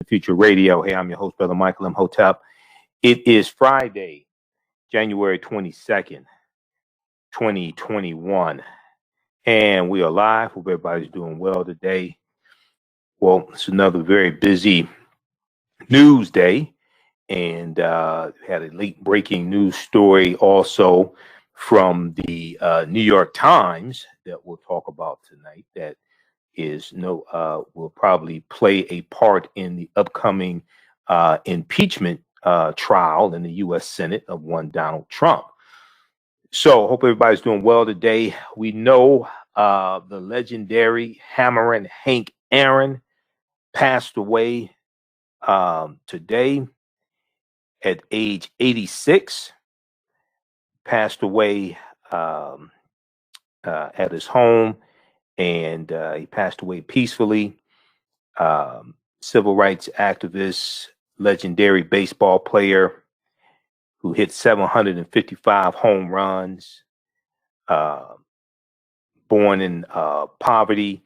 Future Radio. Hey, I'm your host, Brother Michael Imhotep. It is Friday, January 22nd, 2021, and we are live. Hope everybody's doing well today. Well, it's another very busy news day, and had a late breaking news story also from the New York Times that we'll talk about tonight. That will probably play a part in the upcoming impeachment trial in the U.S. Senate of one Donald Trump. So hope everybody's doing well today. We know the legendary Hammerin' Hank Aaron passed away today at age 86. Passed away at his home, and he passed away peacefully. Civil rights activist, legendary baseball player who hit 755 home runs, born in poverty.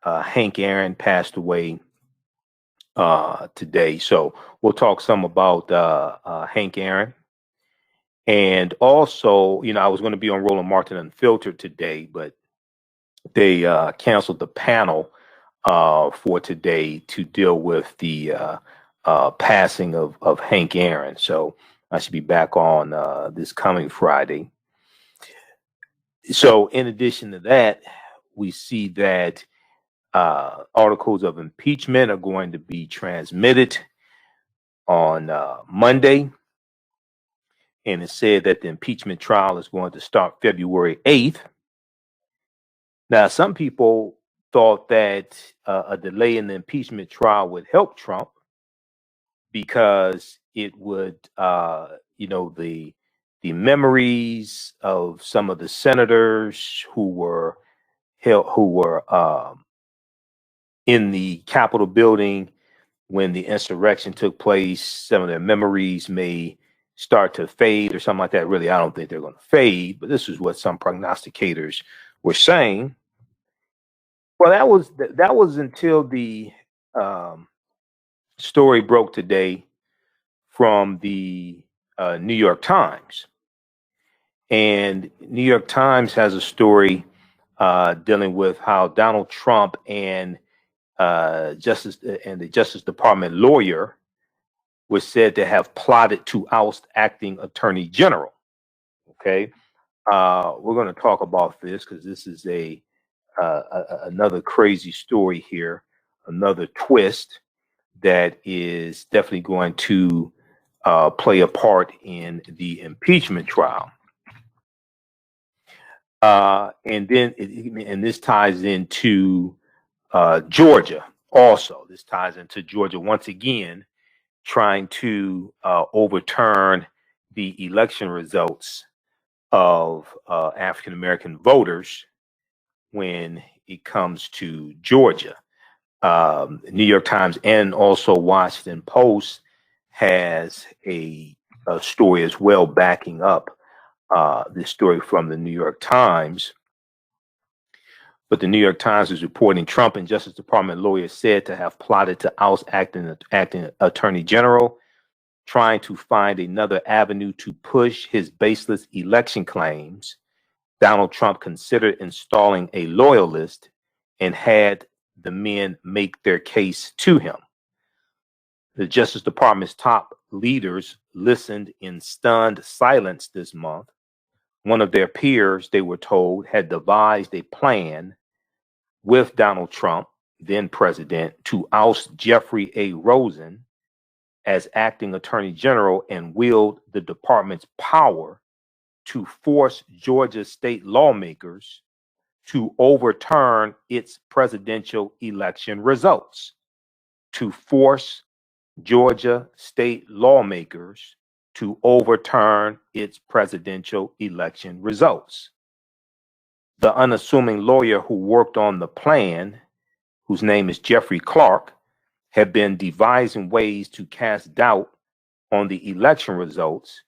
Hank Aaron passed away today. So we'll talk some about Hank Aaron. And also, I was going to be on Roland Martin Unfiltered today, but they canceled the panel for today to deal with the passing of Hank Aaron. So I should be back on this coming Friday. So in addition to that, we see that articles of impeachment are going to be transmitted on Monday. And it said that the impeachment trial is going to start February 8th. Now, some people thought that a delay in the impeachment trial would help Trump because it would, the memories of some of the senators who were in the Capitol building when the insurrection took place, some of their memories may start to fade or something like that. Really, I don't think they're going to fade, but this is what some prognosticators were saying. Well, that was until the story broke today from the New York Times. And New York Times has a story dealing with how Donald Trump and the Justice Department lawyer was said to have plotted to oust acting attorney general. Okay, we're going to talk about this because this is another crazy story here, another twist that is definitely going to play a part in the impeachment trial. And this ties into Georgia also. This ties into Georgia once again, trying to overturn the election results of African American voters when it comes to Georgia. New York Times and also Washington Post has a story as well backing up this story from the New York Times. But the New York Times is reporting Trump and Justice Department lawyers said to have plotted to oust acting attorney general, trying to find another avenue to push his baseless election claims. Donald Trump considered installing a loyalist and had the men make their case to him. The Justice Department's top leaders listened in stunned silence this month. One of their peers, they were told, had devised a plan with Donald Trump, then president, to oust Jeffrey A. Rosen as acting attorney general and wield the department's power to force Georgia state lawmakers to overturn its presidential election results. To force Georgia state lawmakers to overturn its presidential election results. The unassuming lawyer who worked on the plan, whose name is Jeffrey Clark, had been devising ways to cast doubt on the election results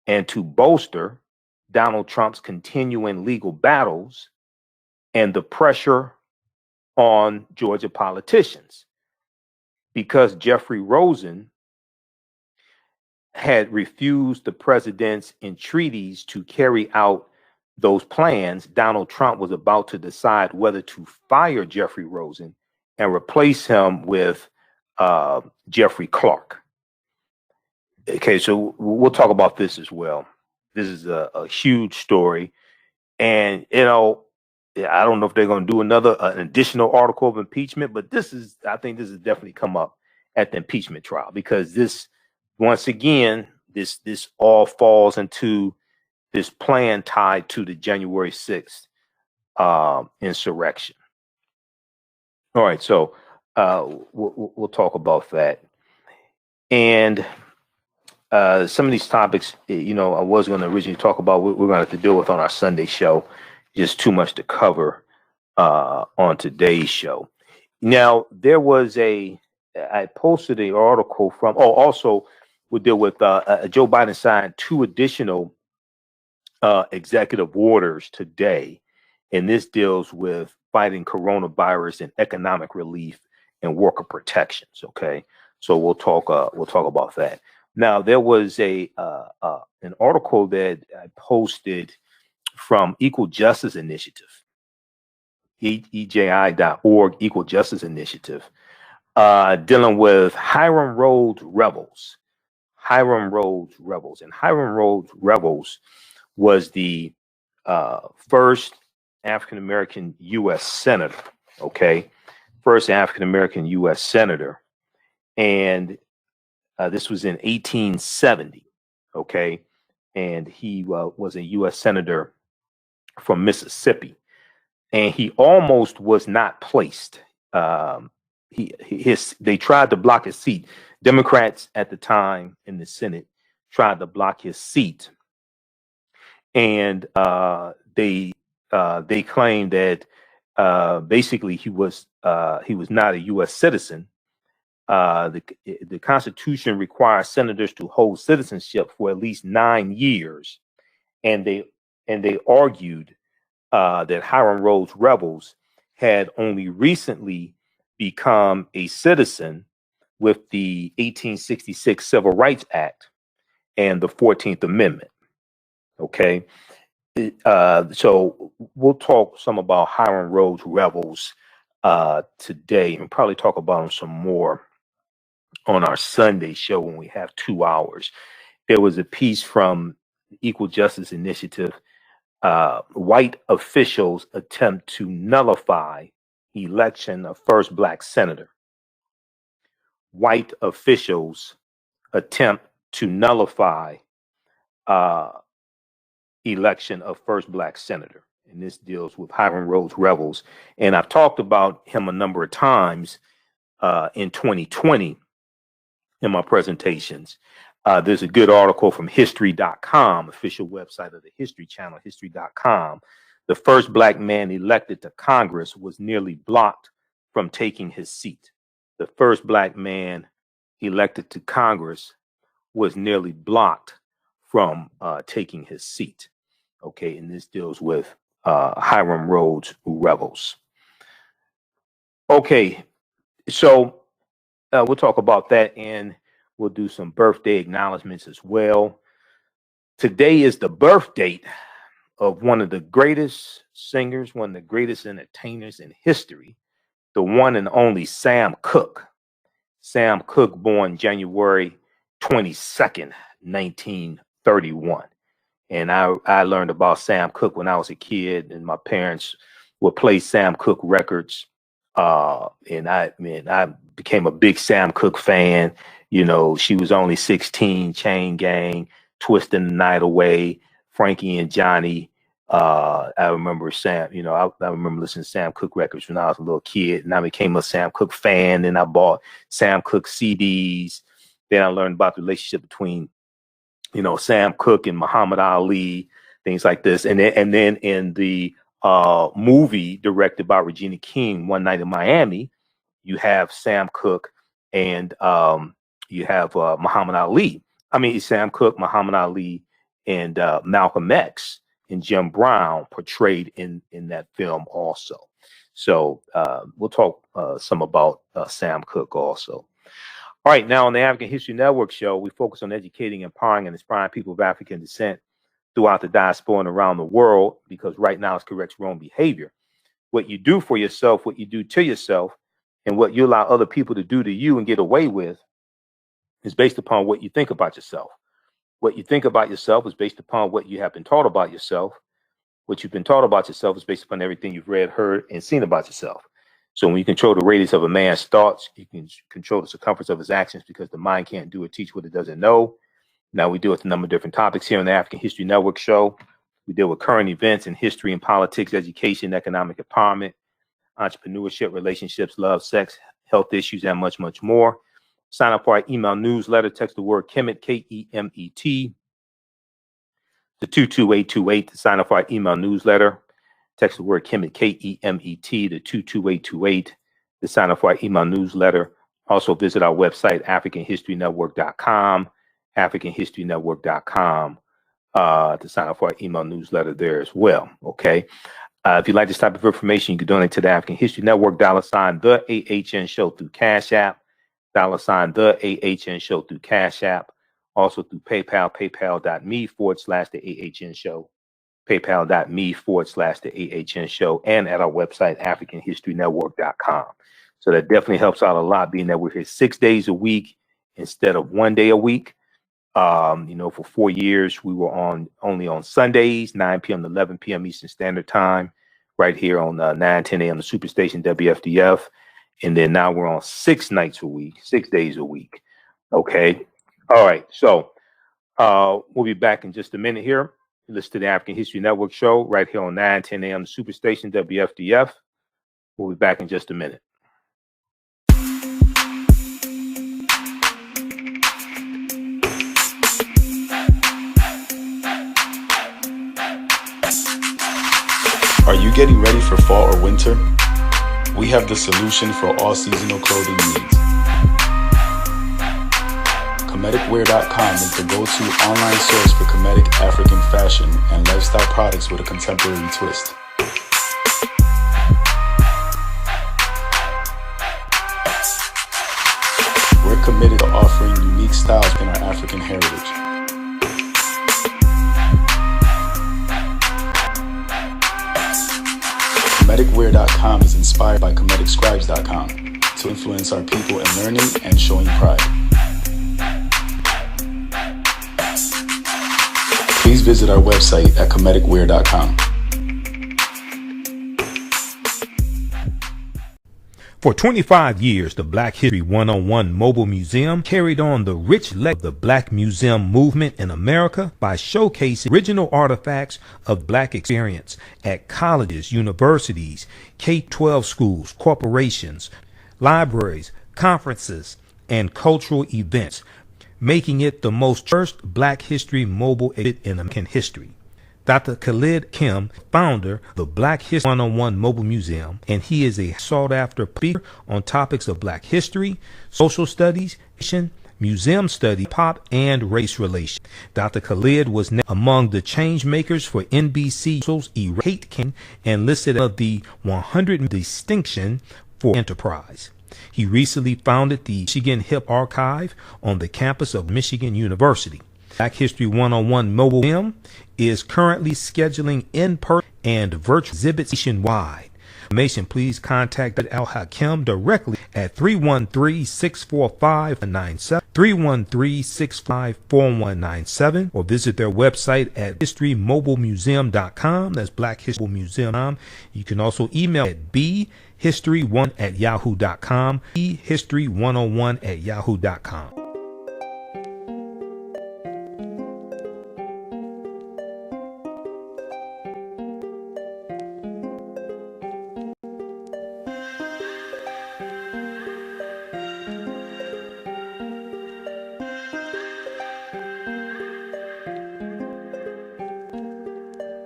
and to bolster Donald Trump's continuing legal battles and the pressure on Georgia politicians. because Jeffrey Rosen had refused the president's entreaties to carry out those plans, Donald Trump was about to decide whether to fire Jeffrey Rosen and replace him with Jeffrey Clark. Okay, so we'll talk about this as well. This is a huge story. And, you know, I don't know if they're going to do an additional article of impeachment, but I think this has definitely come up at the impeachment trial, because this, once again, this all falls into this plan tied to the January 6th insurrection. All right, so we'll talk about that. And some of these topics, you know, I was going to originally talk about, we're going to have to deal with on our Sunday show. Just too much to cover on today's show. Now, there was I posted an article from, also we'll deal with Joe Biden signed 2 additional executive orders today. And this deals with fighting coronavirus and economic relief and worker protections. Okay. So we'll talk about that. Now, there was an article that I posted from Equal Justice Initiative, EJI.org, Equal Justice Initiative, dealing with Hiram Rhodes Revels. Hiram Rhodes Revels. And Hiram Rhodes Revels was the first African-American U.S. Senator, okay? First African-American U.S. Senator. And this was in 1870, okay? And he was a U.S. Senator from Mississippi. And he almost was not placed. They tried to block his seat. Democrats at the time in the Senate tried to block his seat. And they claimed that basically he was not a U.S. citizen. The Constitution requires senators to hold citizenship for at least 9 years, and they argued that Hiram Rhodes Revels had only recently become a citizen with the 1866 Civil Rights Act and the 14th Amendment. Okay. So we'll talk some about Hiram Rhodes Revels today, and probably talk about him some more on our Sunday show when we have 2 hours. There was a piece from Equal Justice Initiative. White officials attempt to nullify election of first Black senator. White officials attempt to nullify election of first Black senator. And this deals with Hiram Rhodes Revels. And I've talked about him a number of times in 2020 in my presentations. There's a good article from history.com, official website of the History Channel, history.com. The first Black man elected to Congress was nearly blocked from taking his seat. The first Black man elected to Congress was nearly blocked from taking his seat. Okay, and this deals with Hiram Rhodes Revels. Okay, so we'll talk about that, and we'll do some birthday acknowledgments as well. Today is the birth date of one of the greatest singers, one of the greatest entertainers in history, the one and only Sam Cooke. Sam Cooke, born January 22nd, 1931. And I learned about Sam Cooke when I was a kid, and my parents would play Sam Cooke records. And I became a big Sam Cooke fan. You know, She Was Only 16, Chain Gang, Twisting the Night Away, Frankie and Johnny. I remember Sam, you know, I remember listening to Sam Cooke records when I was a little kid, and I became a Sam Cooke fan. Then I bought Sam Cooke CDs. Then I learned about the relationship between, you know, Sam Cooke and Muhammad Ali, things like this. And then in the movie directed by Regina King, One Night in Miami, you have Sam Cooke and you have Muhammad Ali. I mean, Sam Cooke, Muhammad Ali, and Malcolm X and Jim Brown portrayed in that film also. So we'll talk some about Sam Cooke also. All right, now on the African History Network show, we focus on educating, empowering, and inspiring people of African descent throughout the diaspora and around the world, because right now it corrects wrong behavior. What you do for yourself, what you do to yourself, and what you allow other people to do to you and get away with is based upon what you think about yourself. What you think about yourself is based upon what you have been taught about yourself. What you've been taught about yourself is based upon everything you've read, heard, and seen about yourself. So when you control the radius of a man's thoughts, you can control the circumference of his actions, because the mind can't do or teach what it doesn't know. Now we deal with a number of different topics here on the African History Network show. We deal with current events in history and politics, education, economic empowerment, entrepreneurship, relationships, love, sex, health issues, and much, much more. Sign up for our email newsletter. Text the word Kemet, K-E-M-E-T, to 22828 to sign up for our email newsletter. Text the word Kemet, K-E-M-E-T, to 22828 to sign up for our email newsletter. Also visit our website, AfricanHistoryNetwork.com, AfricanHistoryNetwork.com, to sign up for our email newsletter there as well. Okay. If you'd like this type of information, you can donate to the African History Network, $ the AHN Show through Cash App, $ the AHN Show through Cash App, also through PayPal, paypal.me/the AHN Show, paypal.me/the AHN Show, and at our website, AfricanHistoryNetwork.com. So that definitely helps out a lot, being that we're here 6 days a week instead of 1 day a week. For 4 years, we were only on Sundays, 9 p.m. to 11 p.m. Eastern Standard Time, right here on 9:10 a.m. the Superstation WFDF. And then now we're on 6 nights a week, 6 days a week. Okay. All right. So we'll be back in just a minute here. Listen to the African History Network show right here on 9:10 a.m. the Superstation WFDF. We'll be back in just a minute. Are you getting ready for fall or winter? We have the solution for all seasonal clothing needs. Kemeticwear.com is the go-to online source for Kemetic African fashion and lifestyle products with a contemporary twist. We're committed to offering unique styles in our African heritage. Kemeticwear.com is inspired by KemeticScribes.com to influence our people in learning and showing pride. Please visit our website at Kemeticwear.com. For 25 years, the Black History 101 Mobile Museum carried on the rich legacy of the Black Museum movement in America by showcasing original artifacts of Black experience at colleges, universities, K-12 schools, corporations, libraries, conferences, and cultural events, making it the most first Black History mobile exhibit in American history. Dr. Khalid Kim, founder of the Black History 101 Mobile Museum, and he is a sought-after speaker on topics of Black history, social studies, museum study, pop, and race relations. Dr. Khalid was among the change makers for NBC's Hate King and listed as the 100 distinction for enterprise. He recently founded the Michigan Hip Archive on the campus of Michigan University. Black History 101 Mobile Museum is currently scheduling in-person and virtual exhibits nationwide. For information, please contact Al-Hakim directly at 313-645-4197, 313-655-4197, or visit their website at historymobilemuseum.com. That's Black History Museum. You can also email at bhistory1@yahoo.com, bhistory101@yahoo.com.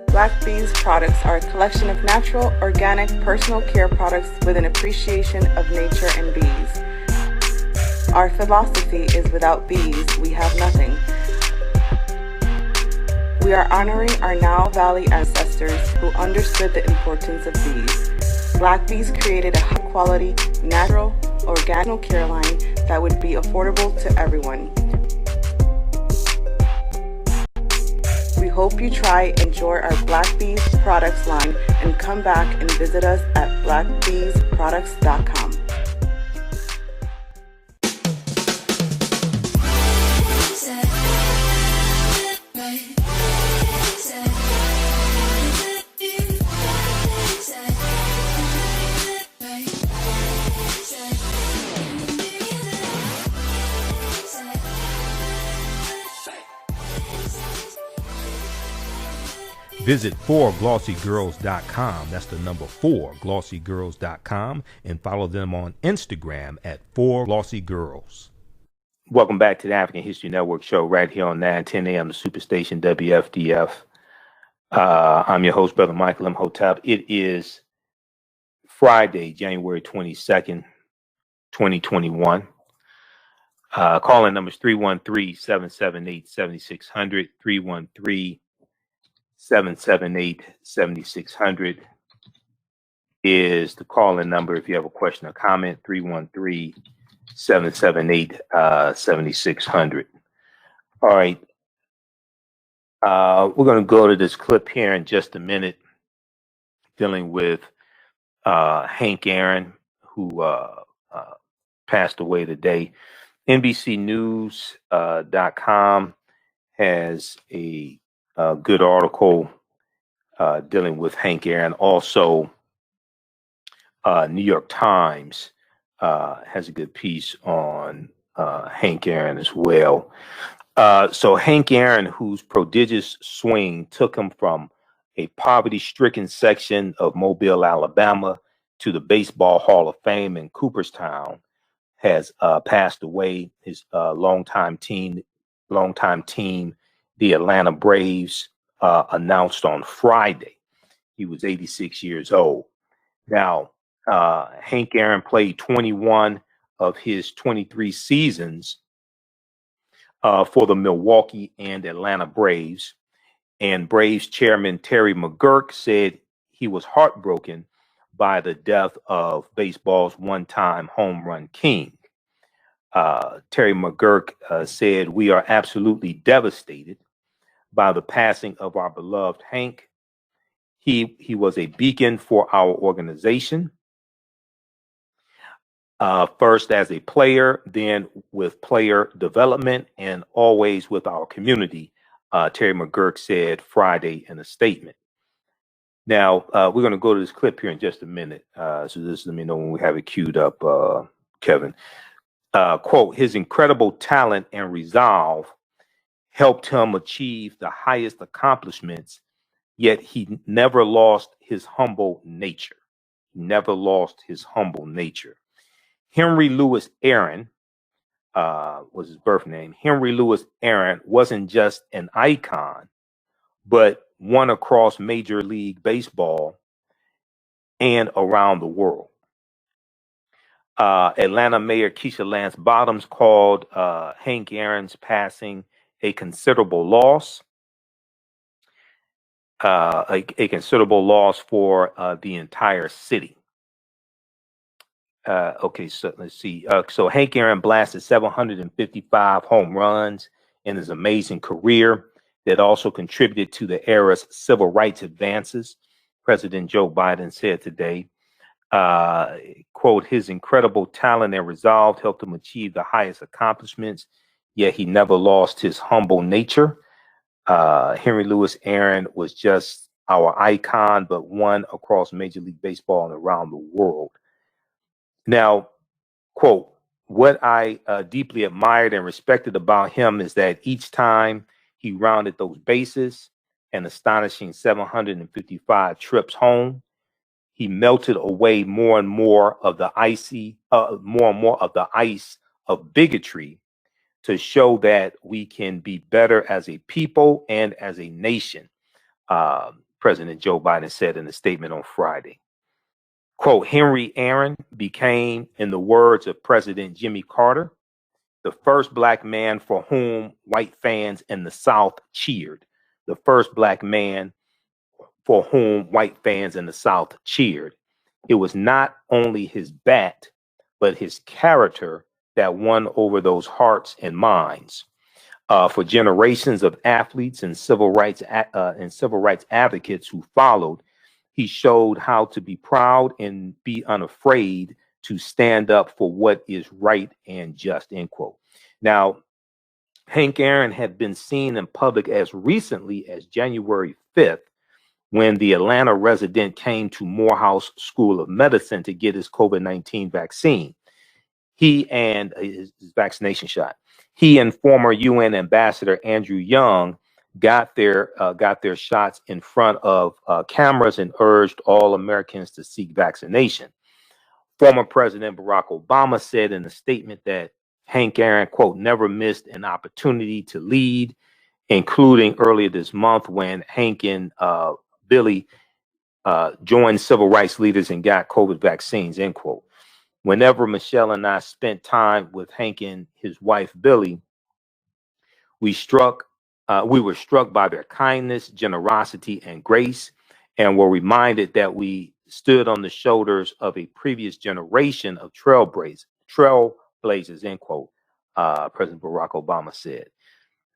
Black Bees products are a collection of natural, organic, personal care products with an appreciation of nature and bees. Our philosophy is without bees, we have nothing. We are honoring our Nile Valley ancestors who understood the importance of bees. Black Bees created a high-quality, natural, organic care line that would be affordable to everyone. We hope you try and enjoy our Black Bees products line and come back and visit us at blackbeesproducts.com. Visit 4glossygirls.com. That's the number 4glossygirls.com, and follow them on Instagram at 4glossygirls. Welcome back to the African History Network show right here on 910 AM, the Superstation WFDF. I'm your host, Brother Michael Imhotep. It is Friday, January 22nd, 2021. Calling numbers 313-778-7600, 313-778-7600 is the call-in number if you have a question or comment. 313-778-7600. All right. We're going to go to this clip here in just a minute, dealing with Hank Aaron, who passed away today. NBCnews.com has a good article dealing with Hank Aaron. Also, New York Times has a good piece on Hank Aaron as well. So Hank Aaron, whose prodigious swing took him from a poverty-stricken section of Mobile, Alabama, to the Baseball Hall of Fame in Cooperstown, has passed away. His longtime team, the Atlanta Braves, announced on Friday. He was 86 years old. Now, Hank Aaron played 21 of his 23 seasons for the Milwaukee and Atlanta Braves. And Braves chairman Terry McGuirk said he was heartbroken by the death of baseball's one-time home run king. Terry McGuirk said, "We are absolutely devastated by the passing of our beloved Hank. He was a beacon for our organization, first as a player, then with player development, and always with our community," Terry McGuirk said Friday in a statement. Now, we're going to go to this clip here in just a minute. So just let me know when we have it queued up, Kevin. Quote, "His incredible talent and resolve helped him achieve the highest accomplishments, yet he never lost his humble nature." Never lost his humble nature. Henry Louis Aaron was his birth name. Henry Louis Aaron wasn't just an icon, but one across Major League Baseball and around the world. Atlanta Mayor Keisha Lance Bottoms called Hank Aaron's passing a considerable loss. A considerable loss for the entire city. Okay, so let's see. So Hank Aaron blasted 755 home runs in his amazing career that also contributed to the era's civil rights advances, President Joe Biden said today. Quote, "His incredible talent and resolve helped him achieve the highest accomplishments, yet he never lost his humble nature. Henry Louis Aaron was just our icon, but one across Major League Baseball and around the world." Now, quote, "What I deeply admired and respected about him is that each time he rounded those bases, an astonishing 755 trips home, he melted away more and more of the ice of bigotry to show that we can be better as a people and as a nation," President Joe Biden said in a statement on Friday. Quote, "Henry Aaron became, in the words of President Jimmy Carter, the first black man for whom white fans in the South cheered. The first black man for whom white fans in the South cheered. It was not only his bat, but his character that won over those hearts and minds. For generations of athletes and civil rights advocates who followed, he showed how to be proud and be unafraid to stand up for what is right and just, end quote. Now, Hank Aaron had been seen in public as recently as January 5th, when the Atlanta resident came to Morehouse School of Medicine to get his COVID-19 vaccine. He and his vaccination shot. He and former UN Ambassador Andrew Young got their shots in front of cameras and urged all Americans to seek vaccination. Former President Barack Obama said in a statement that Hank Aaron, quote, never missed an opportunity to lead, including earlier this month when Hank and Billy joined civil rights leaders and got COVID vaccines, end quote. Whenever Michelle and I spent time with Hank and his wife, Billy, we were struck by their kindness, generosity, and grace, and were reminded that we stood on the shoulders of a previous generation of trailblazers, end quote, President Barack Obama said.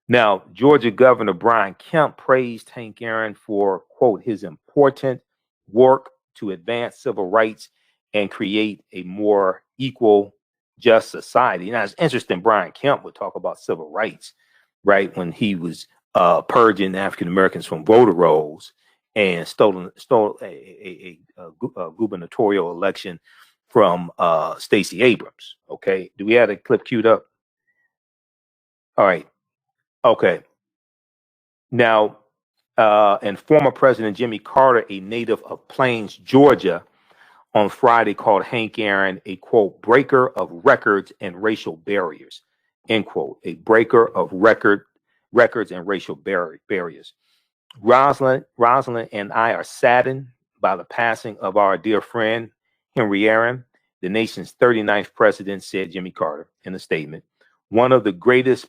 Now, Georgia Governor Brian Kemp praised Hank Aaron for, quote, his important work to advance civil rights and create a more equal, just society. Now, it's interesting, Brian Kemp would talk about civil rights, right, when he was purging African Americans from voter rolls and stole a gubernatorial election from Stacey Abrams. Okay, do we have a clip queued up? All right. Okay. Now, and former President Jimmy Carter, a native of Plains, Georgia, on Friday called Hank Aaron a, quote, breaker of records and racial barriers, end quote, a breaker of records and racial barriers. Rosalind and I are saddened by the passing of our dear friend, Henry Aaron, the nation's 39th president, said Jimmy Carter in a statement. One of the greatest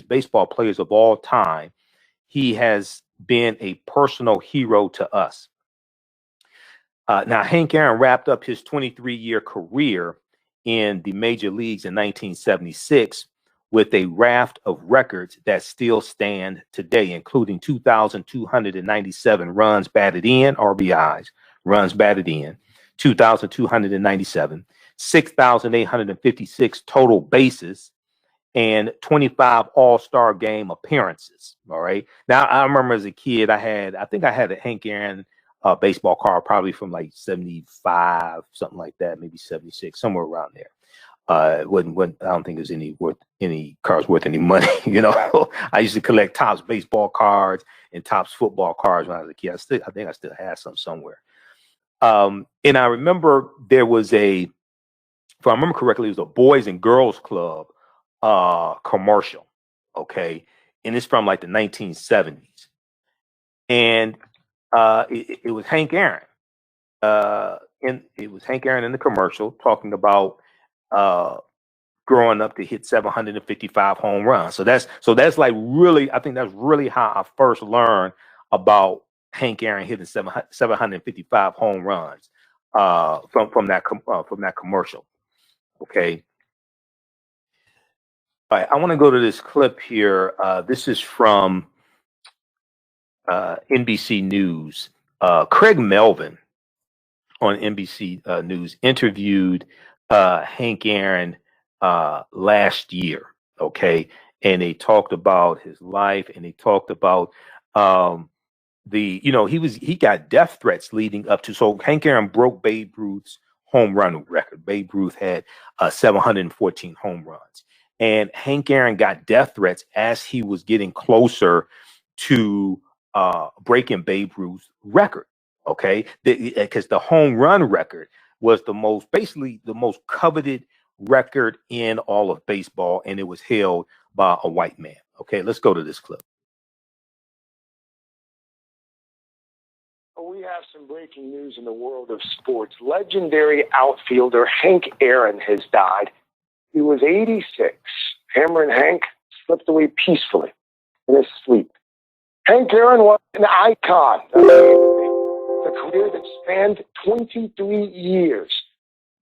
baseball players of all time. He has been a personal hero to us. Now, Hank Aaron wrapped up his 23-year career in the major leagues in 1976 with a raft of records that still stand today, including 2,297 runs batted in, RBIs, runs batted in, 2,297, 6,856 total bases, and 25 all-star game appearances. All right. Now, I remember as a kid, I think I had a Hank Aaron baseball card, probably from like 75, something like that, maybe 76, somewhere around there. I don't think there's any cards worth any money. You know, I used to collect Topps baseball cards and Topps football cards when I was a kid. I think I still have some somewhere. And I remember there was if I remember correctly, it was a Boys and Girls Club commercial. Okay. And it's from like the 1970s. And it was Hank Aaron. It was Hank Aaron in the commercial talking about growing up to hit 755 home runs. So that's like really, I think that's really how I first learned about Hank Aaron hitting 755 home runs from that commercial. Okay. All right, I want to go to this clip here. This is from NBC News. Craig Melvin on NBC News interviewed Hank Aaron last year, okay? And they talked about his life, and they talked about he got death threats leading up to. So Hank Aaron broke Babe Ruth's home run record. Babe Ruth had 714 home runs. And Hank Aaron got death threats as he was getting closer to breaking Babe Ruth's record. Okay, because the home run record was basically the most coveted record in all of baseball, and it was held by a white man. Okay, let's go to this clip. We have some breaking news in the world of sports. Legendary outfielder Hank Aaron has died. He was 86. Hammer and Hank slipped away peacefully in his sleep. Hank Aaron was an icon. A career that spanned 23 years.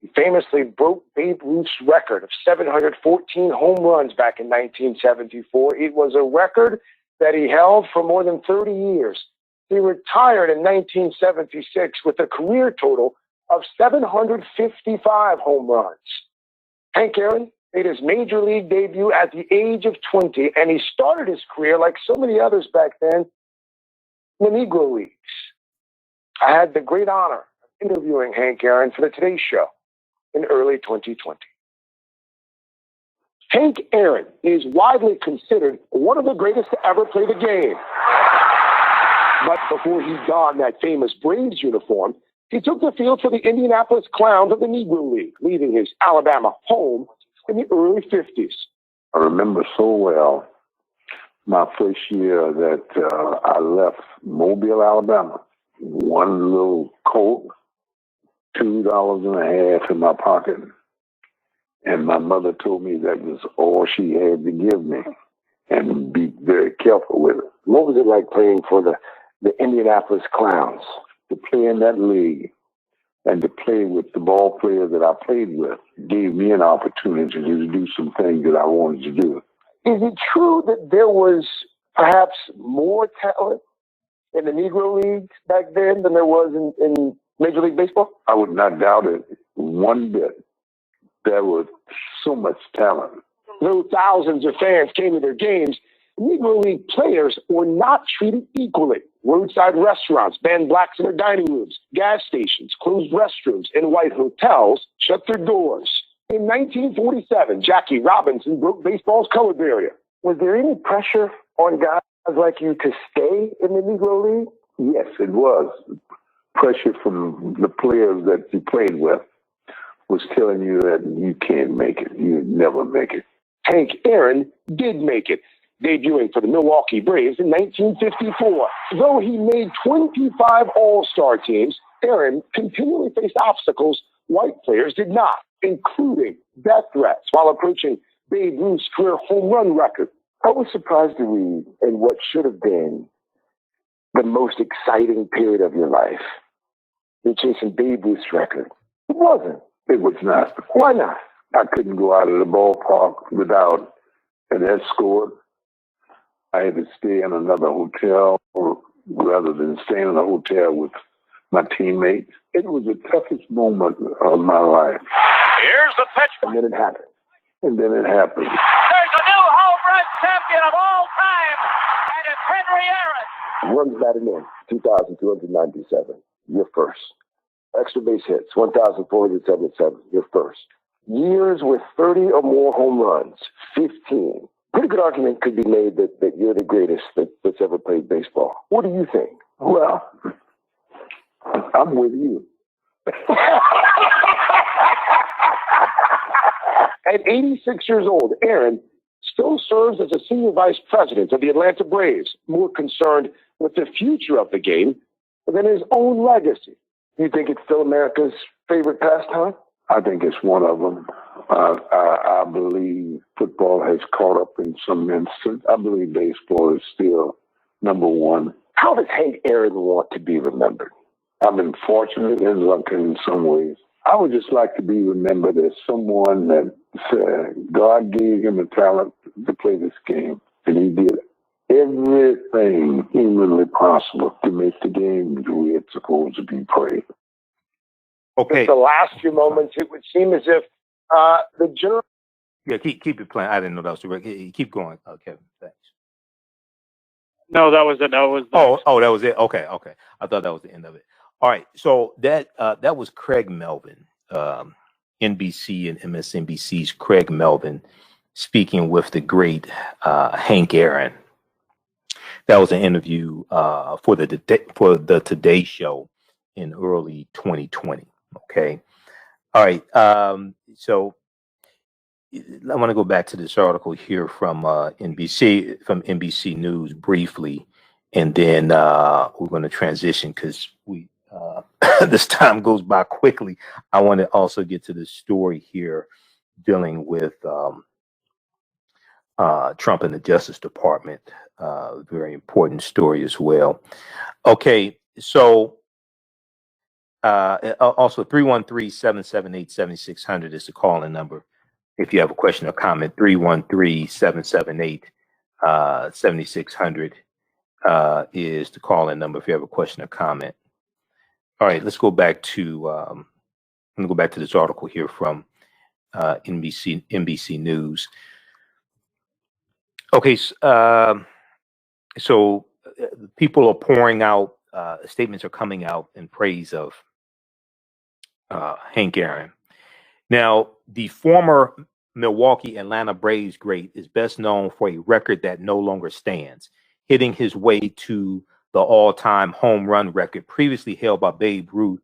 He famously broke Babe Ruth's record of 714 home runs back in 1974. It was a record that he held for more than 30 years. He retired in 1976 with a career total of 755 home runs. Hank Aaron made his major league debut at the age of 20, and he started his career, like so many others back then, in the Negro Leagues. I had the great honor of interviewing Hank Aaron for the Today Show in early 2020. Hank Aaron is widely considered one of the greatest to ever play the game. But before he donned that famous Braves uniform, he took the field for the Indianapolis Clowns of the Negro League, leaving his Alabama home in the early 50s. I remember so well my first year that I left Mobile, Alabama. One little Coke, $2.50 in my pocket. And my mother told me that was all she had to give me, and be very careful with it. What was it like playing for the Indianapolis Clowns? To play in that league and to play with the ball players that I played with gave me an opportunity to do some things that I wanted to do. Is it true that there was perhaps more talent in the Negro Leagues back then than there was in Major League Baseball? I would not doubt it one bit. There was so much talent. Though thousands of fans came to their games, Negro League players were not treated equally. Roadside restaurants banned blacks in their dining rooms. Gas stations closed restrooms, and white hotels shut their doors. In 1947, Jackie Robinson broke baseball's color barrier. Was there any pressure on guys like you to stay in the Negro League? Yes, it was. Pressure from the players that you played with was telling you that you can't make it. You'd never make it. Hank Aaron did make it, debuting for the Milwaukee Braves in 1954. Though he made 25 All-Star teams, Aaron continually faced obstacles white players did not, including death threats while approaching Babe Ruth's career home run record. I was surprised to read in what should have been the most exciting period of your life, you're chasing Babe Ruth's record. It wasn't. It was not. Why not? I couldn't go out of the ballpark without an escort. I had to stay in another hotel rather than staying in a hotel with my teammates. It was the toughest moment of my life. Here's the pitch. And then it happened. And then it happened. There's a new home run champion of all time, and it's Henry Aaron. Runs batted in, 2,297. You're first. Extra base hits, 1,477. You're first. Years with 30 or more home runs, 15. Pretty good argument could be made that you're the greatest that's ever played baseball. What do you think? Well, I'm with you. At 86 years old, Aaron still serves as a senior vice president of the Atlanta Braves, more concerned with the future of the game than his own legacy. You think it's still America's favorite pastime? I think it's one of them. I believe football has caught up in some instance. I believe baseball is still number one. How does Hank Aaron want to be remembered? I've been fortunate and lucky in some ways. I would just like to be remembered as someone that God gave him a talent to play this game, and he did everything humanly possible to make the game the way it's supposed to be played. Okay. The last few moments, it would seem as if the general. Yeah, keep it playing. I didn't know that was direct. Keep going, Kevin. Thanks. No, that was it. That was. Oh, that was it. Okay. I thought that was the end of it. All right. So that was Craig Melvin, NBC and MSNBC's Craig Melvin, speaking with the great Hank Aaron. That was an interview for the Today Show in early 2020. Okay. All right. So I want to go back to this article here from NBC News briefly, and then we're going to transition because we this time goes by quickly. I want to also get to the story here dealing with Trump and the Justice Department. Very important story as well. Okay, so Also 313-778-7600 is the calling number. If you have a question or comment, 313-778-7600 is the calling number if you have a question or comment. All right, let's go back to this article here from NBC News. Okay, so people are pouring out, statements are coming out in praise of Hank Aaron. Now, the former Milwaukee Atlanta Braves great is best known for a record that no longer stands, hitting his way to the all-time home run record previously held by Babe Ruth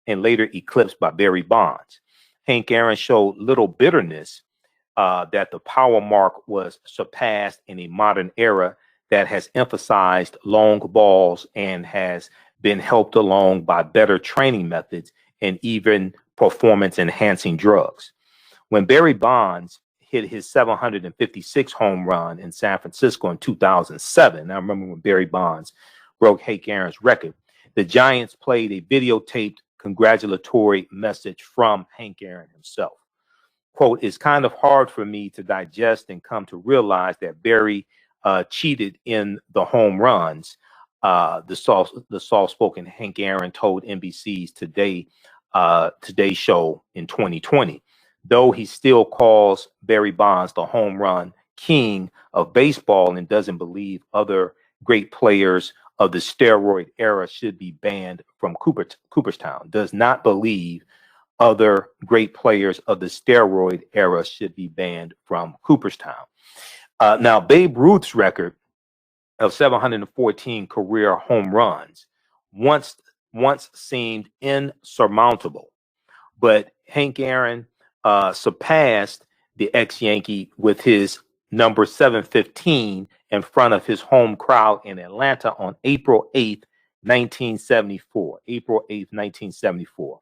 and later eclipsed by Barry Bonds. Hank Aaron showed little bitterness that the power mark was surpassed in a modern era that has emphasized long balls and has been helped along by better training methods and even performance-enhancing drugs. When Barry Bonds hit his 756 home run in San Francisco in 2007, I remember when Barry Bonds broke Hank Aaron's record, the Giants played a videotaped congratulatory message from Hank Aaron himself. Quote, "It's kind of hard for me to digest and come to realize that Barry cheated in the home runs," the soft-spoken Hank Aaron told NBC's Today Show in 2020. Though he still calls Barry Bonds the home run king of baseball and doesn't believe other great players of the steroid era should be banned from Cooperstown, does not believe other great players of the steroid era should be banned from Cooperstown. Now, Babe Ruth's record of 714 career home runs once seemed insurmountable, but Hank Aaron surpassed the ex-Yankee with his number 715 in front of his home crowd in Atlanta on April 8th, 1974. April 8th, 1974.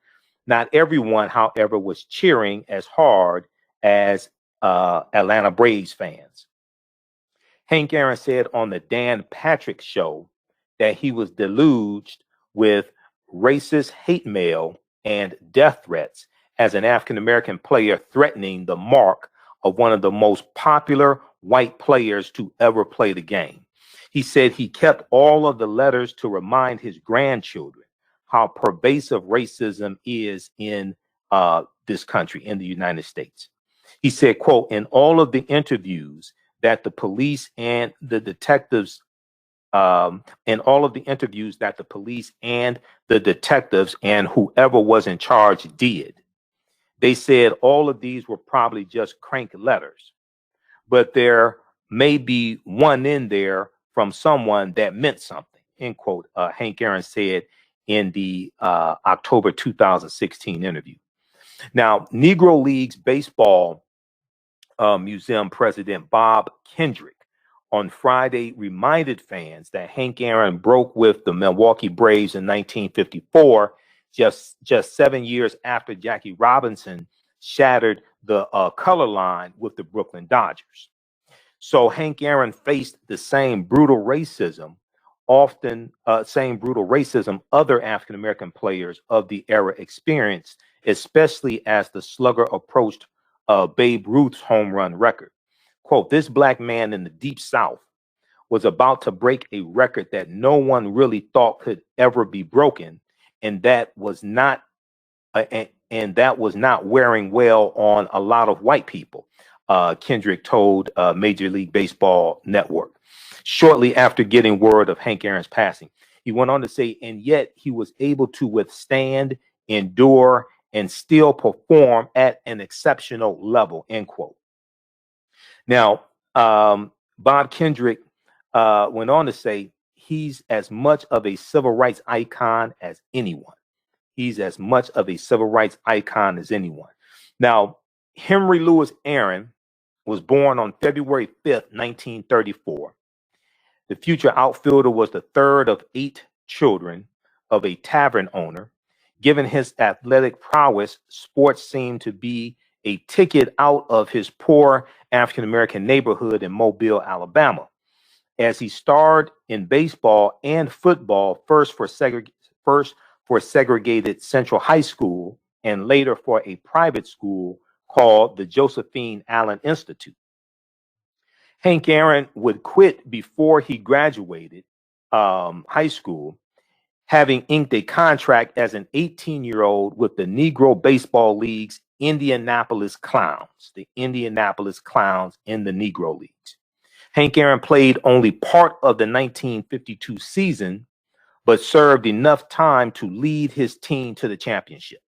Not everyone, however, was cheering as hard as Atlanta Braves fans. Hank Aaron said on the Dan Patrick Show that he was deluged with racist hate mail and death threats as an African-American player threatening the mark of one of the most popular white players to ever play the game. He said he kept all of the letters to remind his grandchildren how pervasive racism is in this country, in the United States. He said, quote, "In all of the interviews that the police and the detectives and whoever was in charge did, they said all of these were probably just crank letters, but there may be one in there from someone that meant something," end quote. Hank Aaron said in the October 2016 interview. Now, Negro Leagues Baseball Museum President Bob Kendrick on Friday reminded fans that Hank Aaron broke with the Milwaukee Braves in 1954, just 7 years after Jackie Robinson shattered the color line with the Brooklyn Dodgers. So Hank Aaron faced the same brutal racism other African-American players of the era experienced, especially as the slugger approached Babe Ruth's home run record. Quote, "This black man in the Deep South was about to break a record that no one really thought could ever be broken, and that was not wearing well on a lot of white people," Kendrick told Major League Baseball Network shortly after getting word of Hank Aaron's passing. He went on to say, "And yet he was able to withstand, endure, and still perform at an exceptional level," end quote. Now, Bob Kendrick went on to say he's as much of a civil rights icon as anyone. He's as much of a civil rights icon as anyone. Now, Henry Louis Aaron was born on February 5th, 1934. The future outfielder was the third of 8 children of a tavern owner. Given his athletic prowess, sports seemed to be a ticket out of his poor African-American neighborhood in Mobile, Alabama. As he starred in baseball and football, first for for segregated Central High School and later for a private school called the Josephine Allen Institute. Hank Aaron would quit before he graduated high school, having inked a contract as an 18-year-old with the Negro Baseball League's Indianapolis Clowns, the Indianapolis Clowns in the Negro Leagues. Hank Aaron played only part of the 1952 season, but served enough time to lead his team to the championship.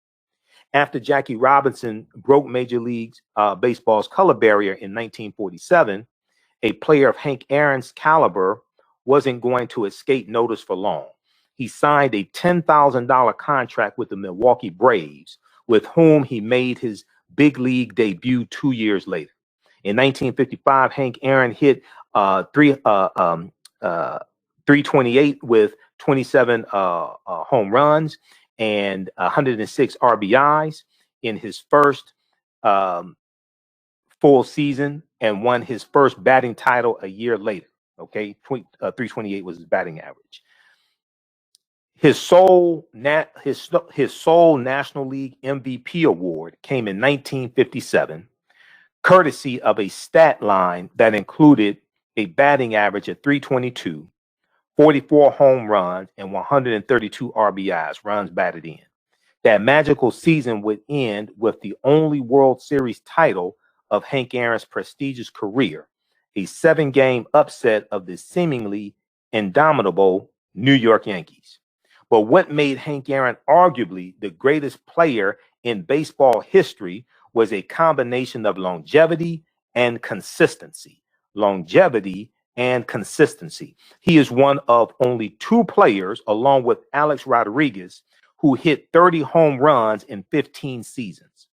After Jackie Robinson broke Major League Baseball's color barrier in 1947, a player of Hank Aaron's caliber wasn't going to escape notice for long. He signed a $10,000 contract with the Milwaukee Braves, with whom he made his big league debut 2 years later. In 1955, Hank Aaron hit 328 with 27 home runs and 106 RBIs in his first full season, and won his first batting title a year later. Okay, 328 was his batting average. His sole National League MVP award came in 1957, courtesy of a stat line that included a batting average of 322, 44 home runs, and 132 RBIs, runs batted in. That magical season would end with the only World Series title of Hank Aaron's prestigious career, a 7-game upset of the seemingly indomitable New York Yankees. But what made Hank Aaron arguably the greatest player in baseball history was a combination of longevity and consistency. Longevity and consistency. He is one of only 2 players, along with Alex Rodriguez, who hit 30 home runs in 15 seasons.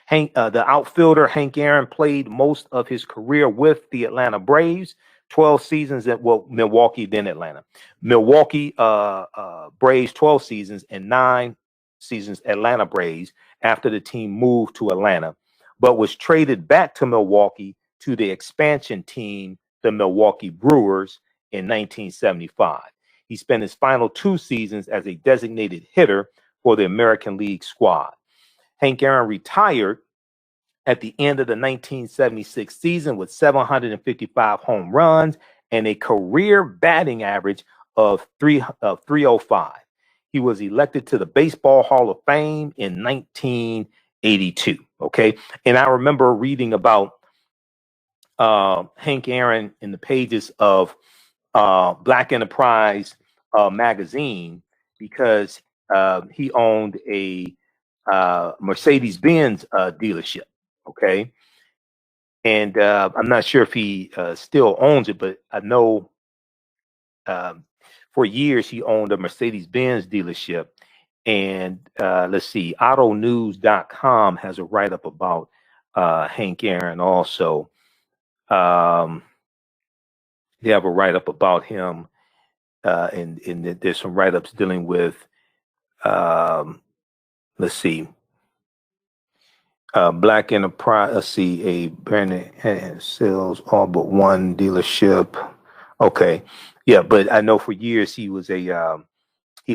The outfielder Hank Aaron played most of his career with the Atlanta Braves, 12 seasons at Milwaukee, then Atlanta. Milwaukee Braves 12 seasons and 9 seasons Atlanta Braves after the team moved to Atlanta, but was traded back to Milwaukee to the expansion team, the Milwaukee Brewers, in 1975. He spent his final 2 seasons as a designated hitter for the American League squad. Hank Aaron retired at the end of the 1976 season with 755 home runs and a career batting average of 305. He was elected to the Baseball Hall of Fame in 1982. Okay, and I remember reading about Hank Aaron in the pages of Black Enterprise magazine, because he owned a Mercedes-Benz dealership. Okay, and I'm not sure if he still owns it, but I know for years he owned a Mercedes-Benz dealership. And let's see, autonews.com has a write-up about Hank Aaron also. They have a write-up about him, and there's some write-ups dealing with, let's see, Black Enterprise. Let's see, a brand sells all but one dealership. Okay, yeah, but I know for years he was he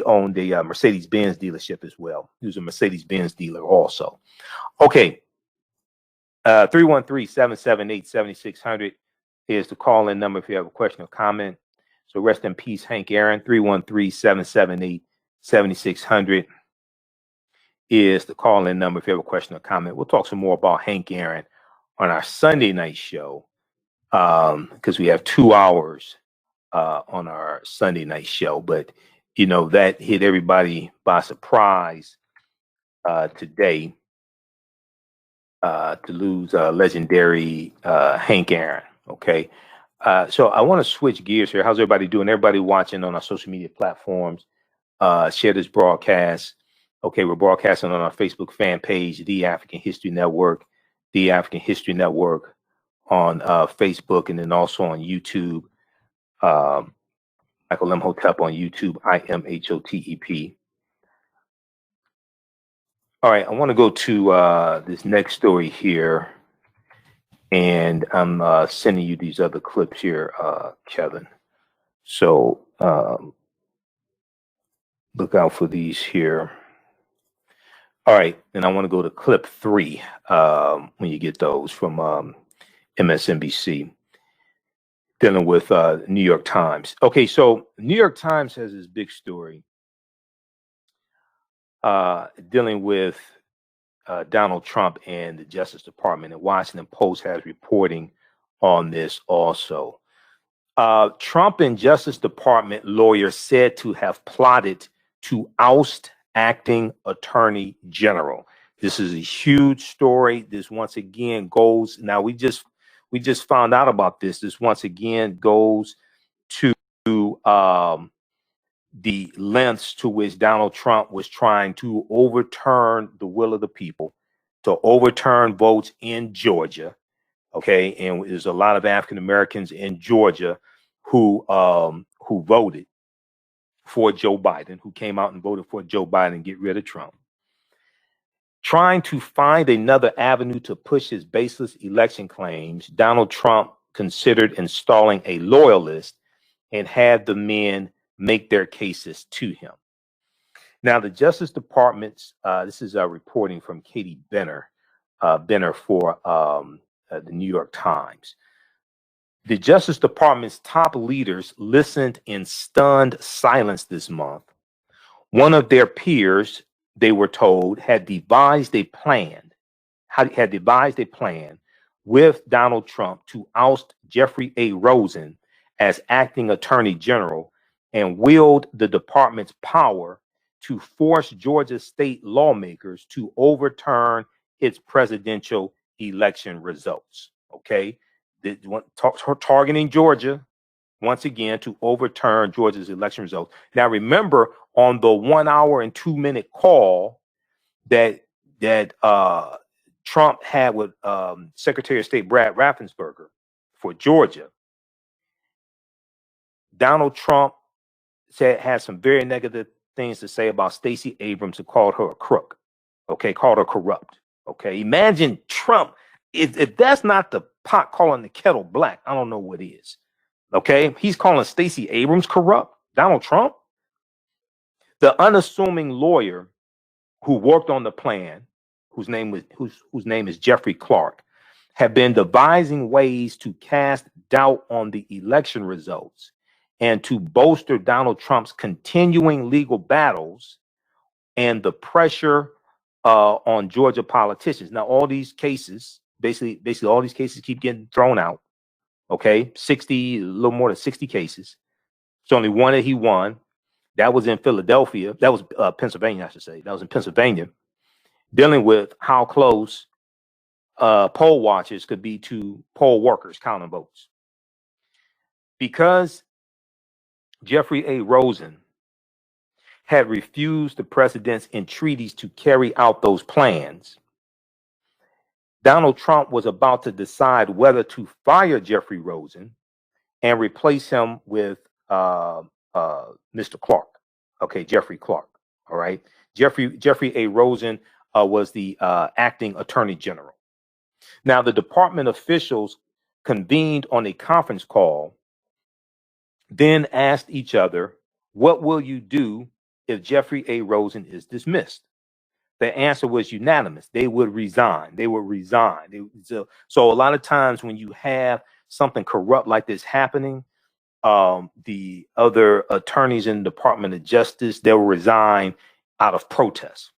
owned a Mercedes-Benz dealership as well. He was a Mercedes-Benz dealer also. Okay, 313-778-7600 is the call-in number if you have a question or comment. So rest in peace, Hank Aaron. 313-778-7600 is the call-in number if you have a question or comment. We'll talk some more about Hank Aaron on our Sunday night show, because we have 2 hours on our Sunday night show. But, you know, that hit everybody by surprise today, to lose legendary Hank Aaron. Okay. So I want to switch gears here. How's everybody doing? Everybody watching on our social media platforms, share this broadcast. Okay, we're broadcasting on our Facebook fan page, The African History Network, The African History Network on Facebook, and then also on YouTube. Michael Imhotep on YouTube, IMHOTEP. All right, I want to go to this next story here, and I'm sending you these other clips here, Kevin. So look out for these here. All right, and I want to go to clip 3 when you get those from MSNBC dealing with New York Times. Okay, so New York Times has this big story dealing with Donald Trump and the Justice Department, and Washington Post has reporting on this also. Trump and Justice Department lawyers said to have plotted to oust acting Attorney General. This is a huge story. This once again goes, now we just found out about this. This once again goes to the lengths to which Donald Trump was trying to overturn the will of the people, to overturn votes in Georgia. Okay, and there's a lot of African Americans in Georgia who voted for Joe Biden, who came out and voted for Joe Biden and get rid of Trump. Trying to find another avenue to push his baseless election claims, Donald Trump considered installing a loyalist and had the men make their cases to him. Now, the Justice Department's, this is reporting from Katie Benner for the New York Times. The Justice Department's top leaders listened in stunned silence this month. One of their peers, they were told, had devised a plan with Donald Trump to oust Jeffrey A. Rosen as acting Attorney General and wield the department's power to force Georgia state lawmakers to overturn its presidential election results. Okay, targeting Georgia once again to overturn Georgia's election results. Now, remember, on the 1 hour and 2 minute call that Trump had with Secretary of State Brad Raffensperger for Georgia, Donald Trump had some very negative things to say about Stacey Abrams, who called her a crook. Okay, called her corrupt. Okay, imagine Trump. If that's not the pot calling the kettle black, I don't know what is. Okay, he's calling Stacey Abrams corrupt. Donald Trump, the unassuming lawyer who worked on the plan, whose name is Jeffrey Clark, have been devising ways to cast doubt on the election results and to bolster Donald Trump's continuing legal battles and the pressure on Georgia politicians. Now, all these cases, basically all these cases keep getting thrown out. Okay, 60, a little more than 60 cases. There's only one that he won. That was in Philadelphia. That was Pennsylvania, I should say. That was in Pennsylvania, dealing with how close poll watchers could be to poll workers counting votes. Because Jeffrey A. Rosen had refused the president's entreaties to carry out those plans, Donald Trump was about to decide whether to fire Jeffrey Rosen and replace him with Mr. Clark. Okay, Jeffrey Clark. All right. Jeffrey A. Rosen was the acting Attorney General. Now, the department officials convened on a conference call, then asked each other, "What will you do if Jeffrey A. Rosen is dismissed?" The answer was unanimous. They would resign. So a lot of times when you have something corrupt like this happening, the other attorneys in the Department of Justice, they'll resign out of protest.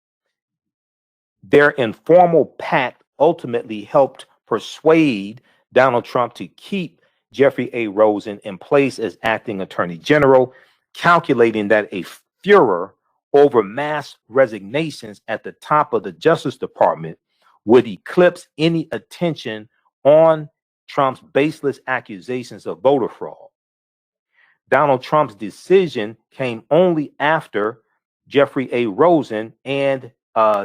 Their informal pact ultimately helped persuade Donald Trump to keep Jeffrey A. Rosen in place as acting Attorney General, calculating that a furor over mass resignations at the top of the Justice Department would eclipse any attention on Trump's baseless accusations of voter fraud. Donald Trump's decision came only after Jeffrey A. Rosen and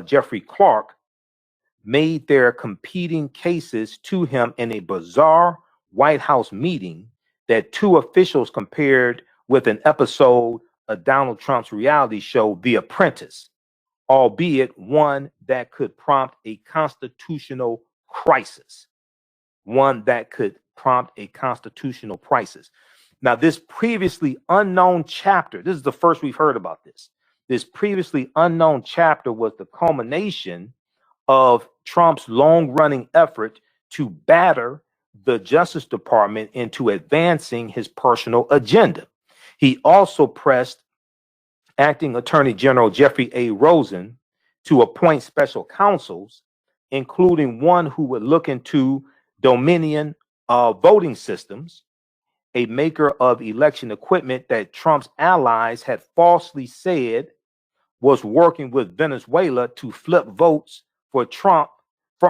Jeffrey Clark made their competing cases to him in a bizarre White House meeting that two officials compared with an episode of Donald Trump's reality show, The Apprentice, albeit one that could prompt a constitutional crisis. Now, this previously unknown chapter, this is the first we've heard about this. this previously unknown chapter was the culmination of Trump's long-running effort to batter the Justice Department into advancing his personal agenda. He also pressed Acting Attorney General Jeffrey A. Rosen to appoint special counsels, including one who would look into Dominion voting systems, a maker of election equipment that Trump's allies had falsely said was working with Venezuela to flip votes for Trump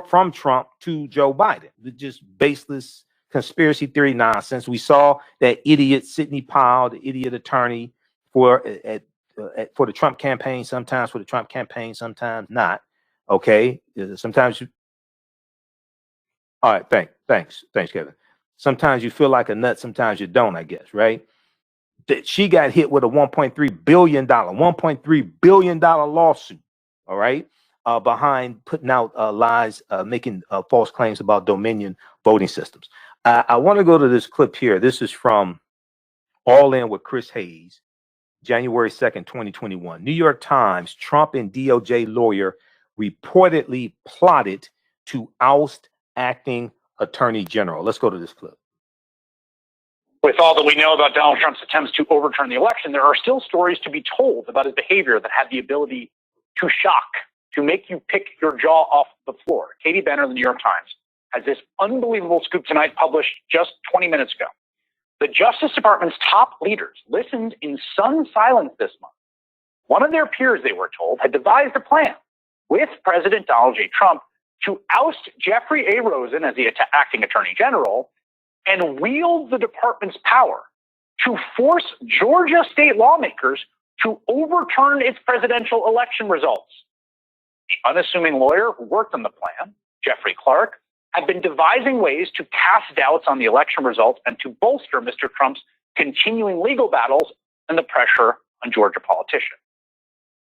from Trump to Joe Biden. Just baseless conspiracy theory nonsense. We saw that idiot Sidney Powell, the idiot attorney for the Trump campaign, sometimes for the Trump campaign, sometimes not. Okay, sometimes you. All right, thanks, Kevin. Sometimes you feel like a nut, sometimes you don't, I guess, right? That she got hit with a $1.3 billion lawsuit, all right, behind putting out lies, making false claims about Dominion voting systems. I want to go to this clip here. This is from All In with Chris Hayes, January 2nd, 2021. New York Times, Trump and DOJ lawyer reportedly plotted to oust acting attorney general. Let's go to this clip. With all that we know about Donald Trump's attempts to overturn the election, there are still stories to be told about his behavior that had the ability to shock, to make you pick your jaw off the floor. Katie Benner of the New York Times has this unbelievable scoop tonight, published just 20 minutes ago. The Justice Department's top leaders listened in stunned silence this month. One of their peers, they were told, had devised a plan with President Donald J. Trump to oust Jeffrey A. Rosen as the acting attorney general and wield the department's power to force Georgia state lawmakers to overturn its presidential election results. The unassuming lawyer who worked on the plan, Jeffrey Clark, had been devising ways to cast doubts on the election results and to bolster Mr. Trump's continuing legal battles and the pressure on Georgia politicians.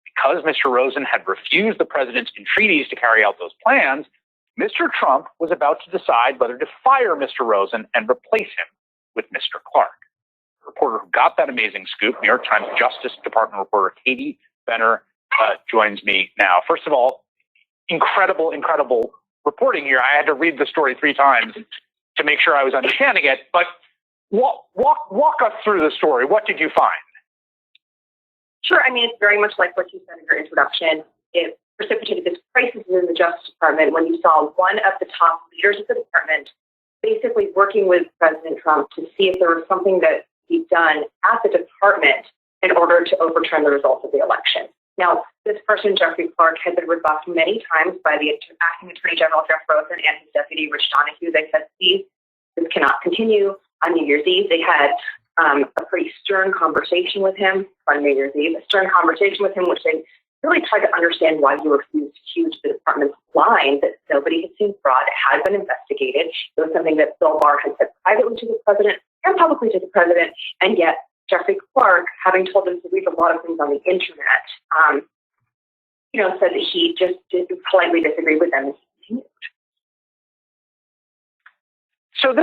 Because Mr. Rosen had refused the president's entreaties to carry out those plans, Mr. Trump was about to decide whether to fire Mr. Rosen and replace him with Mr. Clark. The reporter who got that amazing scoop, New York Times Justice Department reporter Katie Benner, joins me now. First of all, incredible reporting here. I had to read the story 3 times to make sure I was understanding it, but walk us through the story. What did you find? Sure. I mean, it's very much like what you said in your introduction. It precipitated this crisis in the Justice Department when you saw one of the top leaders of the department basically working with President Trump to see if there was something that could be done at the department in order to overturn the results of the election. Now, this person, Jeffrey Clark, had been rebuffed many times by the acting Attorney General Jeff Rosen and his deputy, Rich Donahue. They said, "Steve, this cannot continue." On New Year's Eve, they had a pretty stern conversation with him on New Year's Eve, which they really tried to understand why he refused to hew to the department's line that nobody had seen fraud. It had been investigated. It was something that Bill Barr had said privately to the president and publicly to the president, and yet Jeffrey Clark, having told them to read a lot of things on the internet, said that he just politely disagreed with them and continued. So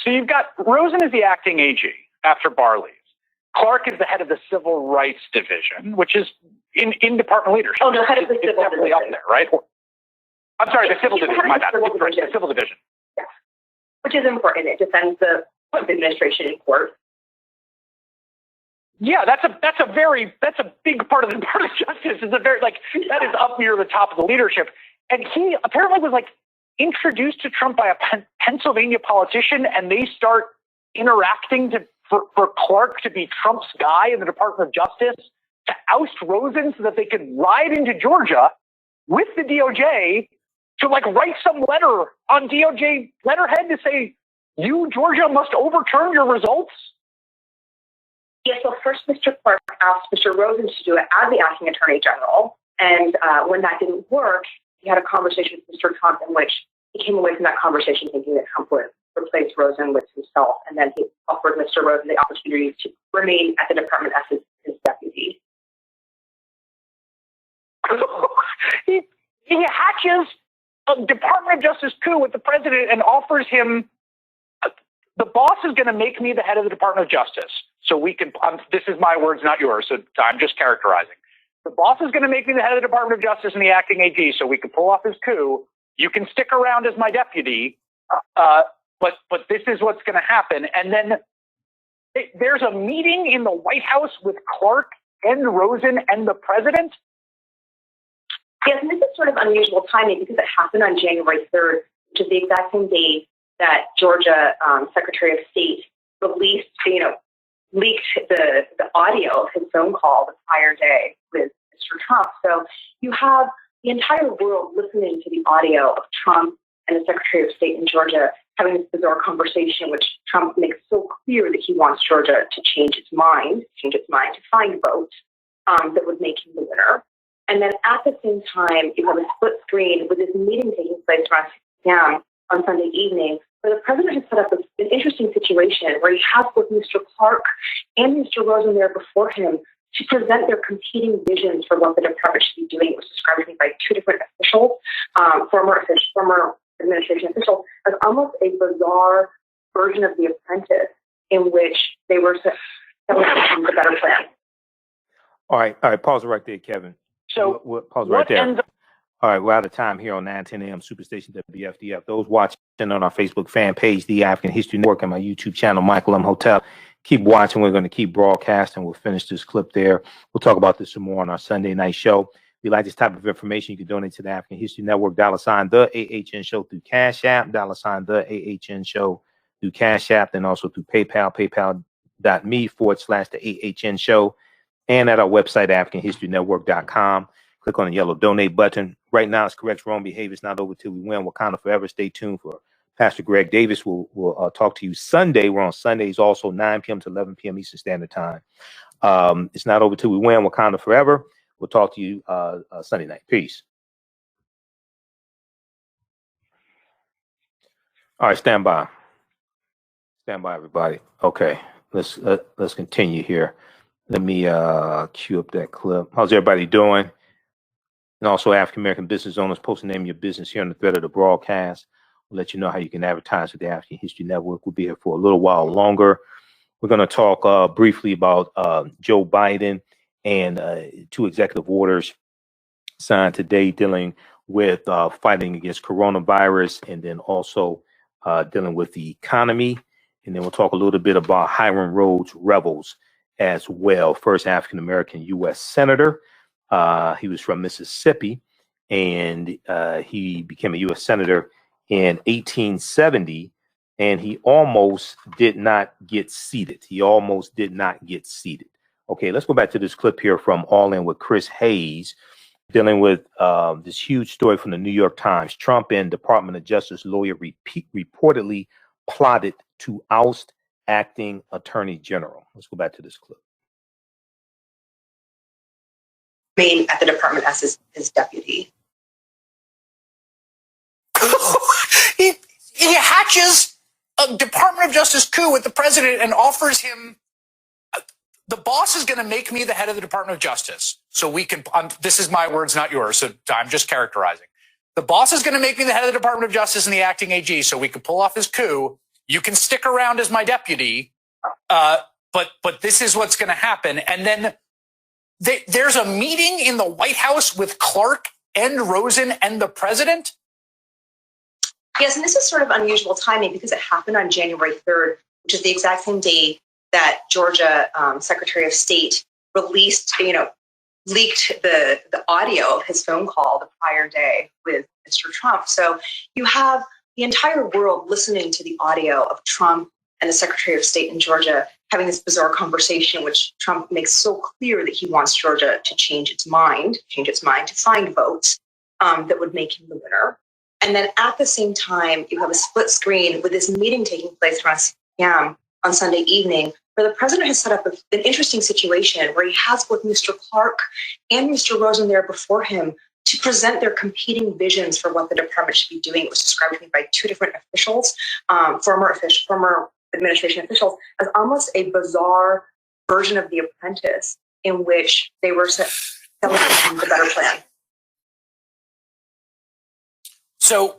you've got Rosen as the acting AG after Barr leaves. Clark is the head of the Civil Rights Division, which is in department leadership. Oh, no, head of the Civil Division. Up there, right? I'm sorry, the Civil Division. My bad. The Civil Division. Yes, which is important. It defends the administration in court. Yeah, that's a big part of the Department of Justice. It's that is up near the top of the leadership. And he apparently was introduced to Trump by a Pennsylvania politician, and they start interacting for Clark to be Trump's guy in the Department of Justice to oust Rosen so that they could ride into Georgia with the DOJ to write some letter on DOJ letterhead to say, you, Georgia, must overturn your results. Yes, so first Mr. Clark asked Mr. Rosen to do it as the acting attorney general. And when that didn't work, he had a conversation with Mr. Trump in which he came away from that conversation thinking that Trump would replace Rosen with himself. And then he offered Mr. Rosen the opportunity to remain at the department as his deputy. he hatches a Department of Justice coup with the president and offers him, the boss is going to make me the head of the Department of Justice. So we can, this is my words, not yours, so I'm just characterizing. the boss is going to make me the head of the Department of Justice and the acting AG so we can pull off his coup. You can stick around as my deputy, but this is what's going to happen. And then there's a meeting in the White House with Clark and Rosen and the president. Yes, and this is sort of unusual timing because it happened on January 3rd, which is the exact same day that Georgia Secretary of State released, leaked the audio of his phone call the prior day with Mr. Trump. So you have the entire world listening to the audio of Trump and the Secretary of State in Georgia having this bizarre conversation, which Trump makes so clear that he wants Georgia to change its mind to find votes that would make him the winner. And then at the same time, you have a split screen with this meeting taking place around 6 p.m. on Sunday evening, where the president has set up an interesting situation where he has both Mr. Clark and Mr. Rosen there before him to present their competing visions for what the department should be doing. It was described to me by two different officials, former administration officials, as almost a bizarre version of The Apprentice in which they were selling the better plan. All right. Pause it right there, Kevin. So pause right there. All right, we're out of time here on 910 AM Superstation WFDF. Those watching on our Facebook fan page, The African History Network, and my YouTube channel, Michael Imhotep, keep watching. We're going to keep broadcasting. We'll finish this clip there. We'll talk about this some more on our Sunday night show. If you like this type of information, you can donate to the African History Network, $ the AHN Show through Cash App, $ the AHN Show through Cash App, and also through PayPal, paypal.me/the AHN Show, and at our website, AfricanHistoryNetwork.com. Click on the yellow donate button. Right now, it's correct wrong behavior. It's not over till we win. Wakanda forever. Stay tuned for Pastor Greg Davis. We'll talk to you Sunday. We're on Sundays also, 9 p.m. to 11 p.m. Eastern Standard Time. It's not over till we win. Wakanda forever. We'll talk to you Sunday night. Peace. All right, stand by. Stand by, everybody. Okay, let's continue here. Let me cue up that clip. How's everybody doing? And also, African American business owners, post the name of your business here on the thread of the broadcast. We'll let you know how you can advertise with the African History Network. We'll be here for a little while longer. We're going to talk briefly about Joe Biden and 2 executive orders signed today dealing with fighting against coronavirus, and then also dealing with the economy. And then we'll talk a little bit about Hiram Rhodes Revels as well. First African American U.S. Senator. He was from Mississippi, and he became a U.S. Senator in 1870, and he almost did not get seated. Okay, let's go back to this clip here from All In with Chris Hayes, dealing with this huge story from the New York Times. Trump and Department of Justice lawyer reportedly plotted to oust acting attorney general. Let's go back to this clip. Remain at the department as his deputy. He hatches a Department of Justice coup with the president and offers him, the boss is going to make me the head of the Department of Justice. So we can, this is my words, not yours. So I'm just characterizing. The boss is going to make me the head of the Department of Justice and the acting AG so we can pull off his coup. You can stick around as my deputy. But this is what's going to happen. And then there's a meeting in the White House with Clark and Rosen and the president. Yes, and this is sort of unusual timing because it happened on January 3rd, which is the exact same day that Georgia Secretary of State released, leaked the audio of his phone call the prior day with Mr. Trump. So you have the entire world listening to the audio of Trump and the Secretary of State in Georgia having this bizarre conversation, which Trump makes so clear that he wants Georgia to change its mind to find votes that would make him the winner. And then at the same time, you have a split screen with this meeting taking place around 6 p.m. on Sunday evening, where the president has set up an interesting situation where he has both Mr. Clark and Mr. Rosen there before him to present their competing visions for what the department should be doing. It was described to me by two different officials, former administration officials, as almost a bizarre version of The Apprentice in which they were selling the better plan. So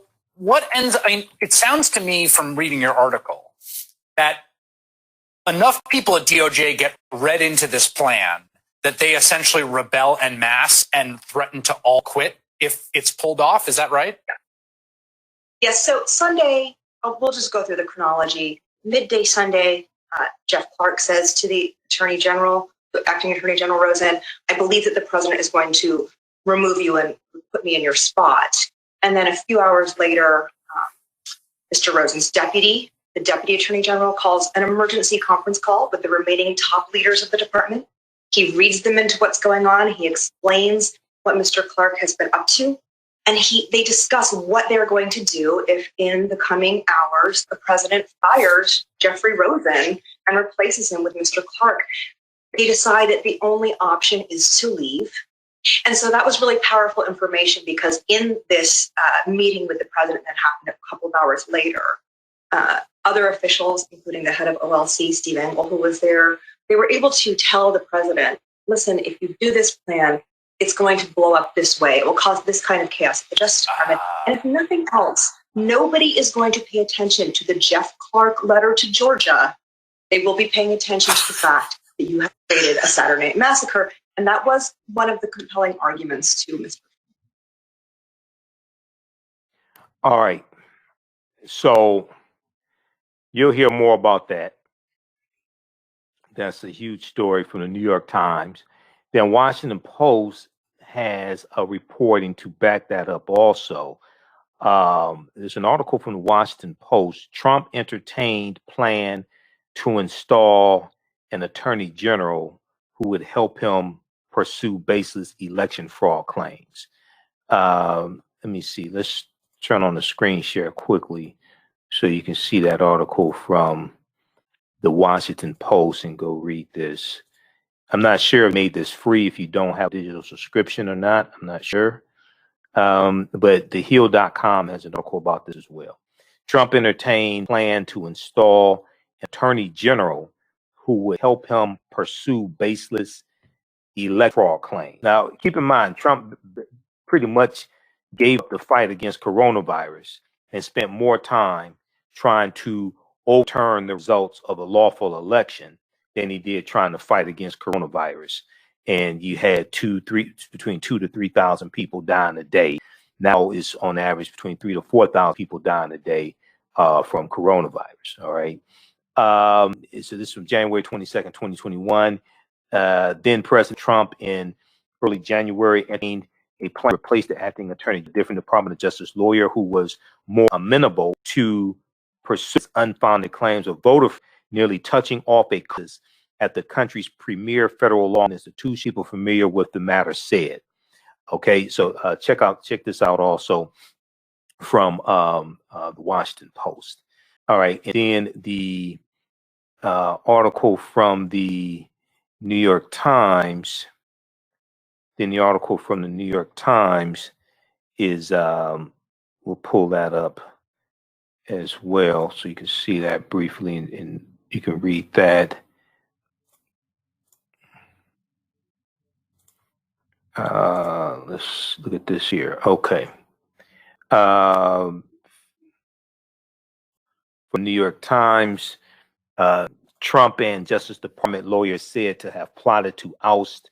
it sounds to me from reading your article that enough people at DOJ get read into this plan that they essentially rebel en masse and threaten to all quit if it's pulled off. Is that right? Yes. So Sunday, we'll just go through the chronology. Midday Sunday, Jeff Clark says to the Attorney General, Acting Attorney General Rosen, I believe that the president is going to remove you and put me in your spot. And then a few hours later, Mr. Rosen's deputy, the Deputy Attorney General, calls an emergency conference call with the remaining top leaders of the department. He reads them into what's going on. He explains what Mr. Clark has been up to. And they discuss what they're going to do if in the coming hours, the president fires Jeffrey Rosen and replaces him with Mr. Clark. They decide that the only option is to leave. And so that was really powerful information, because in this meeting with the president that happened a couple of hours later, other officials, including the head of OLC, Steve Engel, who was there, they were able to tell the president, listen, if you do this plan, it's going to blow up this way. It will cause this kind of chaos at the Justice Department. And if nothing else, nobody is going to pay attention to the Jeff Clark letter to Georgia. They will be paying attention to the fact that you have created a Saturday Night Massacre. And that was one of the compelling arguments to Mr. All right. So you'll hear more about that. That's a huge story from the New York Times. Then Washington Post has a reporting to back that up also. There's an article from the Washington Post. Trump entertained plan to install an attorney general who would help him pursue baseless election fraud claims. Let me see. Let's turn on the screen share quickly so you can see that article from the Washington Post and go read this. I'm not sure if I made this free if you don't have a digital subscription or not. I'm not sure. But thehill.com has an article about this as well. Trump entertained plan to install an attorney general who would help him pursue baseless election fraud claims. Now, keep in mind, Trump pretty much gave up the fight against coronavirus and spent more time trying to overturn the results of a lawful election than he did trying to fight against coronavirus. And you had between 2,000 to 3,000 people dying a day. Now it's on average between 3,000 to 4,000 people dying a day from coronavirus. All right. So this is from January 22nd, 2021. Then President Trump in early January entered a plan to replace the acting attorney, a different Department of Justice lawyer who was more amenable to pursue unfounded claims of voter nearly touching off a cause at the country's premier federal law institution. People familiar with the matter said. Okay, so check this out also from the Washington Post. All right, and then the article from the New York Times. Then the article from the New York Times is we'll pull that up as well, so you can see that briefly, and you can read that. Let's look at this here. Okay. For New York Times, Trump and Justice Department lawyers said to have plotted to oust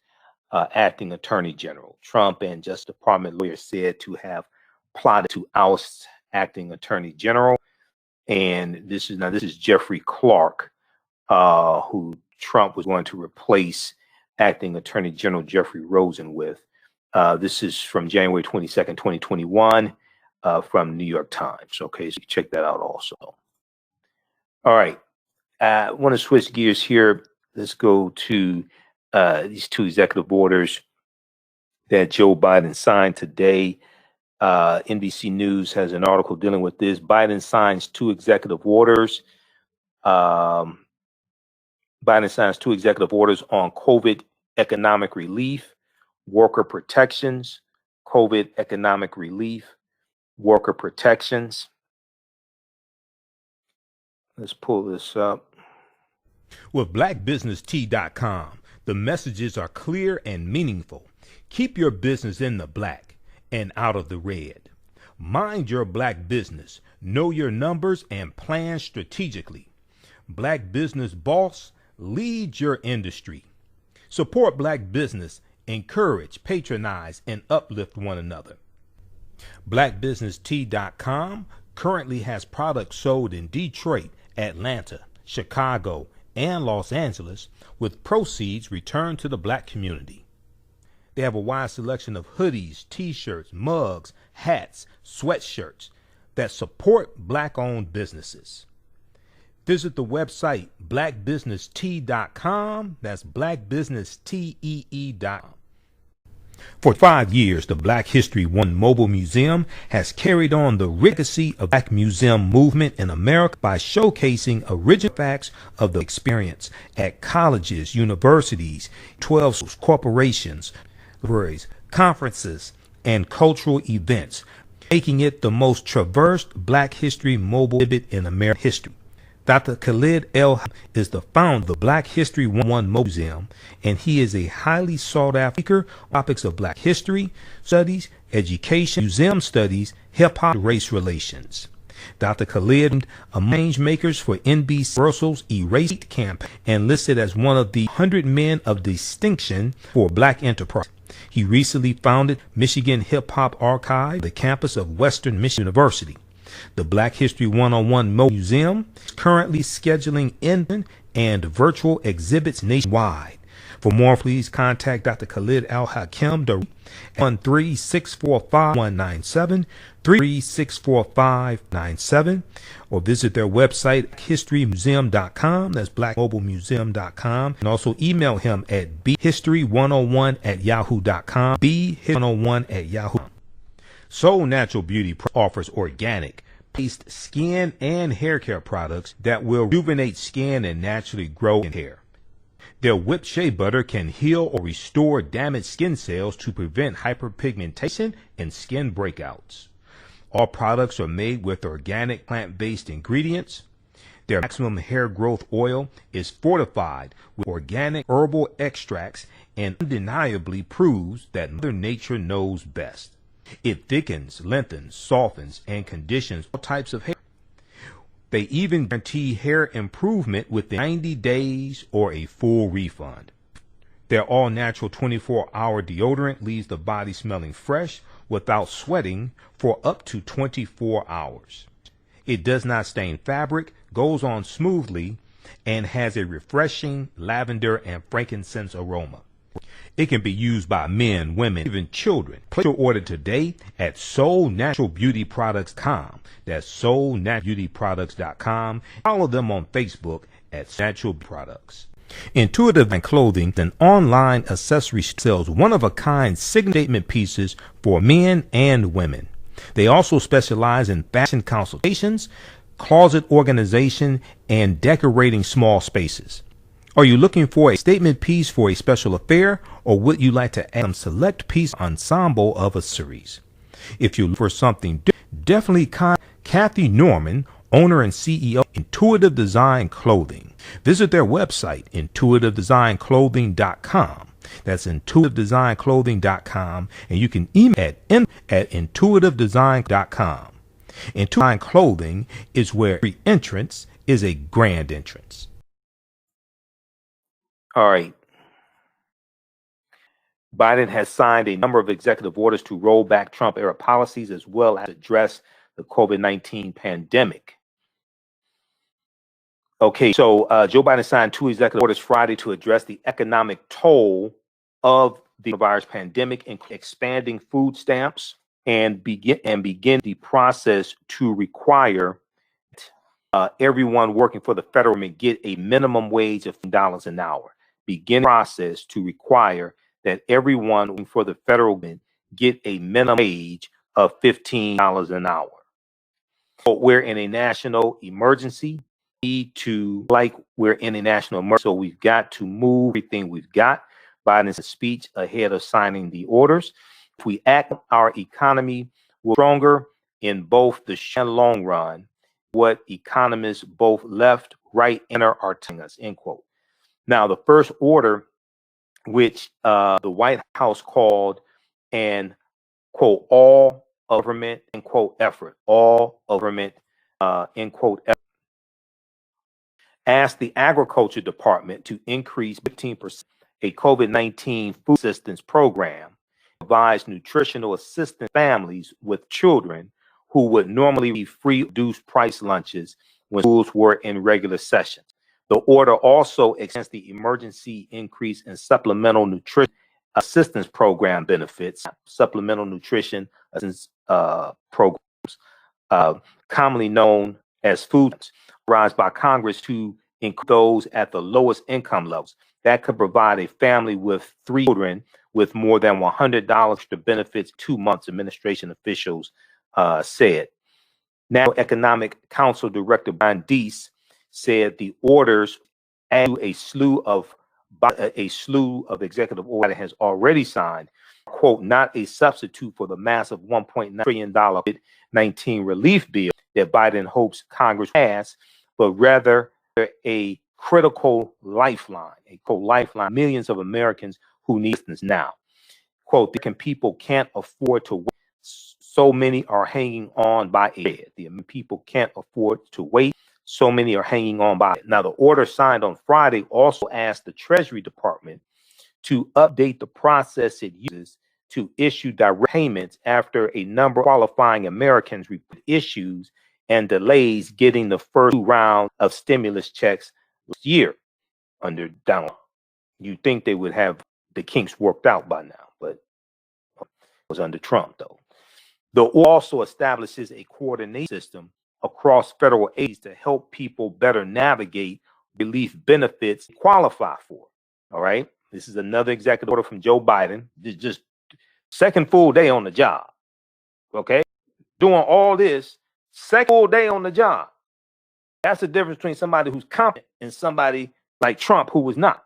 acting attorney general. Trump and Justice Department lawyers said to have plotted to oust acting attorney general. And this is Jeffrey Clark, who Trump was going to replace acting attorney general Jeffrey Rosen with. This is from January 22nd, 2021, from New York Times. Okay, so you check that out also. All right, I want to switch gears here. Let's go to these two executive orders that Joe Biden signed today. NBC News has an article dealing with this. Biden signs two executive orders. Biden signs two executive orders on COVID economic relief, worker protections, COVID economic relief, worker protections. Let's pull this up. With blackbusinesstee.com, the messages are clear and meaningful. Keep your business in the black and out of the red. Mind your black business. Know your numbers and plan strategically. Black Business Boss, lead your industry. Support black business, encourage, patronize, and uplift one another. BlackBusinessT.com currently has products sold in Detroit, Atlanta, Chicago, and Los Angeles, with proceeds returned to the black community. They have a wide selection of hoodies, t-shirts, mugs, hats, sweatshirts that support black-owned businesses. Visit the website blackbusinesstee.com. That's blackbusinesstee.com. For 5 years, the Black History One Mobile Museum has carried on the legacy of Black Museum movement in America by showcasing original facts of the experience at colleges, universities, 12 corporations, libraries, conferences, and cultural events, making it the most traversed Black History mobile exhibit in American history. Dr. Khalid El is the founder of the Black History One Museum, and he is a highly sought-after speaker on topics of Black history, studies, education, museum studies, hip-hop, and race relations. Dr. Khalid arranged makers for NBC Universal's Erase campaign and listed as one of the 100 men of distinction for Black enterprise. He recently founded Michigan Hip Hop Archive, the campus of Western Michigan University. The Black History 101 Museum is currently scheduling in and virtual exhibits nationwide. For more, please contact Dr. Khalid Al-Hakim at 1-645-197, 3-645-97, or visit their website, historymuseum.com. That's blackmobilemuseum.com. And also email him at bhistory101@yahoo.com, bhistory101@yahoo.com. Soul Natural Beauty offers organic, based skin and hair care products that will rejuvenate skin and naturally grow hair. Their whipped shea butter can heal or restore damaged skin cells to prevent hyperpigmentation and skin breakouts. All products are made with organic plant-based ingredients. Their maximum hair growth oil is fortified with organic herbal extracts and undeniably proves that Mother Nature knows best. It thickens, lengthens, softens, and conditions all types of hair. They even guarantee hair improvement within 90 days or a full refund. Their all-natural 24-hour deodorant leaves the body smelling fresh without sweating for up to 24 hours. It does not stain fabric, goes on smoothly, and has a refreshing lavender and frankincense aroma. It can be used by men, women, even children. Place your order today at soulnaturalbeautyproducts.com. That's soulnaturalbeautyproducts.com. Follow them on Facebook at Natural Products. Intuitive Clothing, an online accessory, sells one-of-a-kind signature statement pieces for men and women. They also specialize in fashion consultations, closet organization, and decorating small spaces. Are you looking for a statement piece for a special affair, or would you like to add some select piece ensemble of a series? If you look for something, definitely contact Kathy Norman, owner and CEO of Intuitive Design Clothing. Visit their website, intuitivedesignClothing.com. That's intuitivedesignClothing.com, and you can email at intuitivedesign.com. Intuitive Design Clothing is where every entrance is a grand entrance. All right. Biden has signed a number of executive orders to roll back Trump-era policies as well as address the COVID-19 pandemic. Okay, so Joe Biden signed 2 executive orders Friday to address the economic toll of the virus pandemic, including expanding food stamps and begin the process to require everyone working for the federal government get a minimum wage of $10 an hour. Begin the process to require that everyone working for the federal government get a minimum wage of $15 an hour. So we're in a national emergency. We're in a national emergency, so we've got to move everything we've got. Biden's speech ahead of signing the orders. If we act, our economy will be stronger in both the short and long run. What economists both left, right, and are telling us, end quote. Now, the first order, which the White House called an, quote, all government, end quote, effort, all government, end quote, effort, asked the Agriculture Department to increase 15% a COVID-19 food assistance program provides nutritional assistance to families with children who would normally be free reduced price lunches when schools were in regular sessions. The order also extends the emergency increase in supplemental nutrition assistance program benefits, supplemental nutrition assistance programs, commonly known as food, authorized by Congress to include those at the lowest income levels. That could provide a family with 3 children with more than $100 to benefits 2 months, administration officials said. National Economic Council Director Brian Deese said the orders add a slew of executive orders that has already signed, quote, not a substitute for the massive $1.9 trillion COVID-19 relief bill that Biden hopes Congress pass, but rather a critical lifeline, millions of Americans who need assistance now. Quote, people can't afford to wait. So many are hanging on by a thread. The people can't afford to wait. So many are hanging on by it. Now, the order signed on Friday also asked the Treasury Department to update the process it uses to issue direct payments after a number of qualifying Americans report issues and delays getting the first round of stimulus checks last year under Donald Trump. You'd think they would have the kinks worked out by now, but it was under Trump, though. The order also establishes a coordination system across federal agencies to help people better navigate relief benefits they qualify for. All right. This is another executive order from Joe Biden. Just second full day on the job. Okay. Doing all this, second full day on the job. That's the difference between somebody who's competent and somebody like Trump who was not.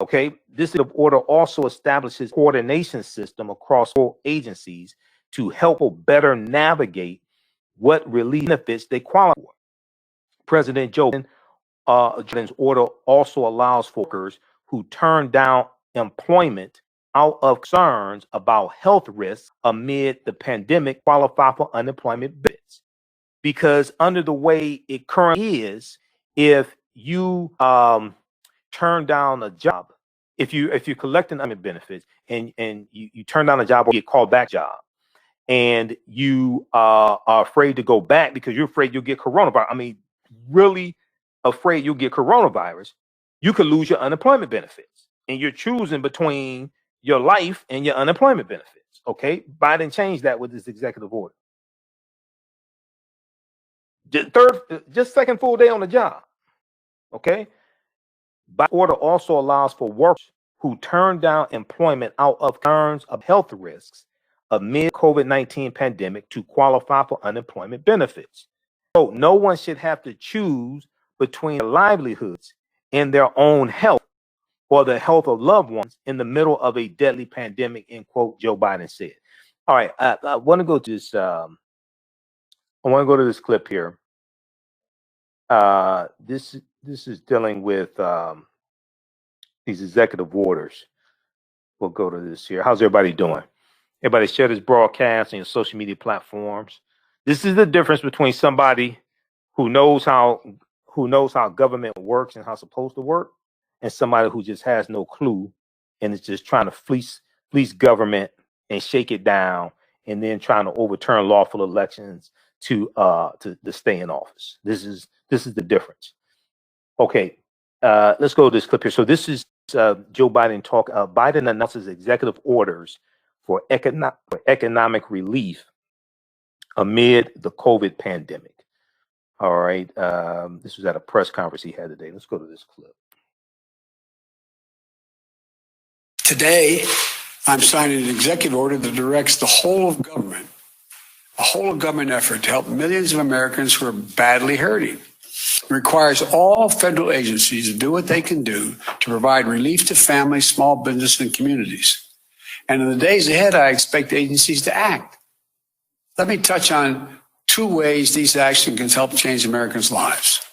Okay. This order also establishes a coordination system across all agencies to help people better navigate what relief benefits they qualify for. President Joe Biden's order also allows for workers who turn down employment out of concerns about health risks amid the pandemic qualify for unemployment benefits. Because under the way it currently is, if you turn down a job, if you're collecting unemployment benefits and you turn down a job or get called back job, and you are afraid to go back because you're afraid you'll get coronavirus. I mean, really afraid you'll get coronavirus, you could lose your unemployment benefits. And you're choosing between your life and your unemployment benefits. Okay. Biden changed that with his executive order. Just second full day on the job. Okay. Biden order also allows for workers who turn down employment out of concerns of health risks amid COVID-19 pandemic to qualify for unemployment benefits. So no one should have to choose between their livelihoods and their own health or the health of loved ones in the middle of a deadly pandemic, end quote, Joe Biden said. All right, I want to go to this. I want to go to this clip here. This is dealing with these executive orders. We'll go to this here. How's everybody doing? Everybody share this broadcast on your social media platforms. This is the difference between somebody who knows how government works and how it's supposed to work, and somebody who just has no clue and is just trying to fleece government and shake it down, and then trying to overturn lawful elections to stay in office. This is the difference. Okay, let's go to this clip here. So this is Joe Biden talk. Biden announces executive orders for economic relief amid the COVID pandemic. All right. This was at a press conference he had today. Let's go to this clip. Today, I'm signing an executive order that directs the whole of government, a whole of government effort to help millions of Americans who are badly hurting. It requires all federal agencies to do what they can do to provide relief to families, small business, and communities. And in the days ahead, I expect agencies to act. Let me touch on 2 ways these actions can help change Americans' lives.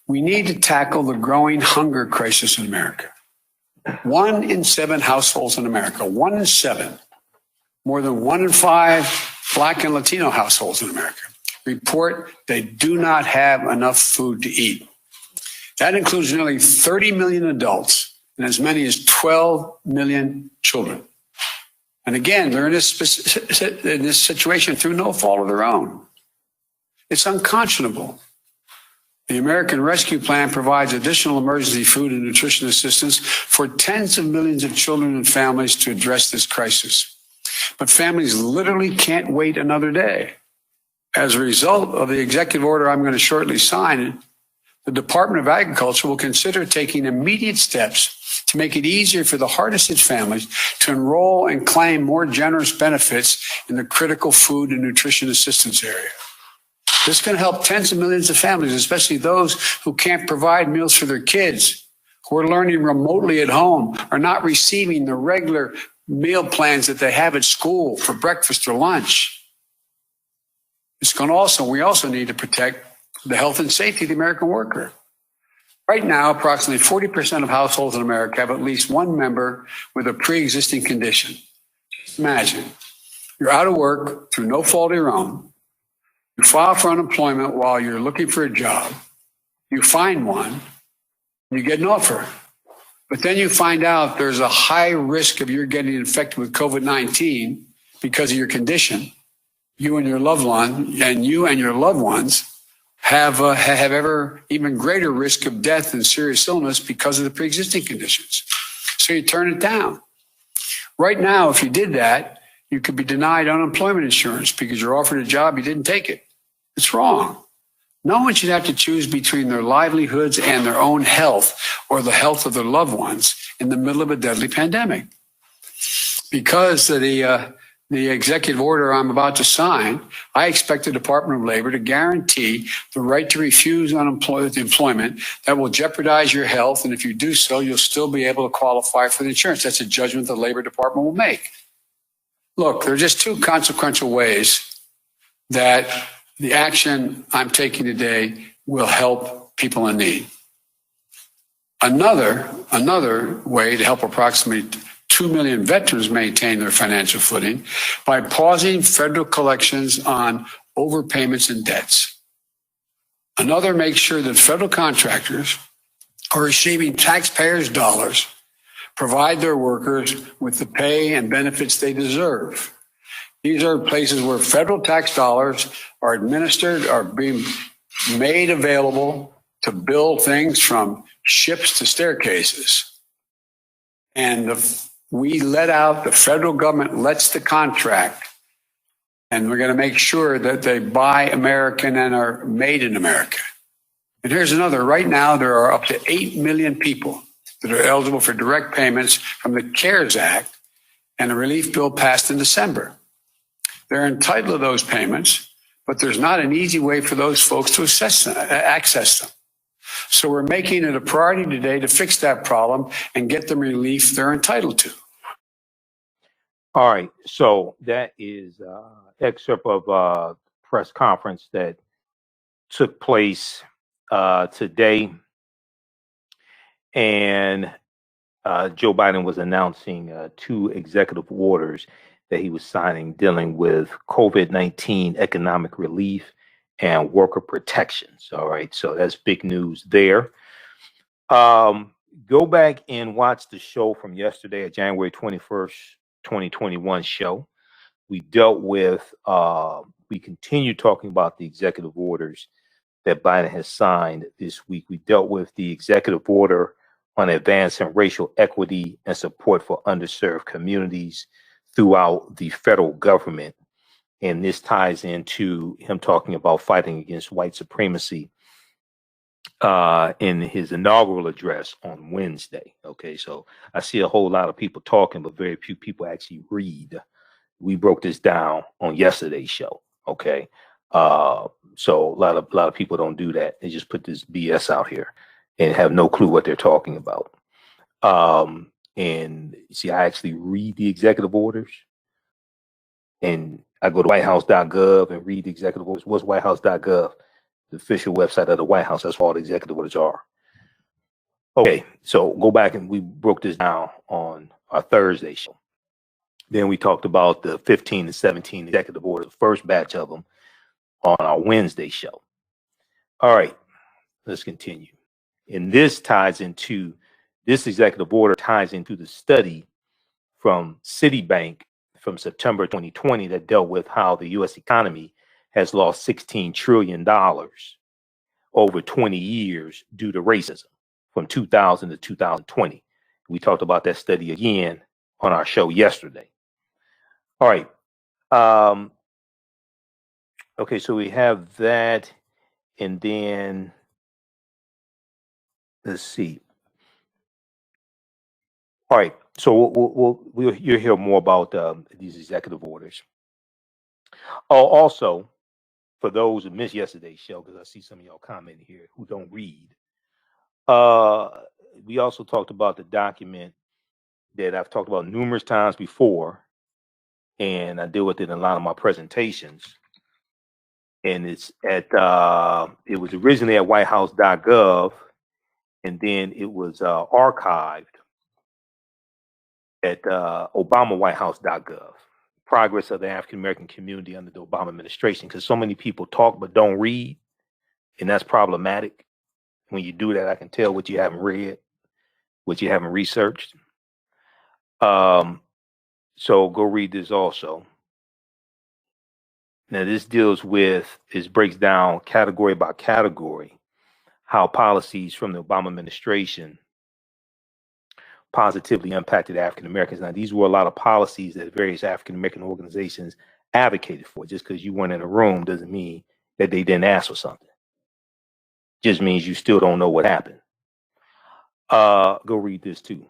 We need to tackle the growing hunger crisis in America. 1 in 7 households in America, 1 in 7, more than 1 in 5 Black and Latino households in America report they do not have enough food to eat. That includes nearly 30 million adults and as many as 12 million children. And again, they're in this situation through no fault of their own. It's unconscionable. The American Rescue Plan provides additional emergency food and nutrition assistance for tens of millions of children and families to address this crisis. But families literally can't wait another day. As a result of the executive order I'm going to shortly sign, the Department of Agriculture will consider taking immediate steps to make it easier for the hardest hit families to enroll and claim more generous benefits in the critical food and nutrition assistance area. This can help tens of millions of families, especially those who can't provide meals for their kids, who are learning remotely at home, are not receiving the regular meal plans that they have at school for breakfast or lunch. We also need to protect the health and safety of the American worker. Right now, approximately 40% of households in America have at least one member with a pre-existing condition. Just imagine, you're out of work through no fault of your own. You file for unemployment while you're looking for a job. You find one, you get an offer. But then you find out there's a high risk of you getting infected with COVID-19 because of your condition. You and your loved one, and you and your loved ones have ever even greater risk of death and serious illness because of the pre-existing conditions. So you turn it down. Right now, if you did that, you could be denied unemployment insurance because you're offered a job, you didn't take it. It's wrong. No one should have to choose between their livelihoods and their own health or the health of their loved ones in the middle of a deadly pandemic. Because of the executive order I'm about to sign, I expect the Department of Labor to guarantee the right to refuse employment that will jeopardize your health. And if you do so, you'll still be able to qualify for the insurance. That's a judgment the Labor Department will make. Look, there are just two consequential ways that the action I'm taking today will help people in need. Another way to help approximately 2 million veterans maintain their financial footing by pausing federal collections on overpayments and debts. Another makes sure that federal contractors are receiving taxpayers' dollars provide their workers with the pay and benefits they deserve. These are places where federal tax dollars are administered, are being made available to build things from ships to staircases. And the federal government lets the contract, and we're going to make sure that they buy American and are made in America. And here's another. Right now, there are up to 8 million people that are eligible for direct payments from the CARES Act and a relief bill passed in December. They're entitled to those payments, but there's not an easy way for those folks to access them. So we're making it a priority today to fix that problem and get them relief they're entitled to. All right. So that is excerpt of press conference that took place today. And Joe Biden was announcing 2 executive orders that he was signing dealing with COVID-19 economic relief and worker protections. All right. So that's big news there. Go back and watch the show from yesterday, at January 21st, 2021 show. We dealt with, we continue talking about the executive orders that Biden has signed this week. We dealt with the executive order on advancing racial equity and support for underserved communities throughout the federal government. And this ties into him talking about fighting against white supremacy in his inaugural address on Wednesday. Okay, so I see a whole lot of people talking, but very few people actually read. We broke this down on yesterday's show. Okay, so a lot of people don't do that. They just put this BS out here and have no clue what they're talking about. And see, I actually read the executive orders, and I go to whitehouse.gov and read the executive orders. What's whitehouse.gov? The official website of the White House. That's all the executive orders are. Okay, so go back and we broke this down on our Thursday show. Then we talked about the 15 and 17 executive orders, the first batch of them, on our Wednesday show. All right, let's continue. And this ties into This executive order ties into the study from Citibank from September 2020 that dealt with how the U.S. economy has lost $16 trillion over 20 years due to racism from 2000 to 2020. We talked about that study again on our show yesterday. All right. Okay, so we have that, and then let's see. All right, so you'll hear more about these executive orders. Oh, also, for those who missed yesterday's show, because I see some of y'all commenting here who don't read, we also talked about the document that I've talked about numerous times before, and I deal with it in a lot of my presentations. And it's at it was originally at whitehouse.gov, and then it was archived at obamawhitehouse.gov. Progress of the African American community under the Obama administration, because so many people talk but don't read, and that's problematic. When you do that, I can tell what you haven't read, what you haven't researched. So go read this also. Now this breaks down category by category how policies from the Obama administration positively impacted African Americans. Now these were a lot of policies that various African American organizations advocated for. Just because you weren't in a room doesn't mean that they didn't ask for something. Just means you still don't know what happened. Go read this too.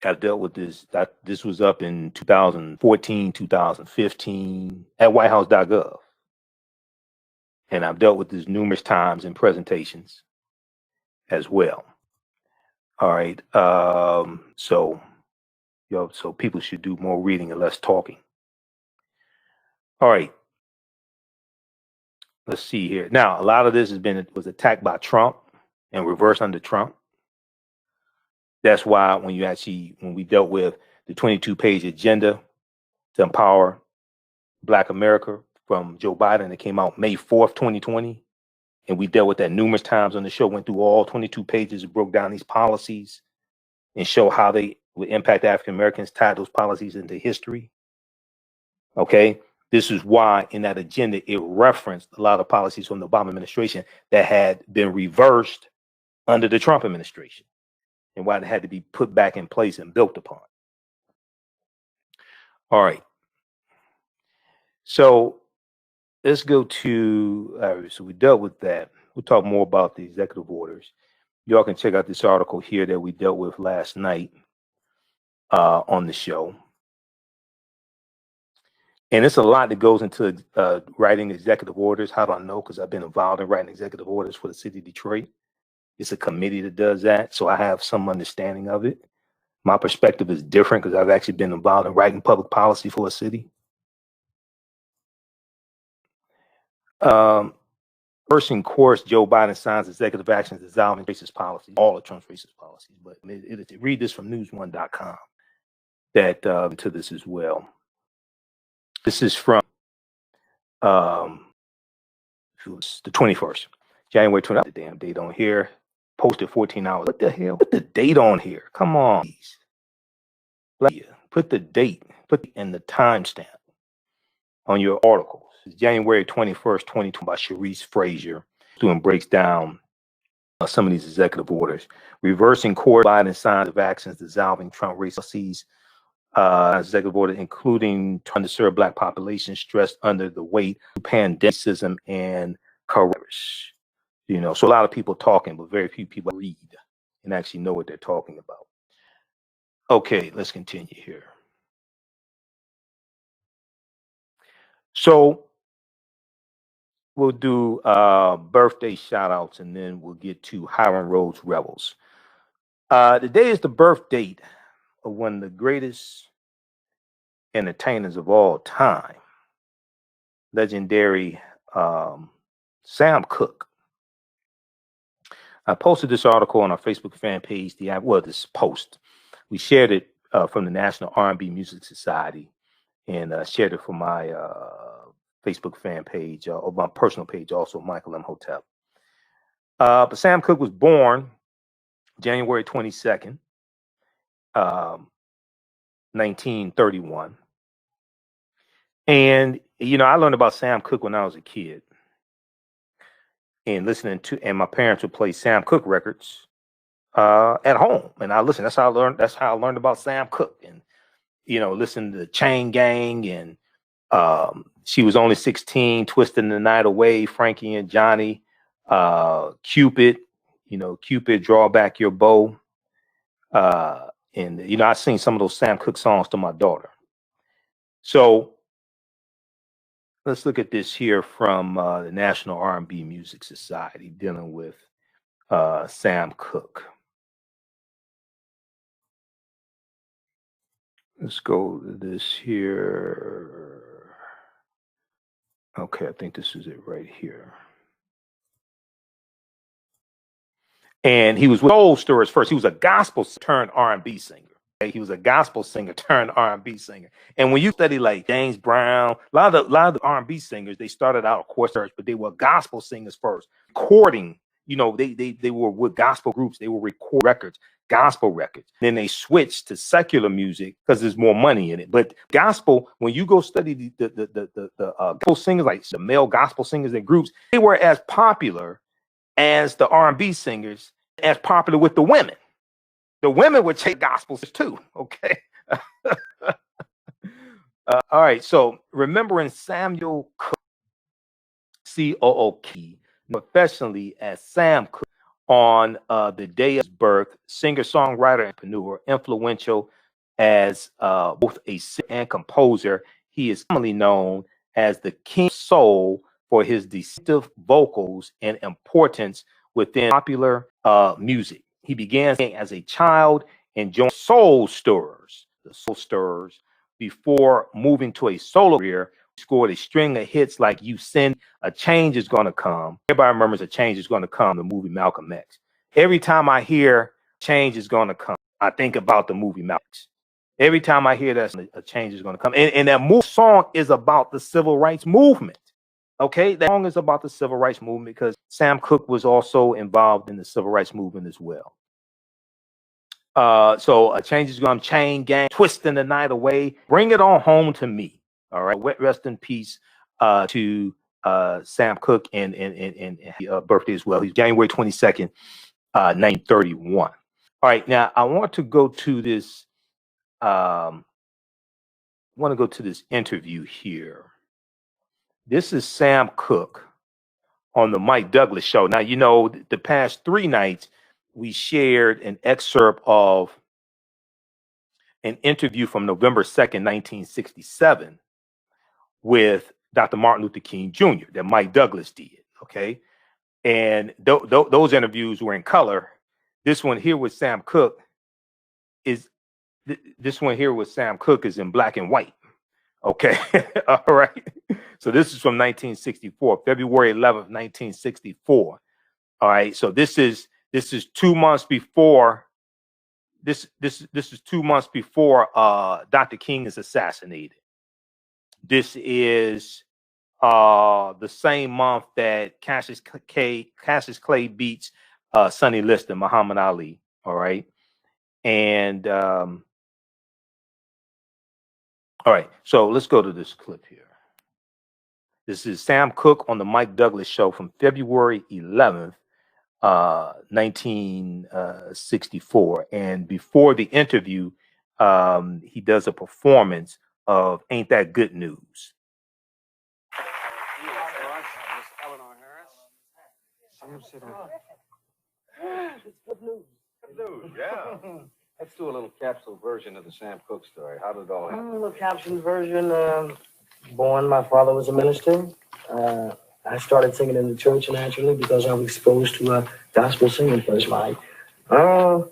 I've dealt with this. This was up in 2014, 2015 at whitehouse.gov. And I've dealt with this numerous times in presentations as well. All right. So people should do more reading and less talking. All right. Let's see here. Now, a lot of this was attacked by Trump and reversed under Trump. That's why when we dealt with the 22-page agenda to empower Black America from Joe Biden, that came out May 4th, 2020, and we dealt with that numerous times on the show, went through all 22 pages, broke down these policies and show how they would impact African Americans, tied those policies into history. Okay, this is why in that agenda, it referenced a lot of policies from the Obama administration that had been reversed under the Trump administration, and why it had to be put back in place and built upon. All right. So let's go to, so we dealt with that. We'll talk more about the executive orders. Y'all can check out this article here that we dealt with last night on the show. And it's a lot that goes into writing executive orders. How do I know? Because I've been involved in writing executive orders for the city of Detroit. It's a committee that does that, so I have some understanding of it. My perspective is different because I've actually been involved in writing public policy for a city. First in course, Joe Biden signs executive actions dissolving racist policies, all of Trump's racist policies. But read this from news1.com that to this as well. This is from the 21st, January 20th. The damn date on here. Posted 14 hours. What the hell? Put the date on here. Come on. Put the date. Put in the timestamp on your articles. It's January 21st, 2020 by Sharice Frazier, doing breaks down some of these executive orders. Reversing court, Biden signs of actions dissolving Trump racist policies. Executive order including underserved Black population stressed under the weight of pandemicism and coronavirus. You know, so a lot of people talking, but very few people read and actually know what they're talking about. Okay, let's continue here. So we'll do birthday shout outs and then we'll get to Hiram Rhodes Revels. Today is the birth date of one of the greatest entertainers of all time, legendary Sam Cooke. I posted this article on our Facebook fan page. This post, we shared it from the National R&B Music Society, and shared it from my Facebook fan page, or my personal page, also Michael Imhotep. But Sam Cooke was born January 22nd, 1931. And, you know, I learned about Sam Cooke when I was a kid. And and my parents would play Sam Cooke records at home. And I listened. That's how I learned about Sam Cooke. And, you know, listened to Chain Gang and She Was Only 16, Twisting the Night Away, Frankie and Johnny, Cupid, you know, Cupid, Draw Back Your Bow. And, you know, I sing some of those Sam Cooke songs to my daughter. So let's look at this here from the National R&B Music Society dealing with Sam Cooke. Let's go to this here. Okay, I think this is it right here. And he was with Soul Stirrers first. He was a gospel turned R&B singer. Okay? He was a gospel singer turned R&B singer. And when you study like James Brown, a lot of the R&B singers, they started out, of course, but they were gospel singers first. Recording, you know, they were with gospel groups. They were record records, gospel records. Then they switched to secular music because there's more money in it. But gospel, when you go study the gospel singers, like the male gospel singers and groups, they were as popular as the R&B singers, as popular with the women. The women would take gospels too, okay? All right, so remembering Samuel Cooke, C-O-O-K, professionally as Sam Cooke, on the day of his birth, singer-songwriter, entrepreneur, influential as both a singer and composer. He is commonly known as the King of Soul for his distinctive vocals and importance within popular music. He began singing as a child and joined Soul Stirrers, the Soul Stirrers, before moving to a solo career. He scored a string of hits like You Send, A Change Is Gonna Come. Everybody remembers A Change Is Gonna Come, the movie Malcolm X. Every time I hear Change Is Gonna Come, I think about the movie Malcolm X. Every time I hear that, A Change Is Gonna Come. And that song is about the civil rights movement. Okay, that song is about the civil rights movement because Sam Cooke was also involved in the civil rights movement as well. So A Change Is Gonna Come, Chain Gang, Twisting the Night Away, Bring It On Home to Me. All right, rest in peace to Sam Cooke and birthday as well. He's January 22nd, 1931. All right, now I want to go to this. Interview here. This is Sam Cooke on the Mike Douglas show. Now, you know, the past 3 nights, we shared an excerpt of an interview from November 2nd, 1967 with Dr. Martin Luther King Jr. that Mike Douglas did, okay? And those interviews were in color. This one here with Sam Cooke is in black and white. Okay. All right. So this is from 1964, February 11th, 1964. All right. So this is 2 months before this is 2 months before Dr. King is assassinated. This is the same month that Cassius Clay beats Sonny Liston, Muhammad Ali. All right. And all right, so let's go to this clip here. This is Sam Cooke on the Mike Douglas show from February 11th, 1964. And before the interview, he does a performance of Ain't That Good News. It's good news. Good news, yeah. Let's do a little capsule version of the Sam Cooke story. How did it all happen? A little capsule version. Born, my father was a minister. I started singing in the church naturally because I was exposed to gospel singing first, Mike. Came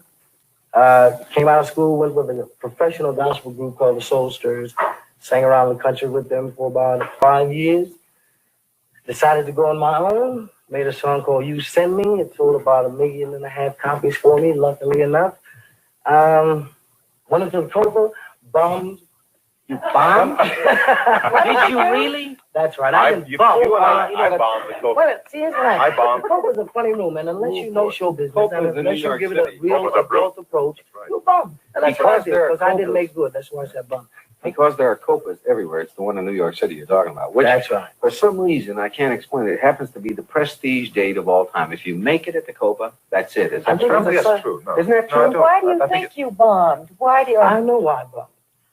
out of school, went with a professional gospel group called the Soul Stirrers. Sang around the country with them for about 5 years. Decided to go on my own. Made a song called You Send Me. It sold about 1.5 million copies for me, luckily enough. Went into the total bombs. You bombed? Did you really? That's right. I I bombed bombed the Coke. Wait a minute. See, here's what I bombed. Coke is a funny room, and unless you know show business, and unless you give it a real Coke adult approach, you bomb. And that's what I did, because I didn't make good. That's why I said bomb. Because there are copas everywhere. It's the one in New York City you're talking about. Which, that's right. For some reason, I can't explain it. It happens to be the prestige date of all time. If you make it at the copa, that's it. Is that true? I think that's true. No. Isn't that true? Why do you think you bombed? Why do you? I know why I bombed.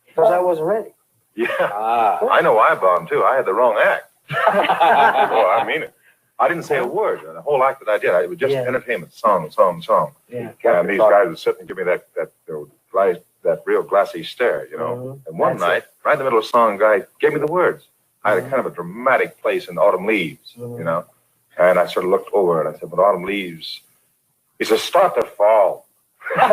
Because I wasn't ready. Yeah. I know I bombed, too. I had the wrong act. Oh, I mean it. I didn't say a word. The whole act that I did, it was just entertainment. Song. Yeah. And these guys would sit and give me that real glassy stare, you know. And one night, right in the middle of the song, guy gave me the words. I had a kind of a dramatic place in Autumn Leaves, you know. And I sort of looked over and I said, but Autumn Leaves, he said, start to fall. And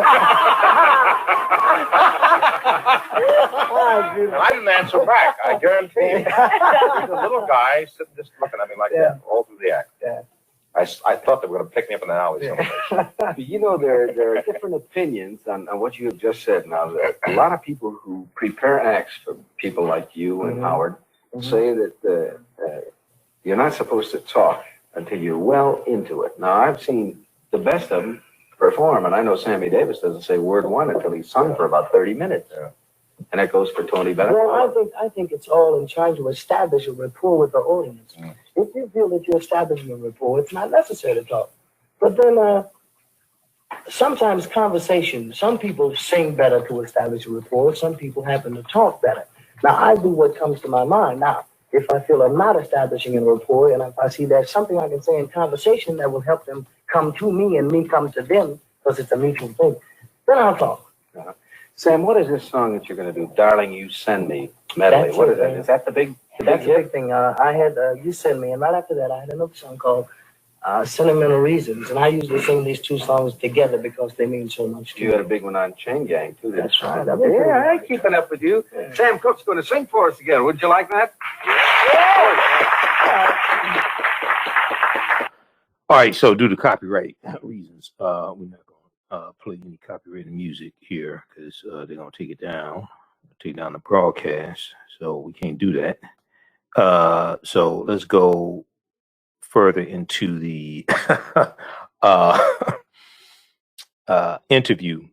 I didn't answer back, I guarantee you. He's a little guy sitting just looking at me like that all through the act. Yeah. I thought they were going to pick me up in the alley somewhere. You know, there are different opinions on what you have just said. Now, a lot of people who prepare acts for people like you and Howard say that you're not supposed to talk until you're well into it. Now, I've seen the best of them perform, and I know Sammy Davis doesn't say word one until he's sung for about 30 minutes. Yeah. And that goes for Tony Bennett. Well, I think it's all in trying to establish a rapport with the audience. If you feel that you're establishing a rapport, it's not necessary to talk. But then sometimes conversation, some people sing better to establish a rapport, some people happen to talk better. Now, I do what comes to my mind. Now, if I feel I'm not establishing a rapport, and if I see there's something I can say in conversation that will help them come to me and me come to them, because it's a mutual thing, then I'll talk. Sam, what is this song that you're going to do? Darling, You Send Me medley. What is that? Is that the big? That's the big thing. I had You Send Me, and right after that, I had another song called Sentimental Reasons, and I usually sing these two songs together because they mean so much to me. You had a big one on Chain Gang too. That's right. Yeah, I'm keeping up with you. Yeah. Sam Cooke's going to sing for us again. Would you like that? All right, so due to copyright reasons, we're not going to play any copyrighted music here because they're going to take it down, the broadcast. So we can't do that. So let's go further into the interview.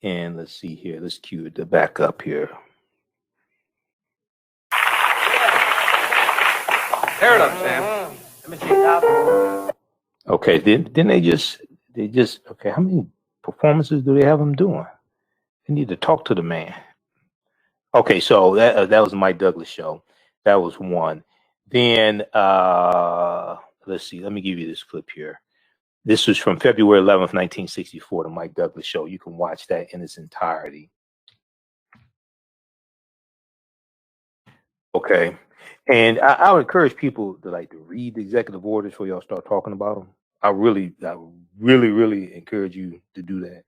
And let's see here. Let's cue the back up here. Tear it up, Sam. Let me see it. Okay, then they just okay. How many performances do they have them doing? They need to talk to the man. Okay, so that was the Mike Douglas show. That was one. Then let's see. Let me give you this clip here. This was from February 11th, 1964, the Mike Douglas show. You can watch that in its entirety. Okay. And I would encourage people to read the executive orders before y'all start talking about them. I really encourage you to do that.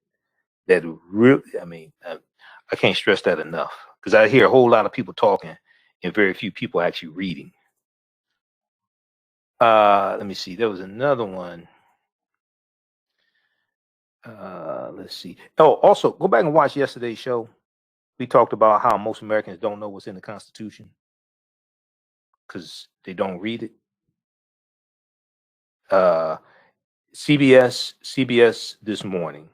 I can't stress that enough because I hear a whole lot of people talking and very few people actually reading. Let me see. There was another one. Let's see. Oh, also go back and watch yesterday's show. We talked about how most Americans don't know what's in the Constitution because they don't read it. CBS this morning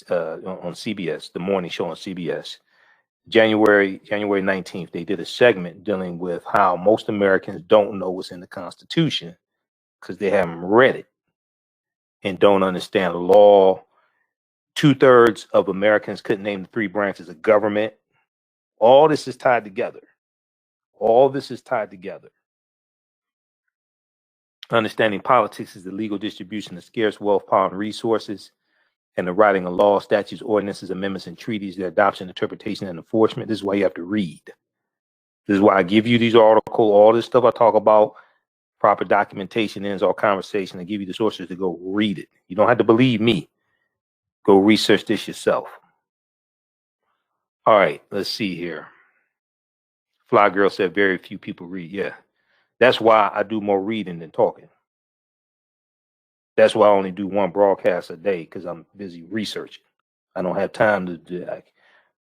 on CBS, the morning show on CBS, January 19th, they did a segment dealing with how most Americans don't know what's in the Constitution because they haven't read it and don't understand the law. 2/3 of Americans couldn't name the 3 branches of government. All this is tied together. Understanding politics is the legal distribution of scarce wealth, power, and resources, and the writing of laws, statutes, ordinances, amendments, and treaties, their adoption, interpretation, and enforcement. This is why you have to read. This is why I give you these articles, all this stuff I talk about, proper documentation ends all conversation. I give you the sources to go read it. You don't have to believe me. Go research this yourself. All right, let's see here. Fly Girl said very few people read. Yeah. That's why I do more reading than talking. That's why I only do one broadcast a day because I'm busy researching. I don't have time to do that.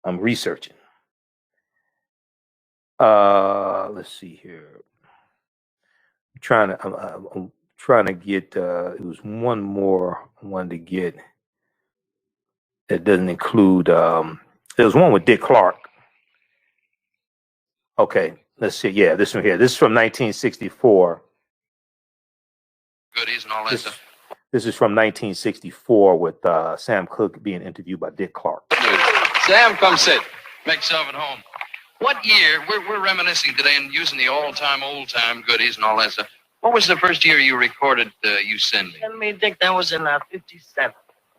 I'm researching. Let's see here. I'm trying to get. It was one more I wanted to get that doesn't include. There was one with Dick Clark. Okay, let's see. Yeah, this one here. This is from 1964. Goodies and all that stuff. This is from 1964 with Sam Cooke being interviewed by Dick Clark. Sam, come sit. Make yourself at home. What year, we're reminiscing today and using the all-time, old-time goodies and all that stuff. What was the first year you recorded You Send Me? Send Me, Dick, that was in 57.